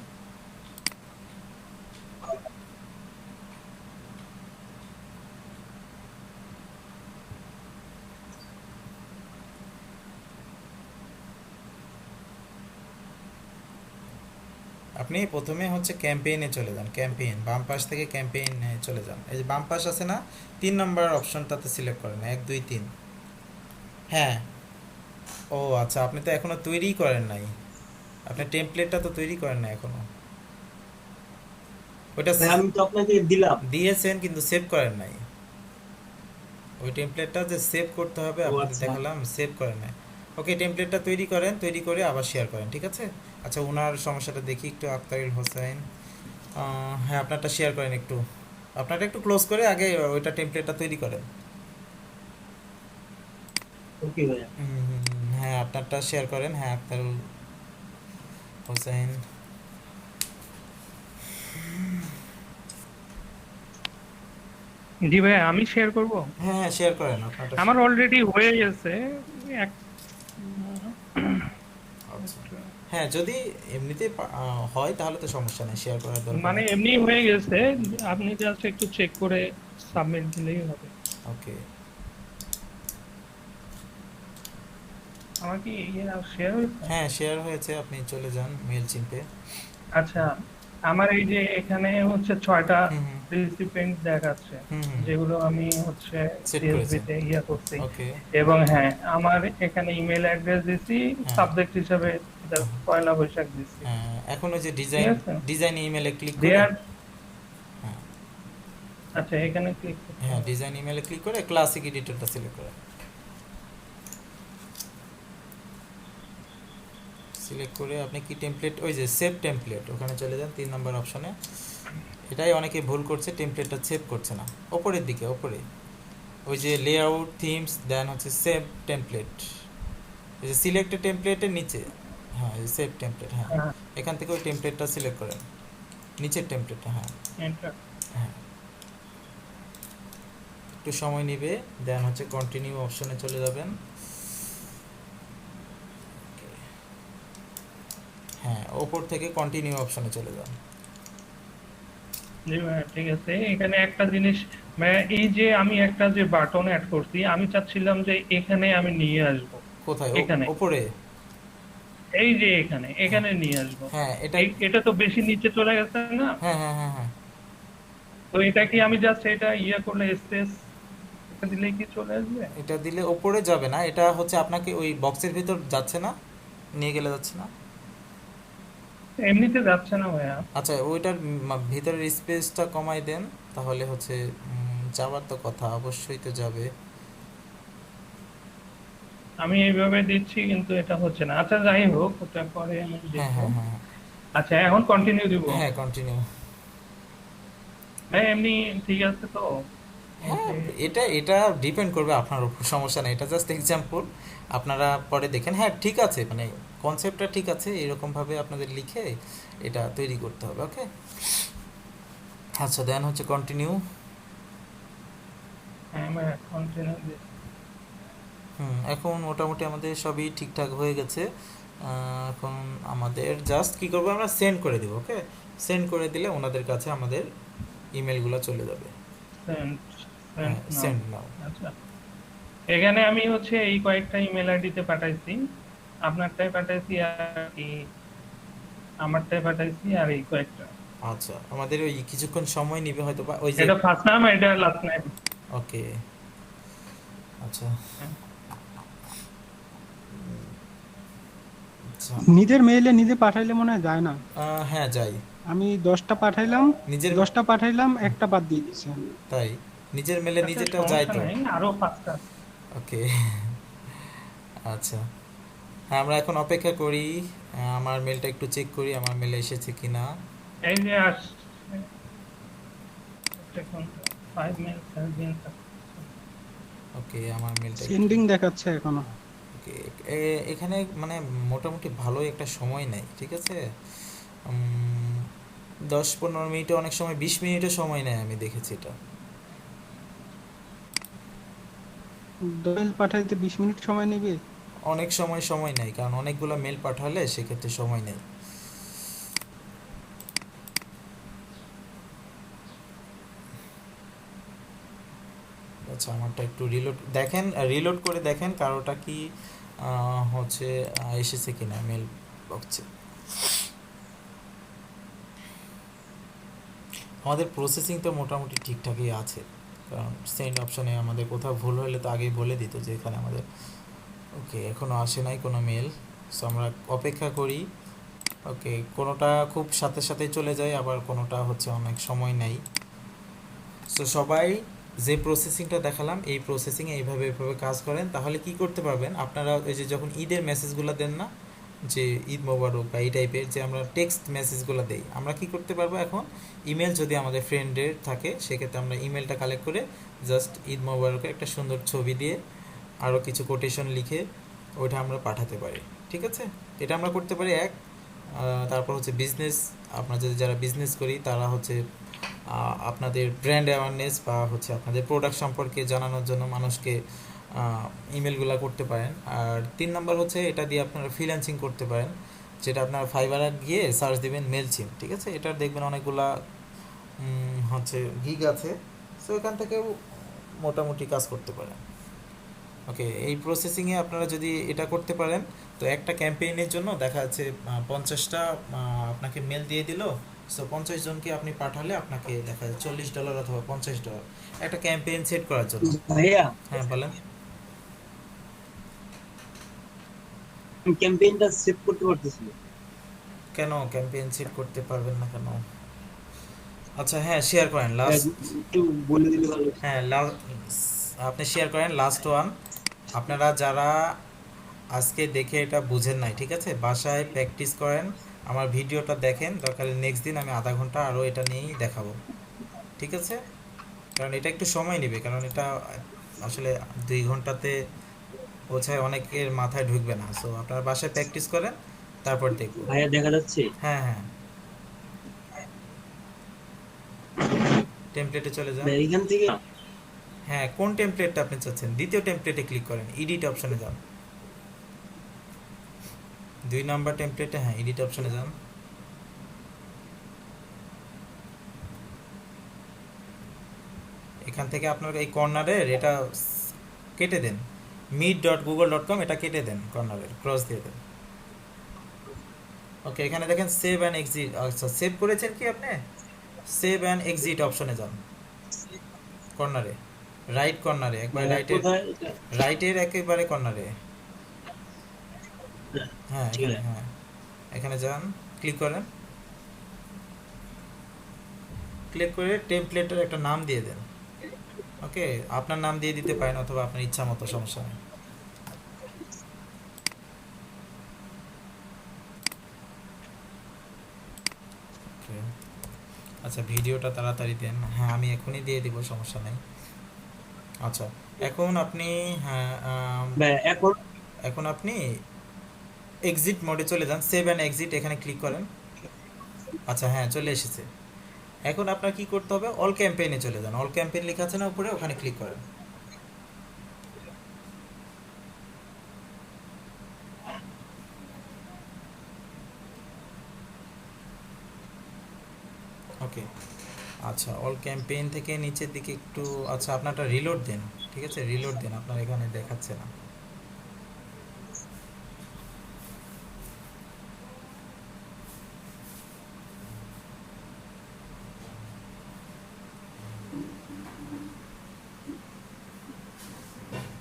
আপনি প্রথমে হচ্ছে ক্যাম্পেইনে চলে যান, ক্যাম্পেইন বাম পাশ থেকে ক্যাম্পেইনে চলে যান। এই যে বাম পাশ আছে না, 3 নম্বর অপশনটাতে সিলেক্ট করেন, 1 2 3। হ্যাঁ, ও আচ্ছা আপনি তো এখনো তৈরিই করেন নাই, আপনার টেমপ্লেটটা তো তৈরি করেন না এখনো। ওইটা আমি তো আপনাকে দিলাম। দিয়েছেন কিন্তু সেভ করেন নাই। ওই টেমপ্লেটটা যে সেভ করতে হবে আপনাকে আচ্ছা। দেখালাম, সেভ করেন নাই। ওকে, টেমপ্লেটটা তৈরি করেন, তৈরি করে আবার শেয়ার করেন, ঠিক আছে। আচ্ছা ওনার সমস্যাটা দেখি একটু, আক্তারুল হোসেন, হ্যাঁ আপনারটা শেয়ার করেন একটু, আপনারটা একটু ক্লোজ করে আগে ওইটা টেমপ্লেটটা তৈরি করেন। ওকে ভাইয়া। হ্যাঁ আপনারটা শেয়ার করেন, হ্যাঁ আক্তারুল হোসেন। জি ভাই আমি শেয়ার করব। হ্যাঁ হ্যাঁ শেয়ার করেন আপনারটা। আমার অলরেডি হয়ে গেছে আচ্ছা হ্যাঁ, যদি এমনিতে হয় তাহলে তো সমস্যা নেই, শেয়ার করার দরকার মানে নেই। এমনি হয়ে গেছে, আপনি জাস্ট একটু চেক করে সাবমিট দিলেই হবে। ওকে, আমার কি শেয়ার হয়েছে? হ্যাঁ শেয়ার হয়েছে, আপনি চলে যান মেল চিম্পে। আচ্ছা আমার এই যে এখানে হচ্ছে 6টা হুম হুম রেসিপিয়েন্ট দেখাচ্ছে, হুম হুম যেগুলো আমি হচ্ছে সেট CSV করেছেন। তে করছি। ওকে, এবং হ্যাঁ আমার এখানে ইমেল অ্যাড্রেস দিছি, হ্যাঁ সাবজেক্ট হিসাবে জাস্ট পয়লা বৈশাখ দিছি। হ্যাঁ, এখন ওই যে ঠিক ডিজাইন, আছে, ডিজাইন ইমেলে ক্লিক করে, দেয়ার হ্যাঁ আচ্ছা এখানে ক্লিক করতে হ্যাঁ হবে। ডিজাইন ইমেলে ক্লিক করে ক্লাসিক এডিটরটা সিলেক্ট করে, সিলেক্ট করে আপনি কি টেমপ্লেট, ওই যে সেভ টেমপ্লেট ওখানে চলে যান 3 নম্বর অপশনে। এটাই অনেকে ভুল করছে, টেমপ্লেটটা সেভ করছে না। ওপরের দিকে, ওপরে ওই যে লেআউট থিমস, দেন হচ্ছে সেভ টেমপ্লেট, এই যে সিলেক্টেড টেমপ্লেটের নিচে, হ্যাঁ এই সেভ টেমপ্লেট, হ্যাঁ হ্যাঁ এখান থেকে ওই টেমপ্লেটটা সিলেক্ট করেন, নিচের টেমপ্লেটটা, হ্যাঁ এন্টার। হ্যাঁ একটু সময় নেবে, দেন হচ্ছে কন্টিনিউ অপশনে চলে যাবেন। হ্যাঁ, ওপর থেকে কন্টিনিউ অপশনে চলে যান। জি ভাইয়া ঠিক আছে। এখানে একটা জিনিস ভাইয়া, এই যে আমি একটা যে বাটন অ্যাড করছি, আমি চাচ্ছিলাম যে এখানে আমি নিয়ে আসবো। কোথায়? এখানে ওপরে? এই যে এখানে নিয়ে আসবো। হ্যাঁ, এটা এটা তো বেশি নিচে চলে গেছে না? হ্যাঁ হ্যাঁ হ্যাঁ হ্যাঁ তো এটা কি আমি জাস্ট এটা করলে স্পেস দিলে কি চলে আসবে? এটা দিলে ওপরে যাবে না, এটা হচ্ছে আপনাকে ওই বক্সের ভিতর যাচ্ছে না, নিয়ে গেলে যাচ্ছে না। এমনিতে যাচ্ছে না ভাইয়া। আচ্ছা, ওইটার ভিতরের স্পেসটা কমাই দেন, তাহলে হচ্ছে যাওয়ার তো কথা, অবশ্যই তো যাবে। আমি এইভাবে দিচ্ছি কিন্তু এটা হচ্ছে না। আচ্ছা যাই হোক, ওটা পরে আমি হ্যাঁ দেখবো। হ্যাঁ হ্যাঁ আচ্ছা এখন কন্টিনিউ দিব। হ্যাঁ, কন্টিনিউ। ভাই এমনি ঠিক আছে তো? হ্যাঁ, এটা এটা ডিপেন্ড করবে আপনার উপর, সমস্যা নেই, এটা জাস্ট এক্সাম্পল, আপনারা পরে দেখেন। হ্যাঁ ঠিক আছে, মানে কনসেপ্টটা ঠিক আছে, এরকমভাবে আপনাদের লিখে এটা তৈরি করতে হবে। ওকে, আচ্ছা দেন হচ্ছে কন্টিনিউ। হ্যাঁ ভাইয়া কন্টিনিউ দিই। এখন মোটামুটি আমাদের সবই ঠিকঠাক হয়ে গেছে। এখন আমাদের জাস্ট কি করবো, আমরা সেন্ড করে দিব। ওকে, সেন্ড করে দিলে ওনাদের কাছে আমাদের ইমেলগুলো চলে যাবে। সেন্ড নাও। আচ্ছা, এখানে আমি হচ্ছে এই কয়েকটা ইমেল আইডিতে পাঠাইছি, আপনারটাই পাঠাইছি আর কি আমারটাই পাঠাইছি আর এই কয়েকটা। আচ্ছা, আমাদের ওই কিছুক্ষণ সময় নিবে হয়তো, বা ওই যে এটা ফার্স্ট নাম, এটা লাস্ট নাম। ওকে, আচ্ছা আচ্ছা, নিজের মেইলে নিজে পাঠাইলে মনে হয় যায় না। হ্যাঁ যাই, আমি 10টা পাঠাইলাম, নিজের 10টা পাঠাইলাম, একটা বাদ দিয়ে দিয়েছি। তাই নিজের মেলে আচ্ছা, নিজেরটাও যায় সমস্যা তো। নাই, আরো 5টা। ওকে, আচ্ছা হ্যাঁ, আমরা এখন অপেক্ষা করি। আমার মেলটা একটু চেক করি, আমার মেলে এসেছে কিনা। এই যে আসছে, এখন 5 মিনিট 7 মিনিট। ওকে, আমার মেলটা সেন্ডিং দেখাচ্ছে এখনো। ওকে, এখানে মানে মোটামুটি ভালোই একটা সময় নেয়, ঠিক আছে। 10-15 মিনিটে, অনেক সময় 20 মিনিটও সময় নেয়, আমি দেখেছি এটা। মেল পাঠাইতে 20 মিনিট সময় নেবে? অনেক সময় নেয়, কারণ অনেকগুলো মেল পাঠালে সেক্ষেত্রে সময় নেয়। আচ্ছা, আমারটা একটু রিলোড দেখেন, রিলোড করে দেখেন কারোটা কি হচ্ছে এসেছে কিনা মেল বক্সে। আমাদের প্রসেসিং তো মোটামুটি ঠিকঠাকই আছে, কারণ সেন্ড অপশনে আমাদের কোথাও ভুল হলে তো আগেই বলে দিত যে এখানে আমাদের। ওকে, এখনও আসে নাই কোনো মেল, সো আমরা অপেক্ষা করি। ওকে, কোনোটা খুব সাথে সাথে চলে যায়, আবার কোনোটা হচ্ছে অনেক সময় নেই। সো সবাই যে প্রসেসিংটা দেখালাম, এই প্রসেসিংয়ে এইভাবে কাজ করেন, তাহলে কি করতে পারবেন আপনারা। ওই যে যখন ঈদের মেসেজগুলো দেন না, যে ঈদ মোবারক বা এই টাইপের যে আমরা টেক্সট মেসেজগুলো দেই, আমরা কি করতে পারবো এখন, ইমেল যদি আমাদের ফ্রেন্ডের থাকে সেক্ষেত্রে আমরা ইমেলটা কালেক্ট করে জাস্ট ঈদ মোবারকের একটা সুন্দর ছবি দিয়ে আরও কিছু কোটেশন লিখে ওইটা আমরা পাঠাতে পারি, ঠিক আছে। এটা আমরা করতে পারি এক। তারপর হচ্ছে বিজনেস, আপনারা যদি যারা বিজনেস করি তারা হচ্ছে আপনাদের ব্র্যান্ড অ্যাওয়ারনেস বা হচ্ছে আপনাদের প্রোডাক্ট সম্পর্কে জানানোর জন্য মানুষকে ইমেলগুলো করতে পারেন। আর 3 নম্বর হচ্ছে এটা দিয়ে আপনারা ফ্রিল্যান্সিং করতে পারেন, যেটা আপনারা ফাইবারে গিয়ে সার্চ দিবেন মেলচিম, ঠিক আছে। এটার দেখবেন অনেকগুলা হচ্ছে গিগ আছে, সো এখান থেকেও মোটামুটি কাজ করতে পারেন। ওকে, এই প্রসেসিংয়ে আপনারা যদি এটা করতে পারেন, তো একটা ক্যাম্পেইনের জন্য দেখা যাচ্ছে 50টা আপনাকে মেল দিয়ে দিল, সো 50 জনকে আপনি পাঠালে আপনাকে দেখা যায় $40 অথবা $50 একটা ক্যাম্পেইন সেট করার জন্য। ভাইয়া হ্যাঁ বলেন। ক্যাম্পেইনটা সেভ করতে পারতেছি না। কেন ক্যাম্পেইন সেট করতে পারবেন না কেন? আচ্ছা হ্যাঁ, শেয়ার করেন লাস্ট, একটু বলে দিলে ভালো। হ্যাঁ আপনি শেয়ার করেন লাস্ট ওয়ান। আপনারা যারা আজকে দেখে এটা বুঝেন নাই, ঠিক আছে, বাসায় প্র্যাকটিস করেন, আমার ভিডিওটা দেখেন, দরকার নেক্সট দিন আমি আধা ঘন্টা আরও এটা নিয়েই দেখাবো, ঠিক আছে। কারণ এটা একটু সময় নেবে, কারণ এটা আসলে 2 ঘন্টাতে বোঝায় অনেকের মাথায় ঢুকবে না। সো আপনারা বাসায় প্র্যাকটিস করেন, তারপর দেখবো। ভাইয়া দেখা যাচ্ছে? হ্যাঁ হ্যাঁ, টেমপ্লেটে চলে যান। এইখান থেকে হ্যাঁ, কোন টেমপ্লেটটা আপনি চাচ্ছেন? দ্বিতীয় টেমপ্লেটে ক্লিক করেন, এডিট অপশনে যান। 2 নাম্বার টেমপ্লেটে, হ্যাঁ, এডিট অপশনে যান। এখান থেকে আপনার এই কর্নারের এটা কেটে দেন, meet.google.com, এটা কেটে দেন, কর্নারের ক্রস দিয়ে দেন। ওকে, এখানে দেখেন সেভ অ্যান্ড এক্সিট। আচ্ছা, সেভ করেছেন কি আপনি? সেভ অ্যান্ড এক্সিট অপশনে যান, কর্নারে, রাইট কর্নারে, একবার রাইটের একেবারে কর্নারে। হ্যাঁ, এখানে, হ্যাঁ, এখানে যান, ক্লিক করেন। ক্লিক করে টেমপ্লেটের একটা নাম দিয়ে দেন। ওকে, আপনার নাম দিয়ে দিতে পারেন অথবা আপনার ইচ্ছা মতো, সমস্যা নেই। আচ্ছা, ভিডিওটা তাড়াতাড়ি দেন। হ্যাঁ, আমি এখনই দিয়ে দিব, সমস্যা নেই। আচ্ছা, এখন আপনি, হ্যাঁ, এখন আপনি এক্সিট মোডে চলে যান, সেভ অ্যান্ড এক্সিট, এখানে ক্লিক করেন। আচ্ছা, হ্যাঁ, চলে এসেছে। এখন আপনার কি করতে হবে? অল ক্যাম্পেইনে চলে যান, অল ক্যাম্পেইন লেখা আছে না উপরে, ওখানে ক্লিক করেন। ওকে, আচ্ছা, অল ক্যাম্পেইন থেকে নিচের দিকে একটু, আচ্ছা, আপনারটা রিলোড দেন, ঠিক আছে, রিলোড দেন, আপনার এখানে দেখাচ্ছে না।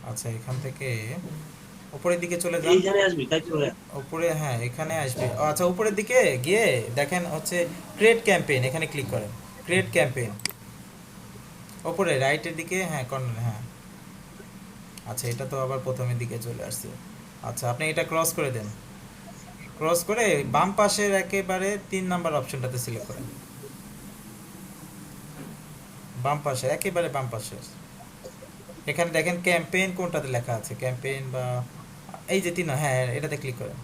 আচ্ছা, এখান থেকে উপরের দিকে চলে যান, উপরে, হ্যাঁ, এখানে আসবে। আচ্ছা, উপরের দিকে গিয়ে দেখেন হচ্ছে ক্রিয়েট ক্যাম্পেইন, এখানে ক্লিক করেন, ক্রিয়েট ক্যাম্পেইন, উপরে রাইটের দিকে, হ্যাঁ, কর্নার, হ্যাঁ। আচ্ছা, এটা তো আবার প্রথমের দিকে চলে আসছে। আচ্ছা, আপনি এটা ক্রস করে দেন, ক্রস করে বাম পাশের একেবারে 3 নাম্বার অপশনটাতে সিলেক্ট করেন, বাম পাশে, একেবারে বাম পাশে। এখানে দেখেন ক্যাম্পেইন কোনটাতে লেখা আছে, ক্যাম্পেইন বা এই যে 3, হ্যাঁ, এটাতে ক্লিক করেন।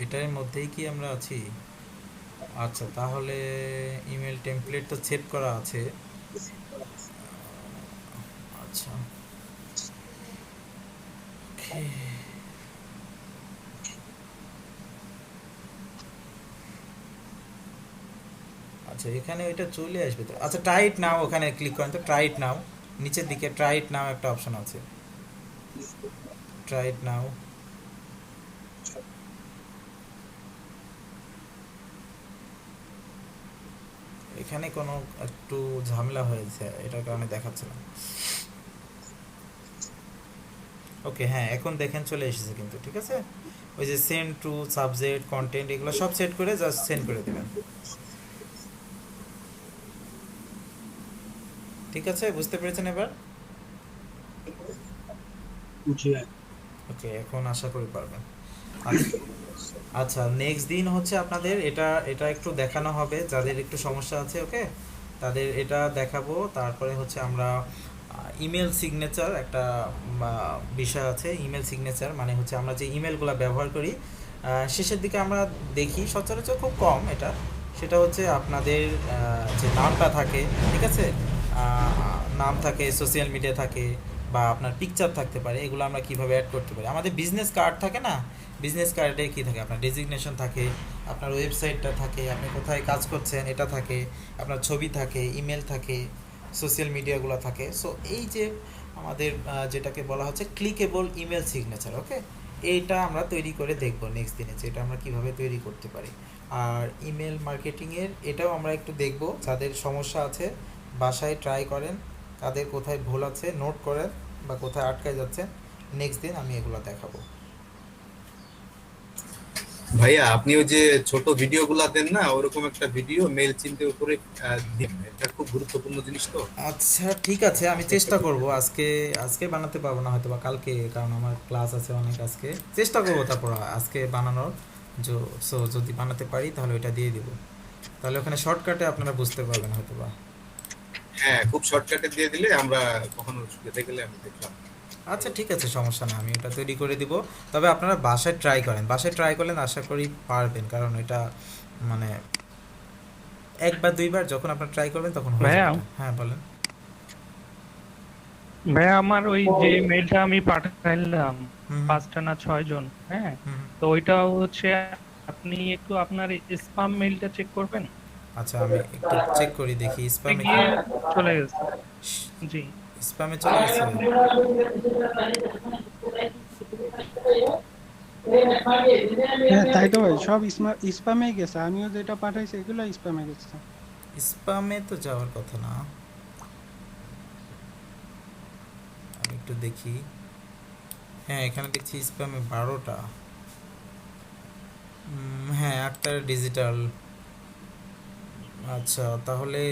এটার মধ্যেই কি আমরা আছি? আচ্ছা, তাহলে ইমেল টেমপ্লেট তো সেভ করা আছে। আচ্ছা, আচ্ছা, এখানে ওইটা চলে আসবে তো। আচ্ছা, ট্রাই ইট নাও, ওখানে ক্লিক করেন তো, ট্রাই ইট নাও, নিচের দিকে ট্রাই ইট নাও একটা অপশন আছে, ট্রাই ইট নাও। এখানে কোনো একটু ঝামেলা হয়েছে, এটার কারণে দেখাচ্ছে না। ওকে, হ্যাঁ, এখন দেখেন চলে এসেছে কিন্তু, ঠিক আছে। ওই যে সেন্ড টু সাবজেক্ট, কন্টেন্ট, এগুলো সব সেট করে জাস্ট সেন্ড করে দেবেন, ঠিক আছে। বুঝতে পেরেছেন এবার? ওকে, এখন আশা করি পারবেন। আচ্ছা, নেক্সট দিন হচ্ছে আপনাদের এটা একটু দেখানো হবে, যাদের একটু সমস্যা আছে, ওকে, তাদের এটা দেখাবো। তারপরে হচ্ছে আমরা ইমেল সিগনেচার একটা বিষয় আছে। ইমেল সিগনেচার মানে হচ্ছে আমরা যে ইমেলগুলো ব্যবহার করি, শেষের দিকে আমরা দেখি সচরাচর খুব কম এটা, সেটা হচ্ছে আপনাদের যে নামটা থাকে, ঠিক আছে, নাম থাকে, সোশ্যাল মিডিয়া থাকে, বা আপনার পিকচার থাকতে পারে, এগুলো আমরা কিভাবে অ্যাড করতে পারি। আমাদের বিজনেস কার্ড থাকে না, বিজনেস কার্ডে কী থাকে? আপনার ডেজিগনেশন থাকে, আপনার ওয়েবসাইটটা থাকে, আপনি কোথায় কাজ করছেন এটা থাকে, আপনার ছবি থাকে, ইমেল থাকে, সোশ্যাল মিডিয়াগুলো থাকে। সো এই যে আমাদের যেটাকে বলা হচ্ছে ক্লিকেবল ইমেল সিগনেচার, ওকে, এইটা আমরা তৈরি করে দেখব নেক্সট দিনে, যে এটা আমরা কীভাবে তৈরি করতে পারি। আর ইমেল মার্কেটিংয়ের এটাও আমরা একটু দেখব, যাদের সমস্যা আছে বাসায় ট্রাই করেন, তাদের কোথায় ভুল আছে নোট করেন, বা কোথায় আটকে যাচ্ছে, নেক্সট দিন আমি এগুলো দেখাবো। ভাইয়া, আপনি ওই যে ছোট ভিডিওগুলো দেন না, ওরকম একটা ভিডিও মেল চিন্তের উপরে দিন, এটা খুব গুরুত্বপূর্ণ জিনিস তো। আচ্ছা, ঠিক আছে, আমি চেষ্টা করব। আজকে বানাতে পারবো না হয়তো বা কালকে, কারণ আমার ক্লাস আছে অনেক, আজকে চেষ্টা করবো, তারপর আজকে বানানোর। সো যদি বানাতে পারি তাহলে ওইটা দিয়ে দিব, তাহলে ওখানে শর্টকাটে আপনারা বুঝতে পারবেন হয়তো বা। হ্যাঁ, খুব শর্টকাটে দিয়ে দিলে আমরা কখনো দেখে গেলে আমি দেখলাম। আচ্ছা ঠিক আছে, সমস্যা না, আমি ওটা তৈরি করে দিব। তবে আপনারা বাসায় ট্রাই করেন, বাসায় ট্রাই করলেন আশা করি পারবেন, কারণ এটা মানে একবার দুইবার যখন আপনারা ট্রাই করবেন তখন হয়ে ভাইয়া, যাবে এটা। হ্যাঁ বলেন। ভাইয়া আমার ওই যে মেলটা আমি পাঠাইলাম হুম 5টা না 6 জন, হ্যাঁ, হুম। তো ওইটা হচ্ছে আপনি একটু আপনার স্পাম মেলটা চেক করবেন। আচ্ছা আমি একটু চেক করি দেখি স্প্যামে কি গিয়ে চলে গেছে। জি। স্প্যামে চলে গেছে। হ্যাঁ তাই তো ভাই, সব স্প্যামে গেছে, আমিও যেটা পাঠাইছি এগুলো স্প্যামে গেছে। স্প্যামে তো যাওয়ার কথা না, আমি একটু দেখি। হ্যাঁ এখানে দেখছি স্প্যামে 12টা। হ্যাঁ আক্তার ডিজিটাল। আচ্ছা তাহলে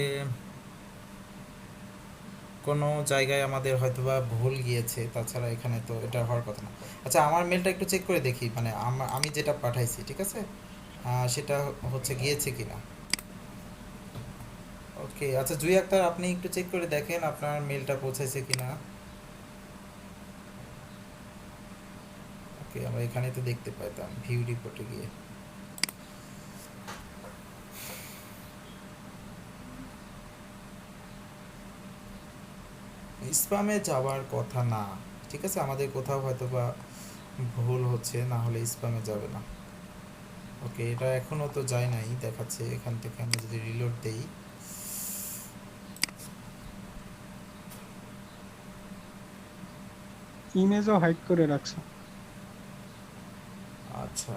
কোনো জায়গায় আমাদের হয়তোবা ভুল গিয়েছে, তাছাড়া এখানে তো এটা হওয়ার কথা না। আচ্ছা আমার মেলটা একটু চেক করে দেখি, মানে আমি যেটা পাঠাইছি ঠিক আছে সেটা হচ্ছে গিয়েছে কিনা। ওকে আচ্ছা জুই আক্তার আপনি একটু চেক করে দেখেন আপনার মেলটা পৌঁছাইছে কিনা। ওকে আমরা এখানে তো দেখতে পাইতাম ভিউ রিপোর্টে গিয়ে। স্প্যামে যাওয়ার কথা না, ঠিক আছে, আমাদের কোথাও হয়তো বা ভুল হচ্ছে, না হলে স্প্যামে যাবে না। ওকে এটা এখনো তো যায় নাই দেখাচ্ছে, এখান থেকে আমরা যদি রিলোড দেই ইমেজও হাইড করে রাখছে। আচ্ছা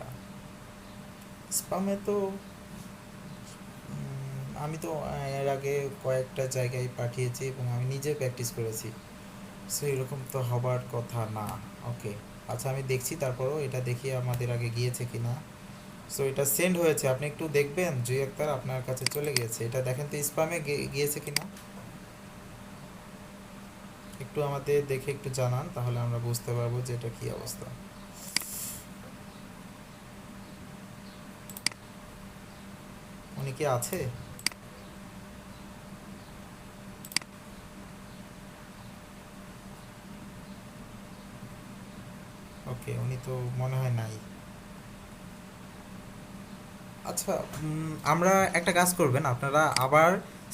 স্প্যামে তো আমি তো এর আগে কয়েকটা জায়গায় পাঠিয়েছি এবং আমি নিজে প্র্যাকটিস করেছি, সো এরকম তো হবার কথা না। ওকে আচ্ছা আমি দেখছি, তারপরও এটা দেখি আমাদের আগে গিয়েছে কিনা। সো এটা সেন্ড হয়েছে, আপনি একটু দেখবেন জুই আক্তার আপনার কাছে চলে গিয়েছে, এটা দেখেন তো স্প্যামে গিয়েছে কিনা, একটু আমাদের দেখে একটু জানান, তাহলে আমরা বুঝতে পারবো যে এটা কি অবস্থা। উনি কি আছে? ওকে উনি তো মনে হয় নাই। আচ্ছা আমরা একটা কাজ করবেন, আপনারা আবার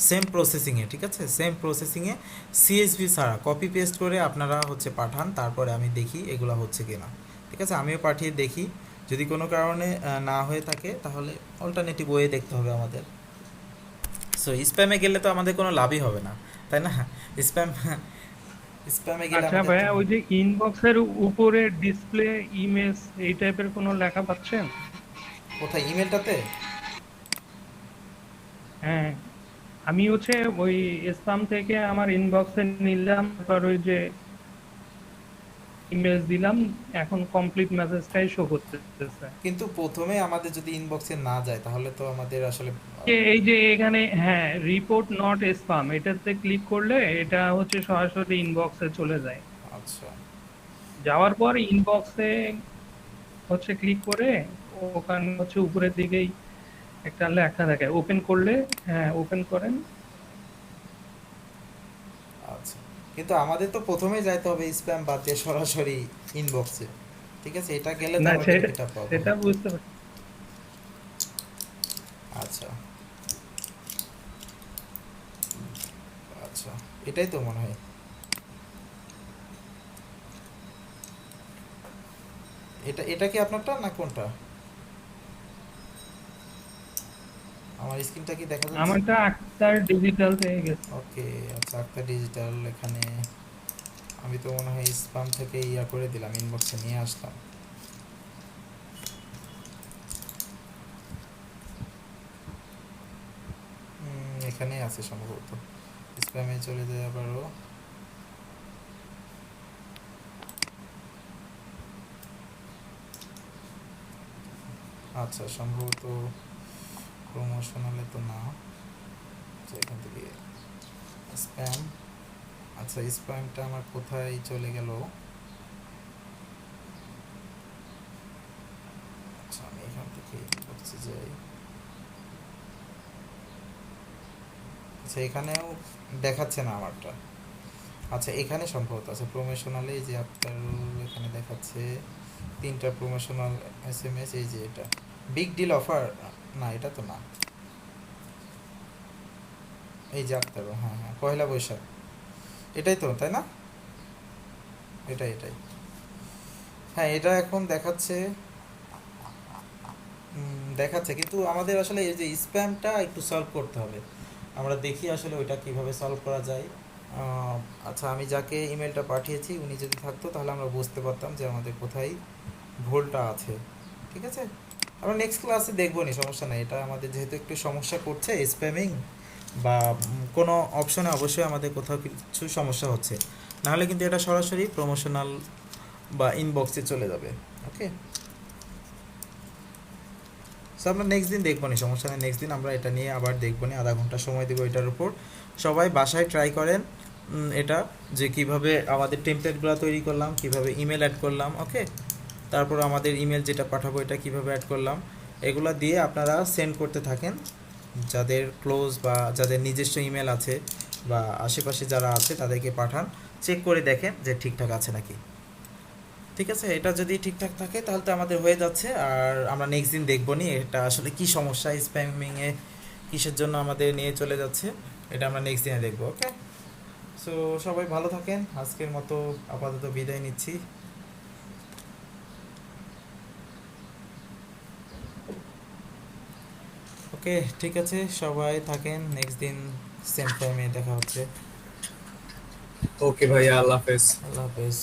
সেম প্রসেসিংয়ে, ঠিক আছে, সেম প্রসেসিংয়ে সিএসভি ছাড়া কপি পেস্ট করে আপনারা হচ্ছে পাঠান, তারপরে আমি দেখি এগুলো হচ্ছে কিনা। ঠিক আছে আমিও পাঠিয়ে দেখি, যদি কোনো কারণে না হয়ে থাকে তাহলে অল্টারনেটিভ ওয়ে দেখতে হবে আমাদের। সো স্প্যামে গেলে তো আমাদের কোনো লাভই হবে না, তাই না? স্প্যামে গেলে আচ্ছা আমাদের ভাইয়া, ওই যে ইনবক্সের উপরে ডিসপ্লে ইমেজ এই টাইপের কোনো লেখা পাচ্ছেন? কোথায় ইমেলটাতে? হ্যাঁ, আমি হচ্ছে ওই স্প্যাম থেকে আমার ইনবক্সে নিলাম, তারপর ওই যে ইমেজ দিলাম, এখন কমপ্লিট মেসেজটাই শো করতেছে। কিন্তু প্রথমে আমাদের যদি ইনবক্সে না যায় তাহলে তো আমাদের আসলে এই যে এখানে, হ্যাঁ, রিপোর্ট নট স্প্যাম, এটাতে ক্লিক করলে এটা হচ্ছে সরাসরি ইনবক্সে চলে যায়। আচ্ছা যাওয়ার পর ইনবক্সে হচ্ছে ক্লিক করে ওখানে হচ্ছে উপরের দিকেই একটা লেখা থাকে, ওপেন করলে, হ্যাঁ ওপেন করেন। আচ্ছা কিন্তু আমাদের তো প্রথমেই যাইতে হবে স্প্যাম বাদ দিয়ে সরাসরি ইনবক্সে, ঠিক আছে, এটা গেলে তো না আমরা সেটা, বেনিফিটটা পাবো। সেটা বুঝতে পারছি। আচ্ছা আচ্ছা এটাই তো মনে হয়, এটা কি আপনারটা না কোনটা? আমার স্ক্রিনটা কি দেখা যাচ্ছে? আমারটা আক্তার ডিজিটাল থেকে গেছে। ওকে আচ্ছা আক্তার ডিজিটাল, এখানে আমি তো মনে হয় স্প্যাম থেকে ইয়া করে দিলাম, ইনবক্সে নিয়ে আসলাম। এখানেই আছে সম্ভবত, স্প্যামে চলে যায় আবারও। আচ্ছা সম্ভবত প্রমোশনালে তো না, আচ্ছা এখান থেকে স্প্যাম। আচ্ছা স্প্যামটা আমার কোথায় চলে গেল? আচ্ছা আমি এখান থেকে ইনবক্সে যাই। আচ্ছা এখানেও দেখাচ্ছে না আমারটা, আচ্ছা এখানে সম্ভবত আছে প্রমোশনালে, এই যে আপনার এখানে দেখাচ্ছে 3টা প্রমোশনাল এসএমএস, এই যে এটা বিগ ডিল অফার, না এটা তো না, এই যে আক্তারও, হ্যাঁ হ্যাঁ পয়লা বৈশাখ, এটাই তো তাই না? এটাই হ্যাঁ, এটা এখন দেখাচ্ছে কিন্তু আমাদের আসলে এই যে স্প্যামটা একটু সলভ করতে হবে। আমরা দেখি আসলে ওইটা কিভাবে সলভ করা যায়। আচ্ছা আমি যাকে ইমেলটা পাঠিয়েছি উনি যদি থাকতো তাহলে আমরা বুঝতে পারতাম যে আমাদের কোথায় ভুলটা আছে। ঠিক আছে, আমরা নেক্সট ক্লাসে দেখবো নি, সমস্যা নাই। এটা আমাদের যেহেতু একটু সমস্যা করছে স্প্যামিং বা কোনো অপশনে অবশ্যই আমাদের কোথাও কিছু সমস্যা হচ্ছে, নাহলে কিন্তু এটা সরাসরি প্রমোশনাল বা ইনবক্সে চলে যাবে। ওকে, সো আমরা নেক্সট দিন দেখবো নি, সমস্যা নেই, নেক্সট দিন আমরা এটা নিয়ে আবার দেখবো নি, আধা ঘন্টা সময় দেবো এটার উপর। সবাই বাসায় ট্রাই করেন এটা, যে কিভাবে আমাদের টেমপ্লেটগুলো তৈরি করলাম, কিভাবে ইমেল অ্যাড করলাম। ওকে, তারপর আমাদের ইমেল যেটা পাঠাবো এটা কিভাবে অ্যাড করলাম, এগুলো দিয়ে আপনারা সেন্ড করতে থাকেন। যাদের ক্লোজ বা যাদের নিজস্ব ইমেল আছে বা আশেপাশে যারা আছে তাদেরকে পাঠান, চেক করে দেখেন যে ঠিকঠাক আছে নাকি। ঠিক আছে, এটা যদি ঠিকঠাক থাকে তাহলে তো আমাদের হয়ে যাচ্ছে। আর আমরা নেক্সট দিন দেখবো নি এটা আসলে কি সমস্যা, স্প্যামিংয়ে কিসের জন্য আমাদের নিয়ে চলে যাচ্ছে, এটা আমরা নেক্সট দিনে দেখবো। ওকে, সো সবাই ভালো থাকেন, আজকের মতো আপাতত বিদায় নিচ্ছি। ওকে ঠিক আছে, সবাই থাকেন, নেক্সট দিন সেম টাইমে দেখা হচ্ছে। ওকে ভাইয়া, আল্লাহ হাফেজ। আল্লাহ হাফেজ।